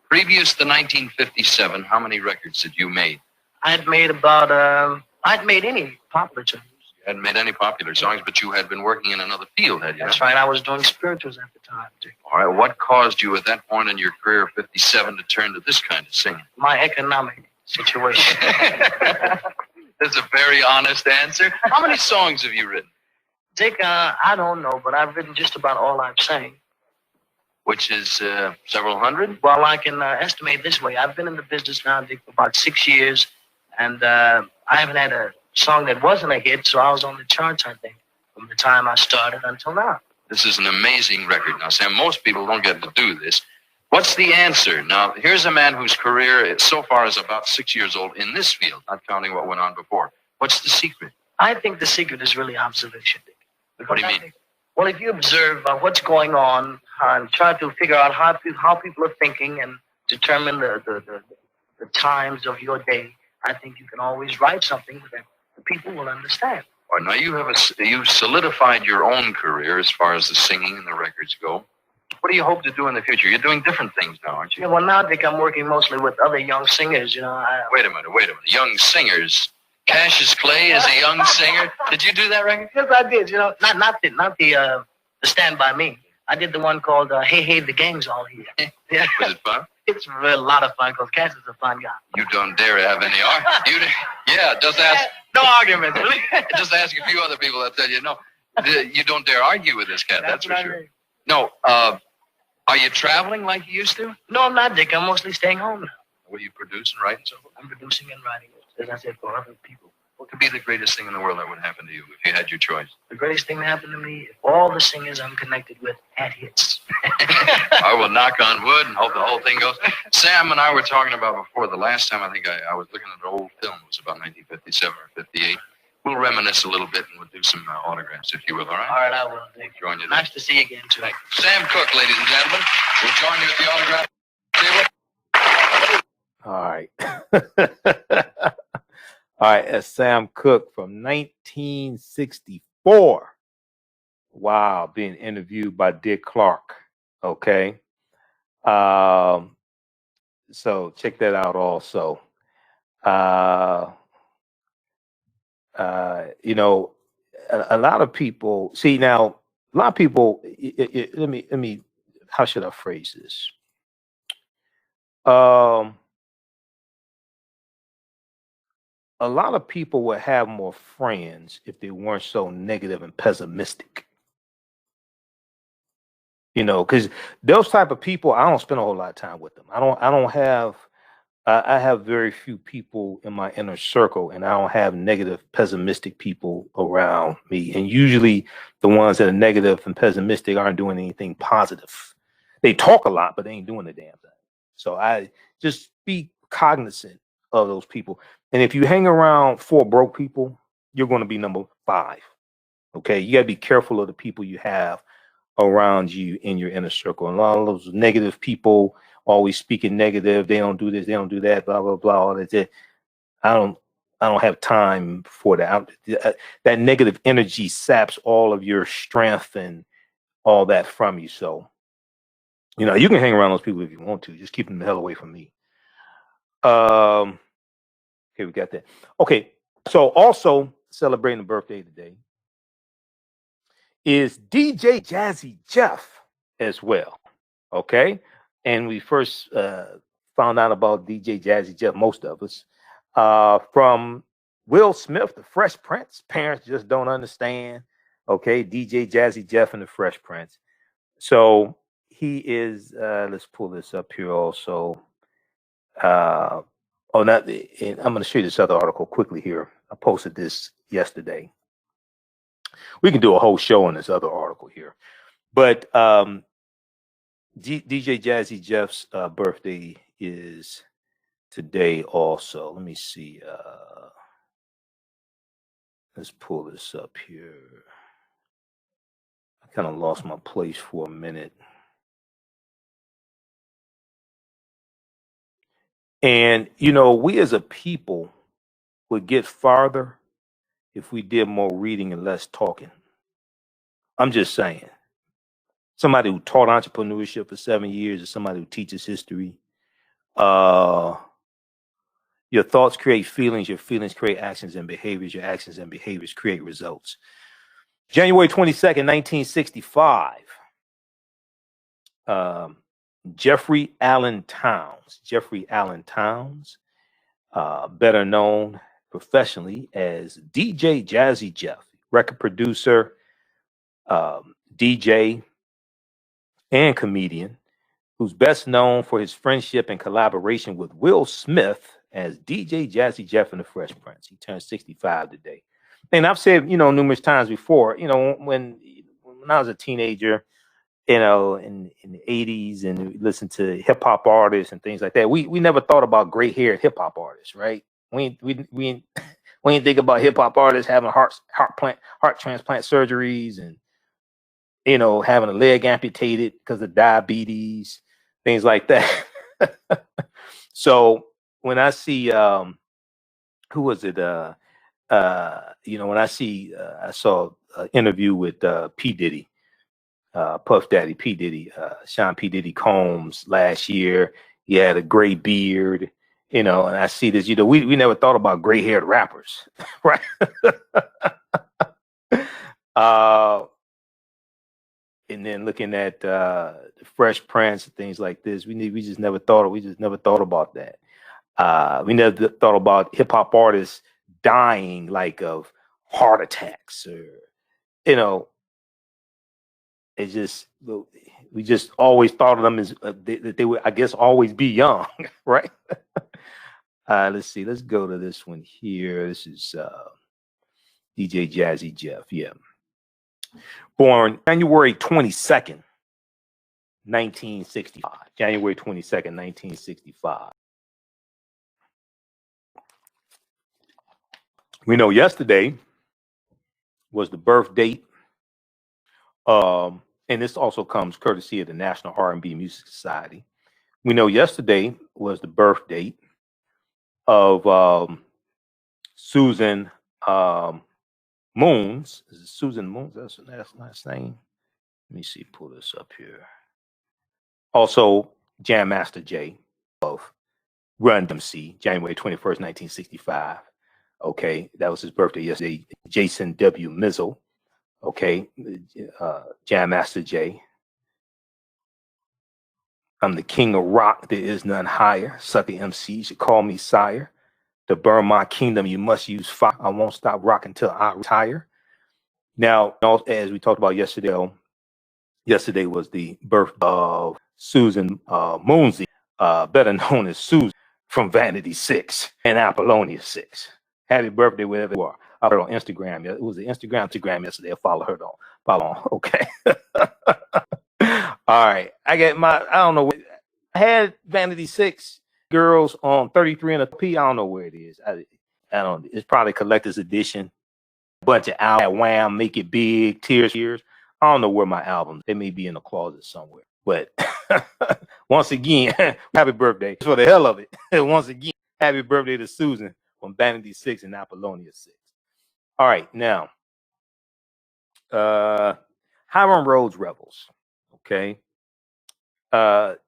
Previous to 1957, how many records had you made? I'd made about, I'd made any popular tunes. You hadn't made any popular songs, but you had been working in another field, had you? That's right, I was doing spirituals at the time, Dick. All right, what caused you at that point in your career of 57 to turn to this kind of singing? My economic situation. That's a very honest answer. How many songs have you written? Dick, I don't know, but I've written just about all I've sang. Which is several hundred? Well, I can estimate this way. I've been in the business now, Dick, for about 6 years, and I haven't had a song that wasn't a hit, so I was on the charts, I think, from the time I started until now. This is an amazing record. Now, Sam, most people don't get to do this. What's the answer? Now, here's a man whose career so far is about 6 years old in this field, not counting what went on before. What's the secret? I think the secret is really observation, Dick. What do you mean? Well, if you observe what's going on and try to figure out how people are thinking and determine the times of your day, I think you can always write something that the people will understand. All right, now you've solidified your own career as far as the singing and the records go. What do you hope to do in the future? You're doing different things now, aren't you? Yeah, well, now, Dick, I'm working mostly with other young singers, you know. Wait a minute. Young singers. Cassius Clay is a young singer. Did you do that record? Yes, I did. You know, not the Stand By Me. I did the one called Hey Hey, the Gang's All Here. Yeah. Was it fun? It's a lot of fun because Cassius is a fun guy. You don't dare have any argument. Yeah, just ask. No arguments. Just ask a few other people that tell you no. You don't dare argue with this cat. That's for sure. No. Are you traveling like you used to? No, I'm not, Dick. I'm mostly staying home now. What do you produce and write and so forth? I'm producing and writing, as I said, for other people. What could be the greatest thing in the world that would happen to you if you had your choice? The greatest thing that happened to me, if all the singers I'm connected with had hits. I will knock on wood and hope the whole thing goes. Sam and I were talking about before. The last time I think I was looking at an old film. It was about 1957 or 58. We'll reminisce a little bit and we'll do some autographs, if you will, all right? All right, I will. We'll join you. Nice to see you again, too. Thank you. Sam Cooke, ladies and gentlemen. We'll join you at the autograph table. All right. All right, that's Sam Cooke from 1964. Wow, being interviewed by Dick Clark. Okay. So check that out also. You know, a lot of people see now, a lot of people, let me, how should I phrase this? A lot of people would have more friends if they weren't so negative and pessimistic. You know, because those type of people, I don't spend a whole lot of time with them. I have very few people in my inner circle, and I don't have negative, pessimistic people around me. And usually the ones that are negative and pessimistic aren't doing anything positive. They talk a lot, but they ain't doing the damn thing. So I just be cognizant of those people. And if you hang around 4 broke people, you're going to be number 5. Okay. You got to be careful of the people you have around you in your inner circle. And a lot of those negative people always speaking negative. They don't do this. They don't do that. Blah, blah, blah. All that. I don't have time for that. That negative energy saps all of your strength and all that from you. So, you know, you can hang around those people if you want to. Just keep them the hell away from me. Okay, we got that. Okay, so also celebrating the birthday today is DJ Jazzy Jeff as well. Okay, and we first found out about DJ Jazzy Jeff, most of us, from Will Smith, the Fresh Prince. Parents just don't understand. Okay, DJ Jazzy Jeff and the Fresh Prince. So he is. Let's pull this up here also. And I'm going to show you this other article quickly here. I posted this yesterday. We can do a whole show on this other article here. But DJ Jazzy Jeff's birthday is today also. Let me see. Let's pull this up here. I kind of lost my place for a minute. And, we as a people would get farther if we did more reading and less talking. I'm just saying. Somebody who taught entrepreneurship for 7 years or somebody who teaches history. Your thoughts create feelings. Your feelings create actions and behaviors. Your actions and behaviors create results. January 22nd, 1965. Jeffrey Allen Towns, better known professionally as DJ Jazzy Jeff, record producer, DJ, and comedian, who's best known for his friendship and collaboration with Will Smith as DJ Jazzy Jeff and the Fresh Prince. He turned 65 today. And I've said, numerous times before, when I was a teenager, in the 80s and listened to hip hop artists and things like that. We never thought about gray-haired hip hop artists, right? We didn't think about hip hop artists having heart transplant surgeries and having a leg amputated because of diabetes, things like that. So when I see who was it? When I saw an interview with P. Diddy. Puff Daddy, P. Diddy, Sean P. Diddy Combs last year. He had a gray beard, and I see this, we never thought about gray-haired rappers, right? And then looking at the Fresh Prince and things like this, we just never thought about that. We never thought about hip-hop artists dying like of heart attacks or, it's just, we just always thought of them as that they would, I guess, always be young, right? Let's see. Let's go to this one here. This is DJ Jazzy Jeff. Yeah. Born January 22nd, 1965. January 22nd, 1965. We know yesterday was the birth date. And this also comes courtesy of the National R&B Music Society. We know yesterday was the birth date of Susan Moons. Is it Susan Moons? That's her last name. Let me see. Pull this up here. Also, Jam Master Jay of Run DMC, January 21st, 1965. Okay, that was his birthday yesterday. Jason W. Mizzle. Okay, Jam Master Jay. I'm the king of rock, there is none higher. Sucker MC should call me sire. To burn my kingdom, you must use fire. I won't stop rocking till I retire. Now, as we talked about yesterday was the birth of Susan Moonsey, better known as Susan from Vanity 6 and Apollonia 6. Happy birthday, wherever you are. I heard on Instagram. It was an Instagram yesterday. I follow her on. Okay. All right. I don't know. I had Vanity 6 girls on 33 and a P. I don't know where it is. I don't. It's probably collector's edition. Bunch of albums. Wham, Make It Big, Tears. I don't know where my albums. They may be in a closet somewhere. But once again, happy birthday for the hell of it. Once again, happy birthday to Susan from Vanity 6 and Apollonia 6. All right, now, Hiram Rhodes Revels, okay? Let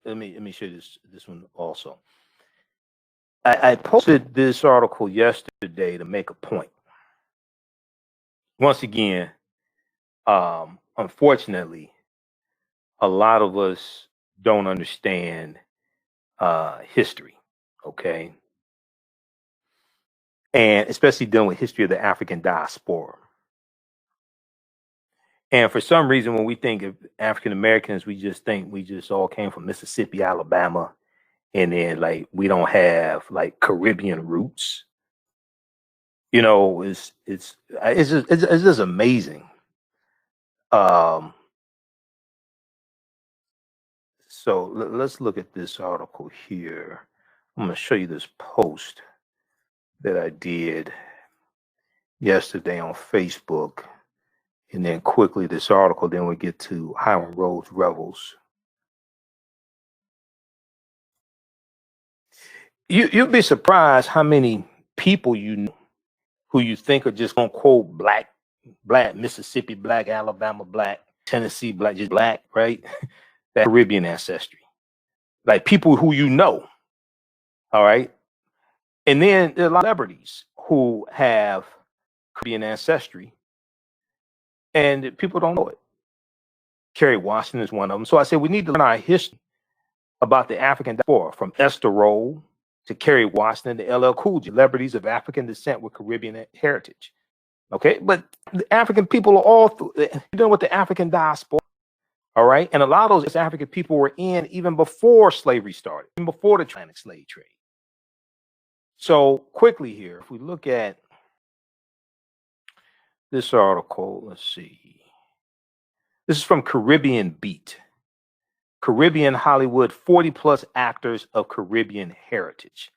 me show you this one also. I posted this article yesterday to make a point. Once again, unfortunately, a lot of us don't understand history, okay? And especially dealing with history of the African diaspora. And for some reason, when we think of African Americans, we just think we just all came from Mississippi, Alabama, and then like we don't have like Caribbean roots. You know, it's just amazing. So let's look at this article here. I'm going to show you this post that I did yesterday on Facebook, and then quickly this article. Then we get to Hiram Rhodes Revels. You'd be surprised how many people you know who you think are just gonna quote black Mississippi black, Alabama black, Tennessee black, just black, right? That Caribbean ancestry, like people who you know. All right, and then there are a lot of celebrities who have Caribbean ancestry, and people don't know it. Kerry Washington is one of them. So I said we need to learn our history about the African diaspora, from Esther Rolle to Kerry Washington to LL Cool J, celebrities of African descent with Caribbean heritage. Okay, but the African people are all dealing with the African diaspora. All right, and a lot of those African people were in even before slavery started, even before the Atlantic slave trade. So quickly here, if we look at this article, let's see. This is from Caribbean Beat. Caribbean Hollywood, 40 plus actors of Caribbean heritage.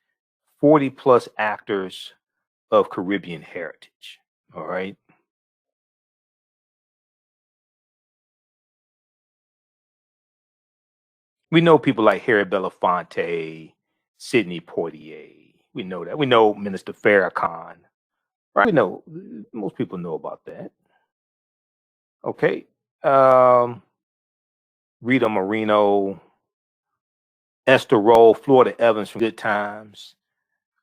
40 plus actors of Caribbean heritage. All right. We know people like Harry Belafonte, Sidney Poitier. We know that. We know Minister Farrakhan. Right? We know, most people know about that. Okay. Rita Moreno, Esther Rolle, Florida Evans from Good Times.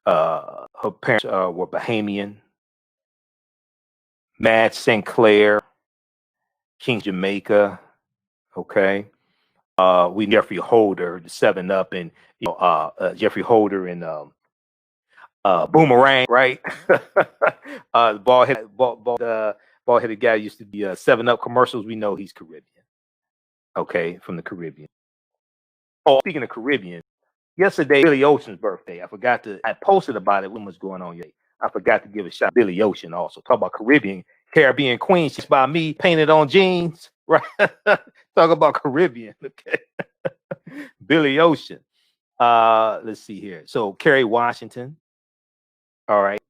Her parents were Bahamian. Mad Sinclair, King Jamaica. Okay. We Jeffrey Holder, the 7-Up, and Jeffrey Holder and Boomerang, right? Bald-headed guy used to be 7-Up commercials. We know he's Caribbean. Okay, from the Caribbean. Oh, speaking of Caribbean, yesterday Billy Ocean's birthday. I posted about it when was going on yesterday. I forgot to give a shout out to Billy Ocean also. Talk about Caribbean Queen. She's by me, painted on jeans. Right? Talk about Caribbean. Okay. Billy Ocean. Let's see here. So Kerry Washington. All right.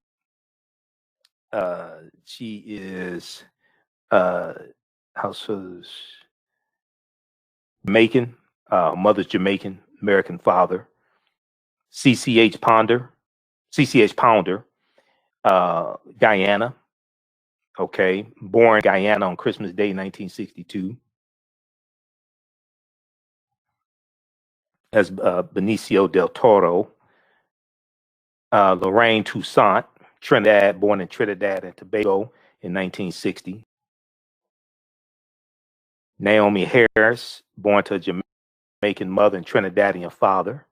She is Jamaican, mother's Jamaican, American father. CCH Pounder, Guyana. Okay, born in Guyana on Christmas Day, 1962. As Benicio del Toro. Lorraine Toussaint, Trinidad, born in Trinidad and Tobago in 1960. Naomi Harris, born to a Jamaican mother and Trinidadian father.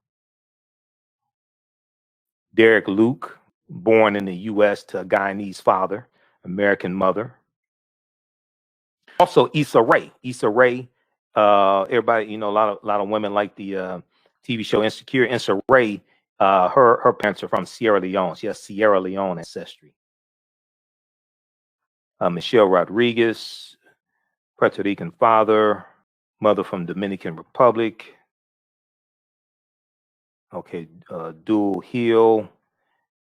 Derek Luke, born in the U.S. to a Guyanese father, American mother. Also, Issa Rae. Everybody, a lot of women like the TV show Insecure. Issa Rae, her parents are from Sierra Leone. She has Sierra Leone ancestry. Michelle Rodriguez, Puerto Rican father, mother from Dominican Republic. Okay, Dual Hill,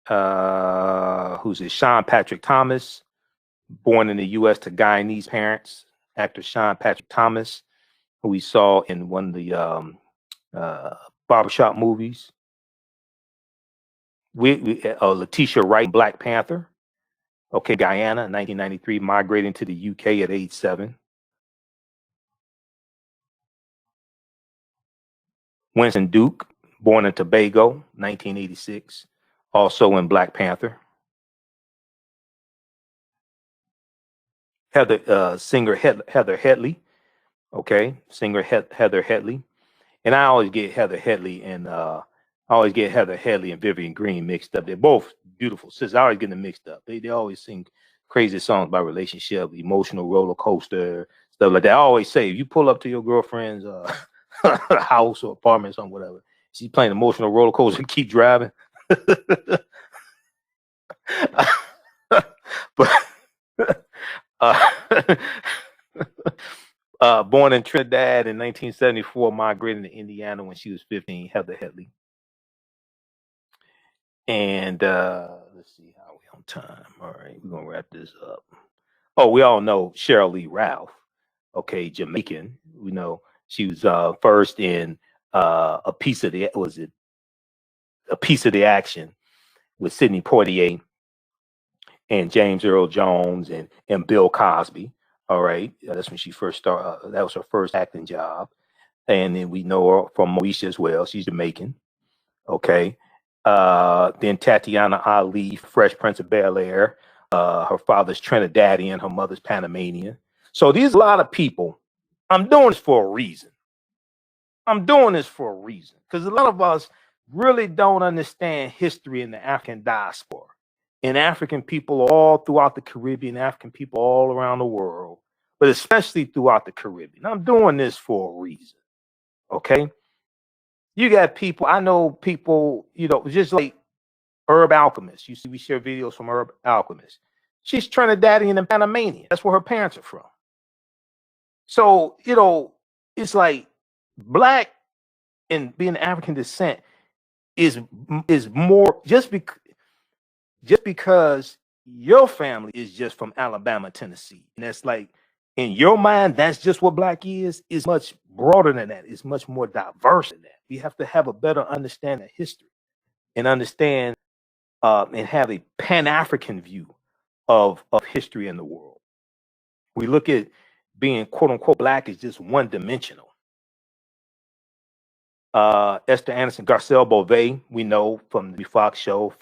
who's it? Sean Patrick Thomas, born in the U.S. to Guyanese parents. Actor Sean Patrick Thomas, who we saw in one of the barbershop movies. Letitia Wright, Black Panther. Okay, Guyana, 1993, migrating to the UK at age 7. Winston Duke, born in Tobago, 1986, also in Black Panther. Singer Heather Headley. Okay, singer Heather Headley. And I always get Heather Headley and Vivian Green mixed up. They're both beautiful sisters. I always get them mixed up. They always sing crazy songs about relationship, emotional roller coaster, stuff like that. I always say, if you pull up to your girlfriend's house or apartment or whatever, She's playing emotional roller coaster and keep driving. But born in Trinidad in 1974, migrated to Indiana when she was 15, Heather Headley. And let's see how we on time. All right, we're gonna wrap this up. Oh, we all know Cheryl Lee Ralph. Okay, Jamaican. We know she was first in a piece of the action with Sidney Poitier and James Earl Jones and Bill Cosby. All right, that's when she first started. That was her first acting job. And then we know her from Moesha as well. She's Jamaican. Okay. Then Tatiana Ali, Fresh Prince of Bel-Air. Her father's Trinidadian, her mother's Panamanian. So these a lot of people. I'm doing this for a reason. Because a lot of us really don't understand history in the African diaspora. And African people all throughout the Caribbean, African people all around the world, but especially throughout the Caribbean. I'm doing this for a reason. Okay? You got people, I know people, just like Herb Alchemist. You see, we share videos from Herb Alchemist. She's Trinidadian and Panamanian. That's where her parents are from. So, it's like black and being African descent is more just because your family is just from Alabama, Tennessee. And that's like, in your mind, that's just what black is much broader than that. It's much more diverse than that. We have to have a better understanding of history and understand and have a Pan-African view of history in the world. We look at being quote unquote black as just one dimensional. Esther Anderson Garcelle Beauvais, we know from the Fox show,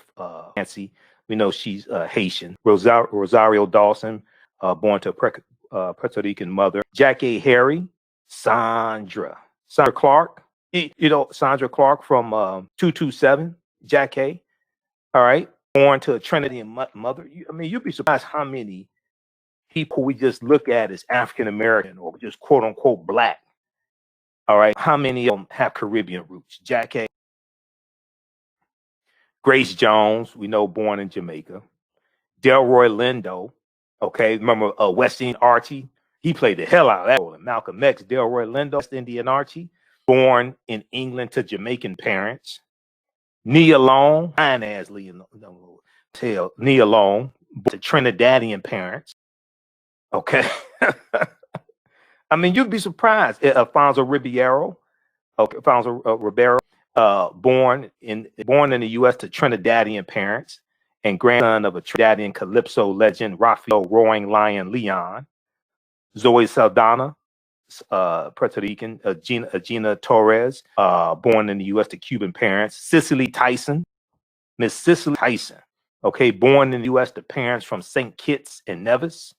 Nancy, we know she's Haitian. Rosario Dawson, born to a Puerto Rican mother. Jack A. Harry, Sandra Clark, Sandra Clark from 227, Jack A. All right, born to a Trinidadian mother. You'd be surprised how many people we just look at as African American or just quote unquote black. All right, how many of them have Caribbean roots? Jack A. Grace Jones, we know, born in Jamaica. Delroy Lindo, okay, remember West Indian Archie? He played the hell out of that role. Malcolm X, Delroy Lindo, West Indian Archie, born in England to Jamaican parents. Nia Long, fine as Nia Long, to Trinidadian parents. Okay. You'd be surprised. Alfonso Ribeiro, born in the U.S. to Trinidadian parents and grandson of a Trinidadian calypso legend, Rafael Roaring Lion Leon. Zoe Saldana, Puerto Rican. Gina Torres, born in the U.S. to Cuban parents. Miss Cicely Tyson, okay, born in the U.S. to parents from St. Kitts and Nevis.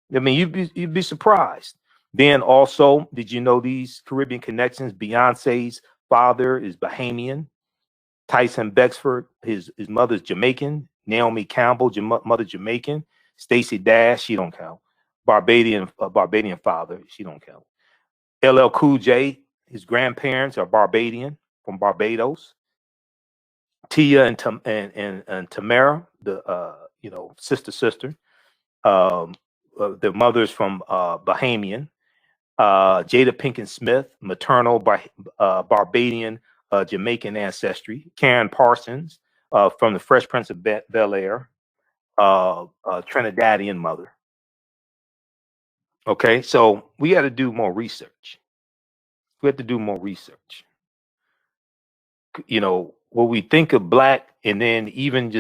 You'd be surprised. Then also, did you know these Caribbean connections? Beyonce's father is Bahamian. Tyson Bexford, his mother's Jamaican. Naomi Campbell, mother Jamaican. Stacey Dash, she don't count. Barbadian father, she don't count. LL Cool J, his grandparents are Barbadian from Barbados. Tia and Tamara, the sister. The mothers from Bahamian. Jada Pinkett Smith, maternal Barbadian Jamaican ancestry. Karen Parsons, from the Fresh Prince of Bel-Air, Trinidadian mother. Okay, so we got to do more research. When we think of black, and then even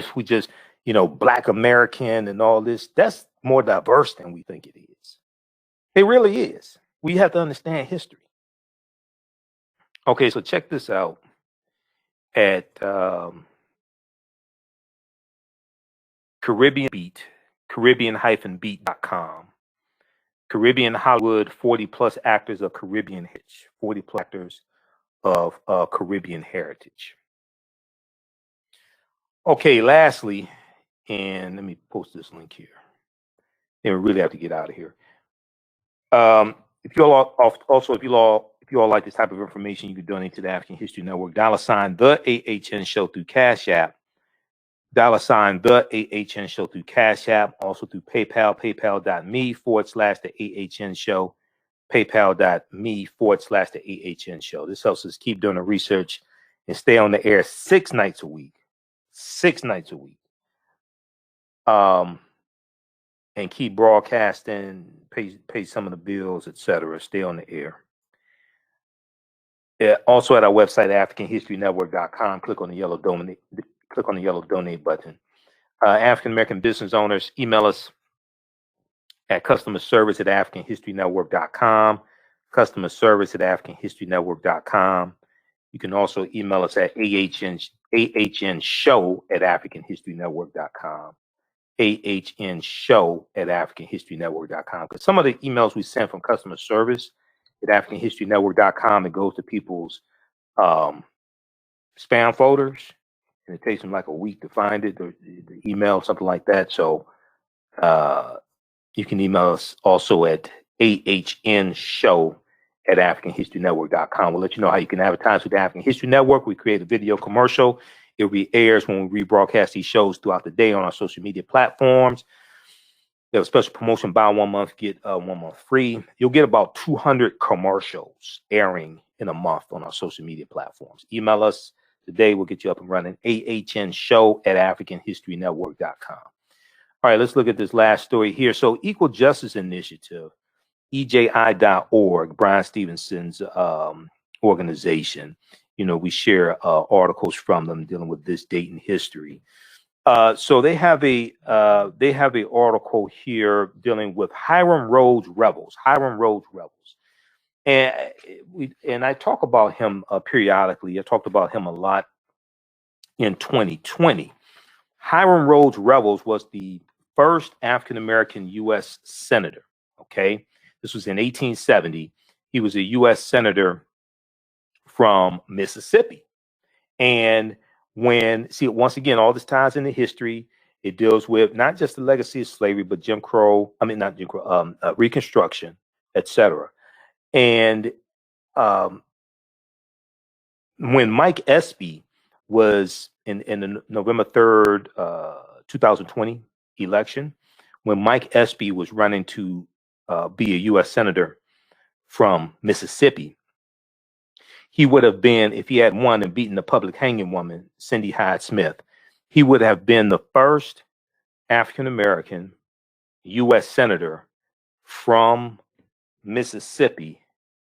black American and all this, that's more diverse than we think it is. It really is. We have to understand history. Okay, so check this out at Caribbean-beat.com. Caribbean Hollywood, 40 plus actors of Caribbean heritage. 40 plus actors of Caribbean heritage. Okay, lastly, and let me post this link here. Then we really have to get out of here. If you If you all like this type of information, you can donate to the African History Network. $ the AHN Show through Cash App. $ the AHN Show through Cash App. Also through PayPal, paypal.me/the AHN Show. PayPal.me/the AHN Show. This helps us keep doing the research and stay on the air 6 nights a week. 6 nights a week. And keep broadcasting, pay some of the bills, etc. Stay on the air. Also at our website, AfricanHistoryNetwork.com. Click on the yellow donate button. African American business owners, email us at customerservice@AfricanHistoryNetwork.com. Customerservice@AfricanHistoryNetwork.com. You can also email us at AHNShow@AfricanHistoryNetwork.com. AHNShow@AfricanHistoryNetwork.com. Because some of the emails we send from customer service at AfricanHistoryNetwork.com, it goes to people's spam folders, and it takes them like a week to find it, the email, something like that. So you can email us also at AHNShow@AfricanHistoryNetwork.com. We'll let you know how you can advertise with the African History Network. We create a video commercial. It re-airs when we rebroadcast these shows throughout the day on our social media platforms. We have a special promotion: buy 1 month, get 1 month free. You'll get about 200 commercials airing in a month on our social media platforms. Email us today. We'll get you up and running. AHNShow@AfricanHistoryNetwork.com. All right, let's look at this last story here. So Equal Justice Initiative, EJI.org, Brian Stevenson's organization. You know, we share articles from them dealing with this date in history. So they have a article here dealing with Hiram Rhodes Revels. Hiram Rhodes Revels, and I talk about him periodically. I talked about him a lot in 2020. Hiram Rhodes Revels was the first African American U.S. senator. Okay, this was in 1870. He was a U.S. senator from Mississippi. And once again, all this ties into history. It deals with not just the legacy of slavery, but Reconstruction, etc. And when Mike Espy was in the November 3rd, 2020 election, when Mike Espy was running to be a U.S. senator from Mississippi, he would have been, if he had won and beaten the public hanging woman, Cindy Hyde Smith, he would have been the first African-American U.S. senator from Mississippi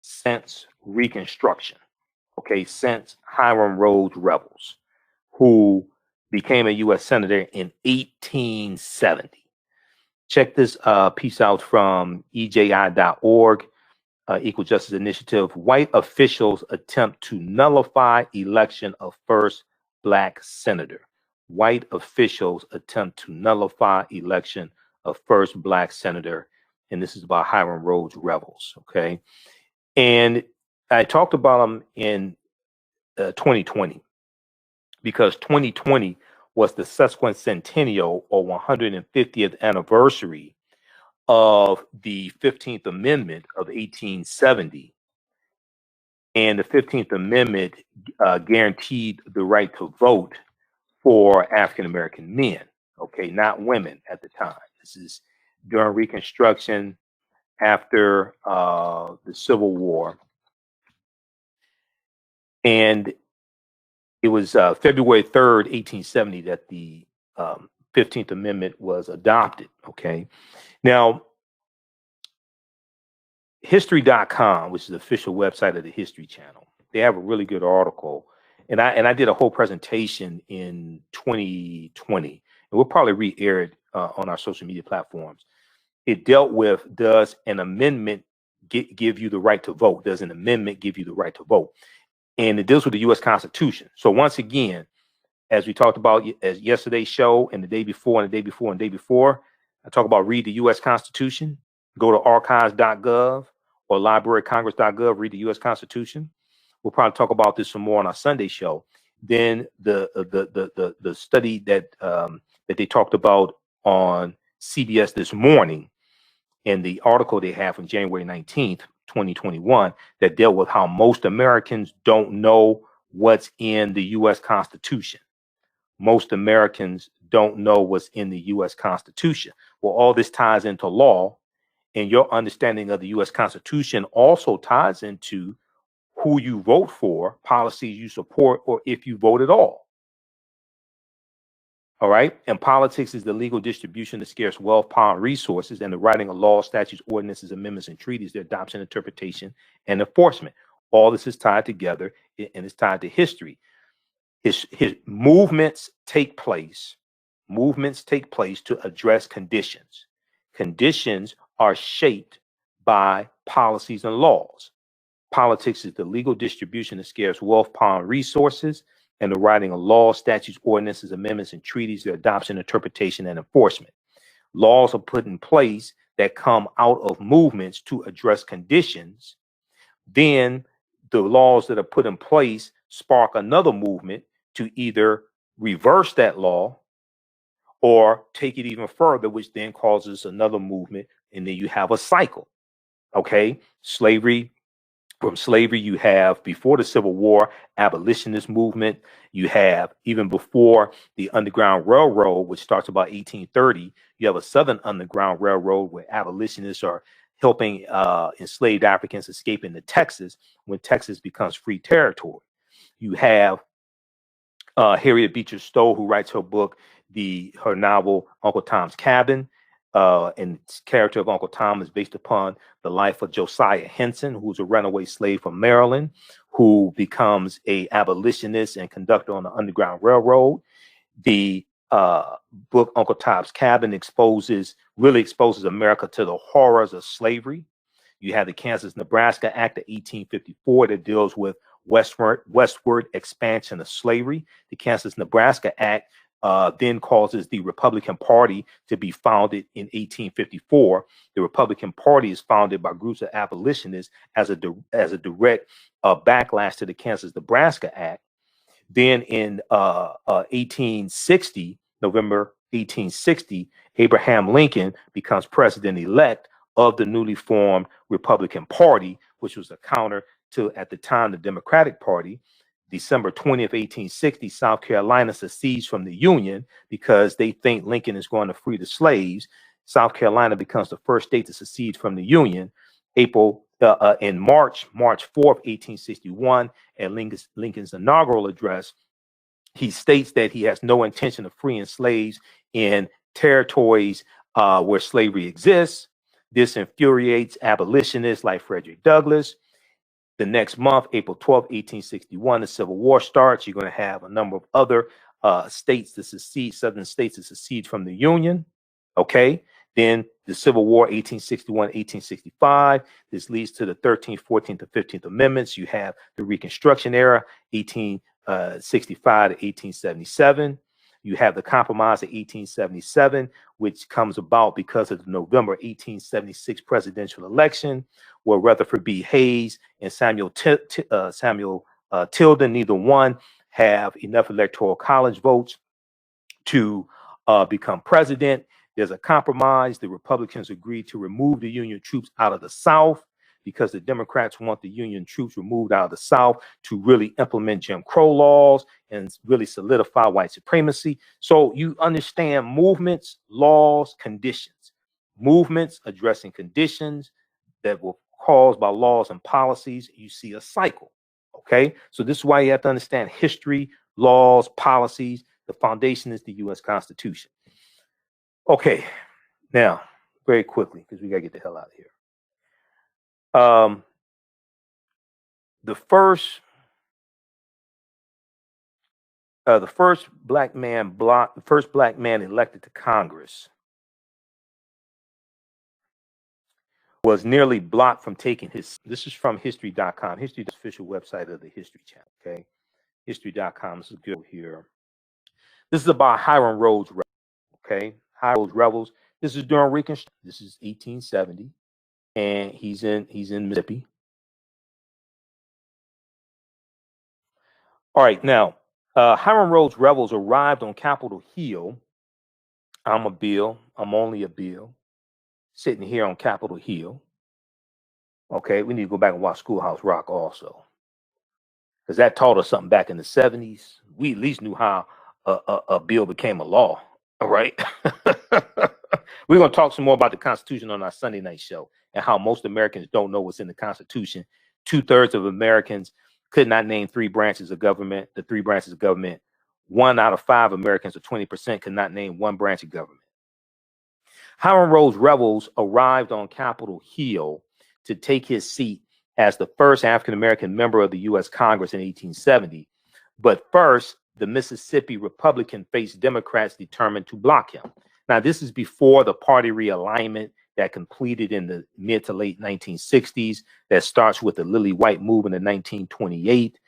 since Reconstruction. Okay, since Hiram Rhodes Revels, who became a U.S. senator in 1870. Check this piece out from EJI.org. Equal Justice Initiative. White officials attempt to nullify election of first black senator. White officials attempt to nullify election of first black senator. And this is about Hiram Rhodes Revels. Okay. And I talked about him in 2020 because 2020 was the sesquicentennial or 150th anniversary of the 15th Amendment of 1870. And the 15th Amendment guaranteed the right to vote for African-American men, okay, not women at the time. This is during Reconstruction, after the Civil War. And it was February 3rd, 1870 that the 15th Amendment was adopted, okay? Now, History.com, which is the official website of the History Channel, they have a really good article. And I did a whole presentation in 2020, and we'll probably re-air it on our social media platforms. It dealt with, does an amendment give you the right to vote? Does an amendment give you the right to vote? And it deals with the U.S. Constitution. So once again, as we talked about as yesterday's show and the day before and the day before and the day before, I talk about read the U.S. Constitution, go to archives.gov or librarycongress.gov, read the U.S. Constitution. We'll probably talk about this some more on our Sunday show. Then the study that they talked about on CBS this morning, and the article they have from January 19th 2021 that dealt with how most Americans don't know what's in the U.S. Constitution. Most Americans don't know what's in the U.S. Constitution. Well, all this ties into law, and your understanding of the U.S. Constitution also ties into who you vote for, policies you support, or if you vote at all. All right. And politics is the legal distribution of scarce wealth, power, and resources, and the writing of laws, statutes, ordinances, amendments, and treaties, their adoption, interpretation, and enforcement. All this is tied together, and it's tied to history. His movements take place. Movements take place to address conditions. Conditions are shaped by policies and laws. Politics is the legal distribution of scarce wealth, power, and resources, and the writing of laws, statutes, ordinances, amendments, and treaties, their adoption, interpretation, and enforcement. Laws are put in place that come out of movements to address conditions. Then the laws that are put in place spark another movement to either reverse that law or take it even further, which then causes another movement, and then you have a cycle. Okay, slavery. From slavery, you have before the Civil War, abolitionist movement. You have even before the Underground Railroad, which starts about 1830. You have a Southern Underground Railroad where abolitionists are helping enslaved Africans escape into Texas when Texas becomes free territory. You have Harriet Beecher Stowe, who writes her book, her novel Uncle Tom's Cabin. And the character of Uncle Tom is based upon the life of Josiah Henson, who's a runaway slave from Maryland, who becomes a abolitionist and conductor on the Underground Railroad. The book Uncle Tom's Cabin really exposes America to the horrors of slavery. You have the Kansas-Nebraska Act of 1854 that deals with westward expansion of slavery. The Kansas-Nebraska Act then causes the Republican Party to be founded in 1854. The Republican Party is founded by groups of abolitionists as a direct backlash to the Kansas-Nebraska Act. Then in 1860, November 1860, Abraham Lincoln becomes president-elect of the newly formed Republican Party, which was a counter to, at the time, the Democratic Party. December 20th, 1860, South Carolina secedes from the Union because they think Lincoln is going to free the slaves. South Carolina becomes the first state to secede from the Union. In March 4th, 1861, at Lincoln's inaugural address, he states that he has no intention of freeing slaves in territories where slavery exists. This infuriates abolitionists like Frederick Douglass. The next month, April 12, 1861, the Civil War starts. You're going to have a number of other states to secede, southern states to secede from the Union. Okay. Then the Civil War, 1861, 1865. This leads to the 13th, 14th, and 15th Amendments. You have the Reconstruction era, 1865 to 1877. You have the Compromise of 1877, which comes about because of the November 1876 presidential election, where Rutherford B. Hayes and Samuel Tilden, neither one have enough electoral college votes to become president. There's a compromise. The Republicans agreed to remove the Union troops out of the South because the Democrats want the Union troops removed out of the South to really implement Jim Crow laws and really solidify white supremacy. So you understand movements, laws, conditions. Movements addressing conditions that were caused by laws and policies. You see a cycle. Okay, so this is why you have to understand history, laws, policies. The foundation is the U.S. Constitution. Okay, now very quickly because we gotta get the hell out of here. The first black man elected to Congress was nearly blocked from taking his. This is from history.com. History is the official website of the History Channel. Okay, history.com. This is good here. This is about Hiram Rhodes Revels. Okay, Hiram Rhodes Revels. This is during Reconstruction. This is 1870. And he's in Mississippi. All right, now Hiram Rhodes Revels arrived on Capitol Hill. I'm only a bill, sitting here on Capitol Hill. Okay, we need to go back and watch Schoolhouse Rock also, because that taught us something back in the 70s. We at least knew how a bill became a law. All right. We're going to talk some more about the Constitution on our Sunday night show and how most Americans don't know what's in the Constitution. 2/3 of Americans could not name 3 branches of government, the 3 branches of government. 1 out of 5 Americans, or 20%, could not name 1 branch of government. Hiram Rhodes Revels arrived on Capitol Hill to take his seat as the first African-American member of the U.S. Congress in 1870. But first, the Mississippi Republican faced Democrats determined to block him. Now, this is before the party realignment that completed in the mid to late 1960s, that starts with the Lily White movement in 1928,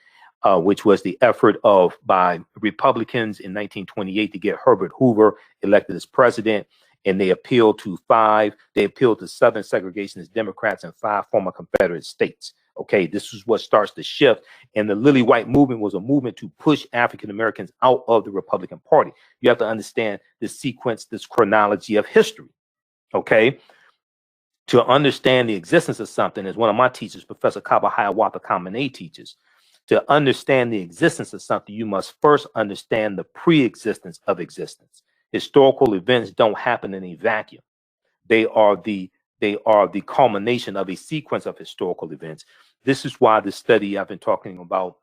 which was the effort by Republicans in 1928 to get Herbert Hoover elected as president. And they appealed to Southern segregationist Democrats in 5 former Confederate states. Okay, this is what starts the shift. And the Lily White movement was a movement to push African Americans out of the Republican Party. You have to understand the sequence, this chronology of history. Okay, to understand the existence of something, as one of my teachers, Professor Kaba Hiawatha Kamene, teaches, to understand the existence of something, you must first understand the pre-existence of existence. Historical events don't happen in a vacuum. They are the culmination of a sequence of historical events. This is why the study I've been talking about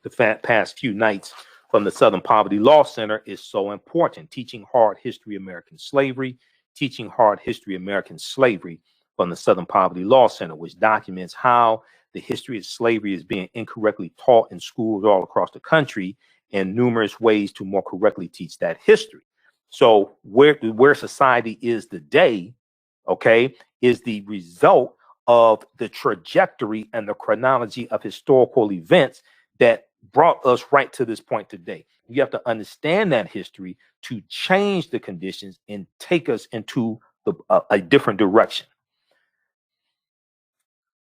the past few nights from the Southern Poverty Law Center is so important. Teaching Hard History American Slavery, Teaching Hard History American Slavery from the Southern Poverty Law Center, which documents how the history of slavery is being incorrectly taught in schools all across the country, and numerous ways to more correctly teach that history. So where society is today, okay, is the result of the trajectory and the chronology of historical events that brought us right to this point today. You have to understand that history to change the conditions and take us into a different direction.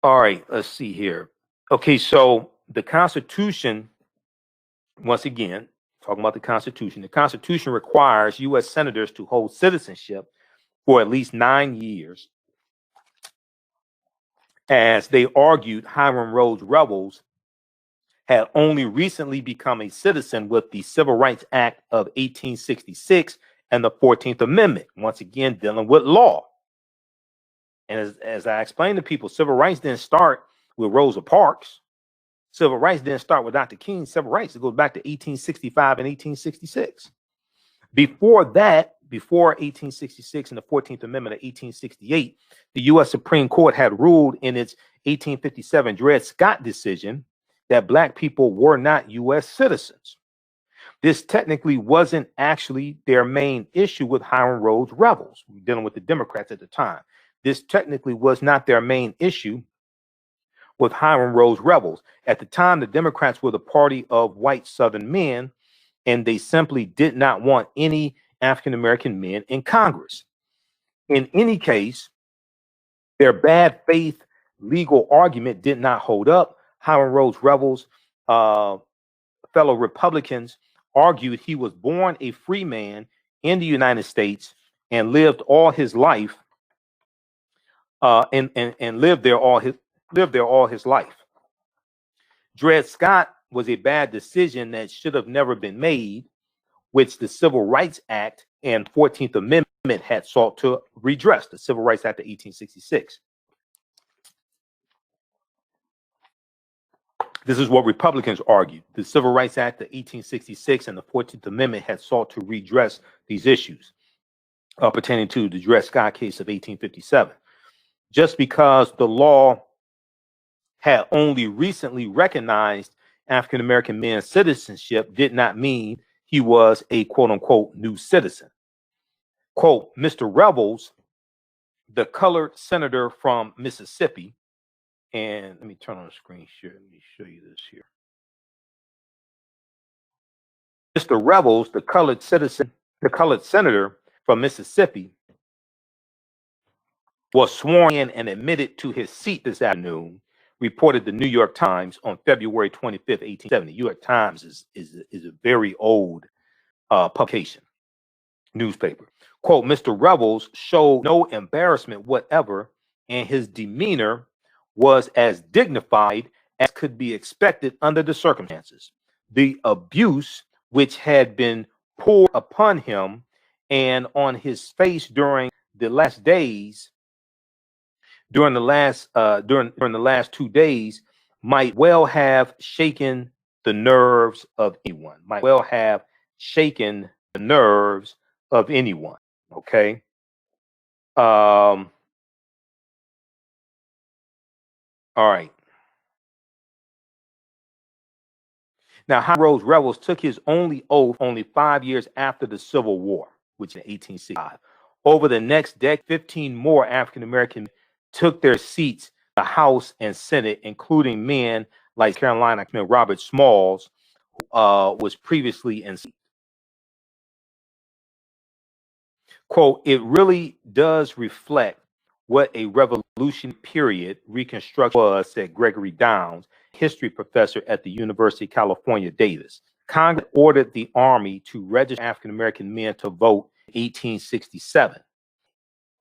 All right, let's see here. Okay, so the Constitution, once again, talking about the Constitution requires U.S. senators to hold citizenship for at least 9 years. As they argued, Hiram Rhodes Revels had only recently become a citizen with the Civil Rights Act of 1866 and the 14th Amendment, once again dealing with law. And as I explained to people, civil rights didn't start with Rosa Parks. Civil rights didn't start with Dr. King. Civil rights, it goes back to 1865 and 1866. Before that, before 1866 and the 14th Amendment of 1868, the U.S. Supreme Court had ruled in its 1857 Dred Scott decision that Black people were not U.S. citizens. This technically wasn't actually their main issue with Hiram Rhodes Revels, dealing with the Democrats at the time. This technically was not their main issue with Hiram Rhodes Revels. At the time, the Democrats were the party of white Southern men, and they simply did not want any African-American men in Congress. In any case, their bad faith legal argument did not hold up. Hiram Rhodes Revels, fellow Republicans, argued he was born a free man in the United States and lived all his life and lived there all his life. Dred Scott was a bad decision that should have never been made, which the Civil Rights Act and 14th Amendment had sought to redress, the Civil Rights Act of 1866. This is what Republicans argued. The Civil Rights Act of 1866 and the 14th Amendment had sought to redress these issues pertaining to the Dred Scott case of 1857. Just because the law had only recently recognized African-American men's citizenship did not mean he was a quote-unquote new citizen. Quote, Mr. Revels, the colored senator from Mississippi, and let me turn on the screen here. Let me show you this here. Mr. Revels, the colored senator from Mississippi, was sworn in and admitted to his seat this afternoon, reported the New York Times on February 25th, 1870. New York Times is a very old publication, newspaper. Quote, Mr. Revels showed no embarrassment whatever, and his demeanor was as dignified as could be expected under the circumstances. The abuse which had been poured upon him and on his face during the last 2 days might well have shaken the nerves of anyone. Okay. All right. Now, Hiram Rhodes Revels took his only oath only 5 years after the Civil War, which in 1865. Over the next decade, 15 more African Americans took their seats in the House and Senate, including men like Carolina Robert Smalls, who was previously in seat. Quote, it really does reflect what a revolution period Reconstruction was, said Gregory Downs, history professor at the University of California, Davis. Congress ordered the Army to register African American men to vote in 1867.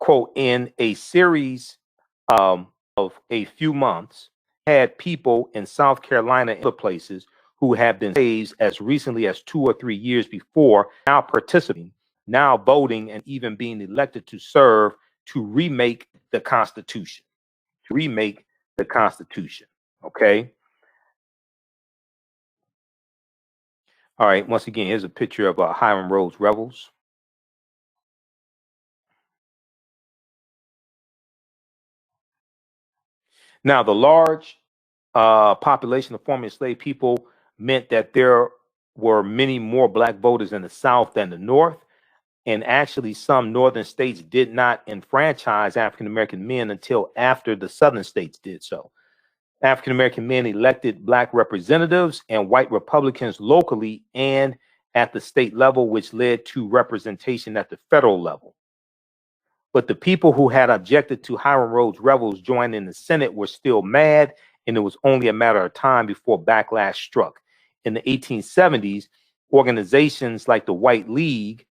Quote, in a series of a few months, had people in South Carolina and other places who have been slaves as recently as 2 or 3 years before now participating, now voting, and even being elected to serve to remake the Constitution. Okay. All right. Once again, here's a picture of Hiram Rhodes Revels. Now, the large population of formerly enslaved people meant that there were many more black voters in the South than the North. And actually, some northern states did not enfranchise African American men until after the southern states did so. African American men elected black representatives and white Republicans locally and at the state level, which led to representation at the federal level. But the people who had objected to Hiram Rhodes Revels joining the Senate were still mad, and it was only a matter of time before backlash struck. In the 1870s, organizations like the White League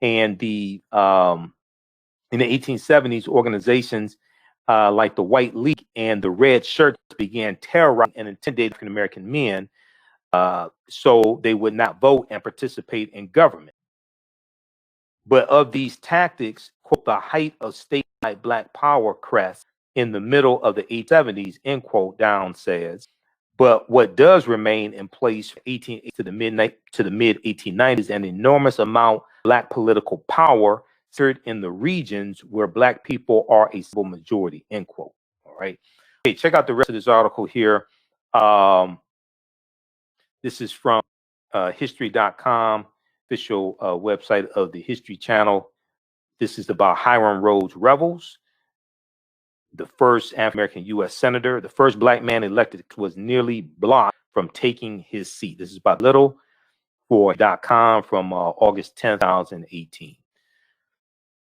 and in the 1870s, organizations like the White League and the Red Shirts began terrorizing and intimidating African American men so they would not vote and participate in government. But of these tactics, quote, the height of statewide black power crest in the middle of the 1870s, end quote, Down says. But what does remain in place from 1880 to the mid 1890s, an enormous amount of black political power centered in the regions where black people are a civil majority, end quote. All right. Okay, check out the rest of this article here. This is from history.com, official website of the History Channel. This is about Hiram Rhodes Revels, the first African-American U.S. senator. The first black man elected was nearly blocked from taking his seat. This is about little.com from August 10, 2018.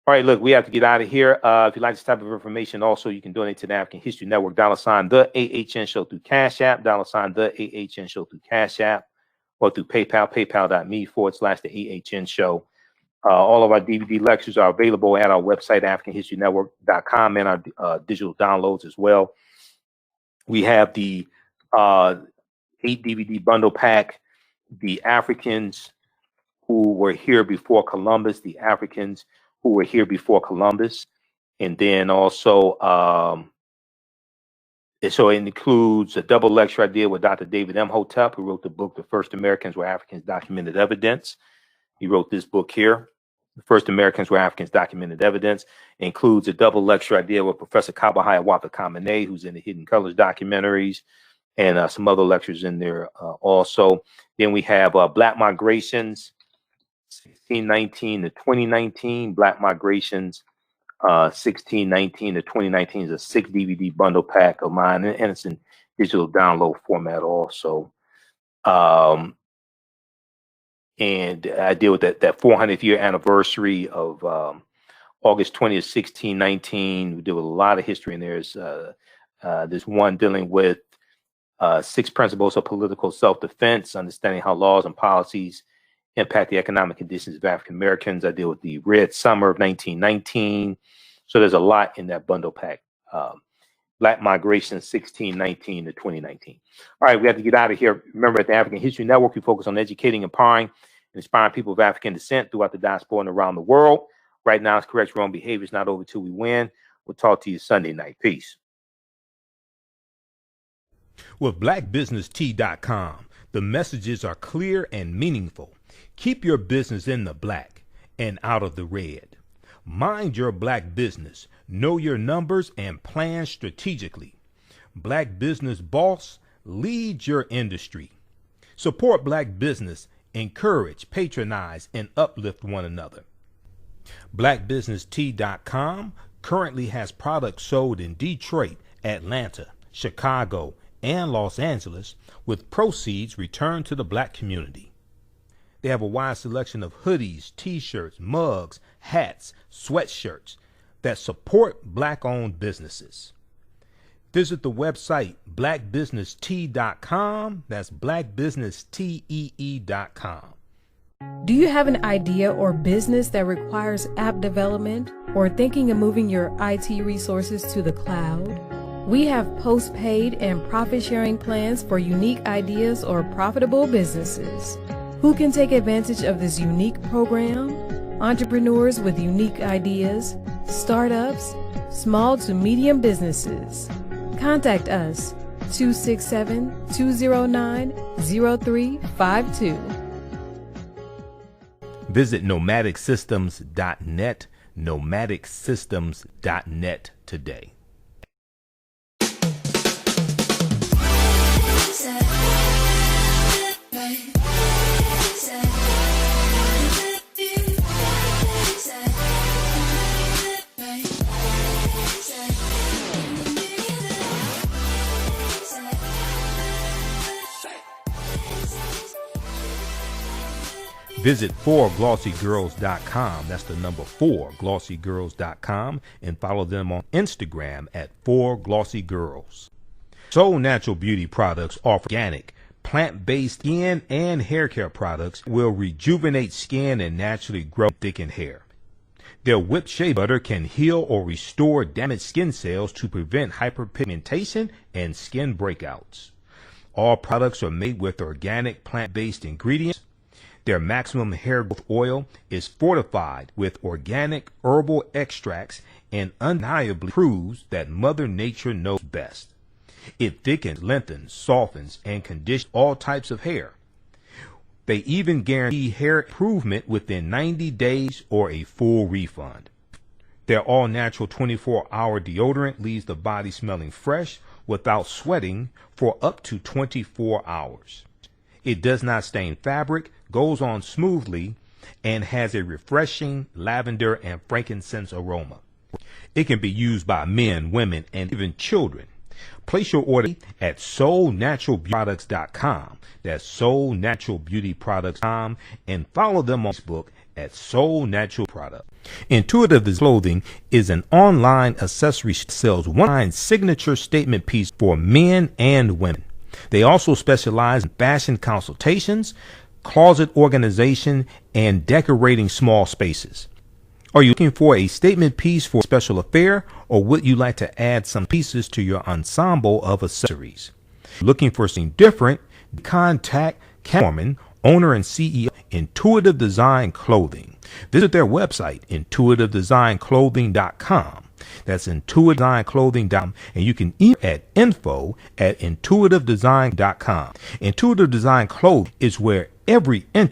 All right, look, we have to get out of here. If you like this type of information, also, you can donate to the African History Network, $ the AHN Show through Cash App, $ the AHN Show through Cash App, or through PayPal, paypal.me/the AHN Show. All of our DVD lectures are available at our website, AfricanHistoryNetwork.com, and our digital downloads as well. We have the 8 DVD bundle pack, The Africans Who Were Here Before Columbus, The Africans Who Were Here Before Columbus. And then also, so it includes a double lecture I did with Dr. David Imhotep, who wrote the book, The First Americans Were Africans Documented Evidence. He wrote this book here, The First Americans Were Africans Documented Evidence. It includes a double lecture I did with Professor Kabahaya Wafaa-Kamene, who's in the Hidden Colors documentaries, and some other lectures in there also. Then we have Black Migrations, 1619 to 2019, Black Migrations, 1619 to 2019 is a 6 DVD bundle pack of mine, and it's in digital download format also. And I deal with that 400th year anniversary of August 20th, 1619. We deal with a lot of history in there. There's one dealing with 6 principles of political self-defense, understanding how laws and policies impact the economic conditions of African Americans. I deal with the Red Summer of 1919. So there's a lot in that bundle pack. Black Migration 1619 to 2019. All right, we have to get out of here. Remember, at the African History Network, we focus on educating, empowering, and inspiring people of African descent throughout the diaspora and around the world. Right now, it's correct wrong behavior. It's not over till we win. We'll talk to you Sunday night. Peace. With blackbusinesstee.com, the messages are clear and meaningful. Keep your business in the black and out of the red. Mind your black business. Know your numbers and plan strategically. Black Business Boss, lead your industry. Support black business, encourage, patronize, and uplift one another. Blackbusinesstee.com currently has products sold in Detroit, Atlanta, Chicago, and Los Angeles, with proceeds returned to the black community. They have a wide selection of hoodies, t-shirts, mugs, hats, sweatshirts that support black-owned businesses. Visit the website blackbusinesstee.com. That's blackbusinesstee.com. Do you have an idea or business that requires app development or thinking of moving your IT resources to the cloud? We have postpaid and profit-sharing plans for unique ideas or profitable businesses. Who can take advantage of this unique program? Entrepreneurs with unique ideas, startups, small to medium businesses. Contact us, 267-209-0352. Visit nomadicsystems.net, nomadicsystems.net today. Visit 4glossygirls.com. That's the number 4glossygirls.com, and follow them on Instagram at 4glossygirls. Soul Natural Beauty Products offer organic, plant-based skin and hair care products will rejuvenate skin and naturally grow thickened hair. Their whipped shea butter can heal or restore damaged skin cells to prevent hyperpigmentation and skin breakouts. All products are made with organic plant-based ingredients. Their maximum hair growth oil is fortified with organic herbal extracts and undeniably proves that Mother Nature knows best. It thickens, lengthens, softens, and conditions all types of hair. They even guarantee hair improvement within 90 days or a full refund. Their all-natural 24-hour deodorant leaves the body smelling fresh without sweating for up to 24 hours. It does not stain fabric, goes on smoothly, and has a refreshing lavender and frankincense aroma. It can be used by men, women, and even children. Place your order at soulnaturalbeautyproducts.com. That's soulnaturalbeautyproducts.com, and follow them on Facebook at Soul Natural Product. Intuitive Clothing is an online accessory that sells one signature statement piece for men and women. They also specialize in fashion consultations, closet organization, and decorating small spaces. Are you looking for a statement piece for a special affair, or would you like to add some pieces to your ensemble of accessories? Looking for something different? Contact Cameron, owner and CEO of Intuitive Design Clothing. Visit their website, intuitivedesignClothing.com. That's intuitivedesignClothing.com, and you can email at info@intuitivedesign.com. Intuitive Design Clothing is where every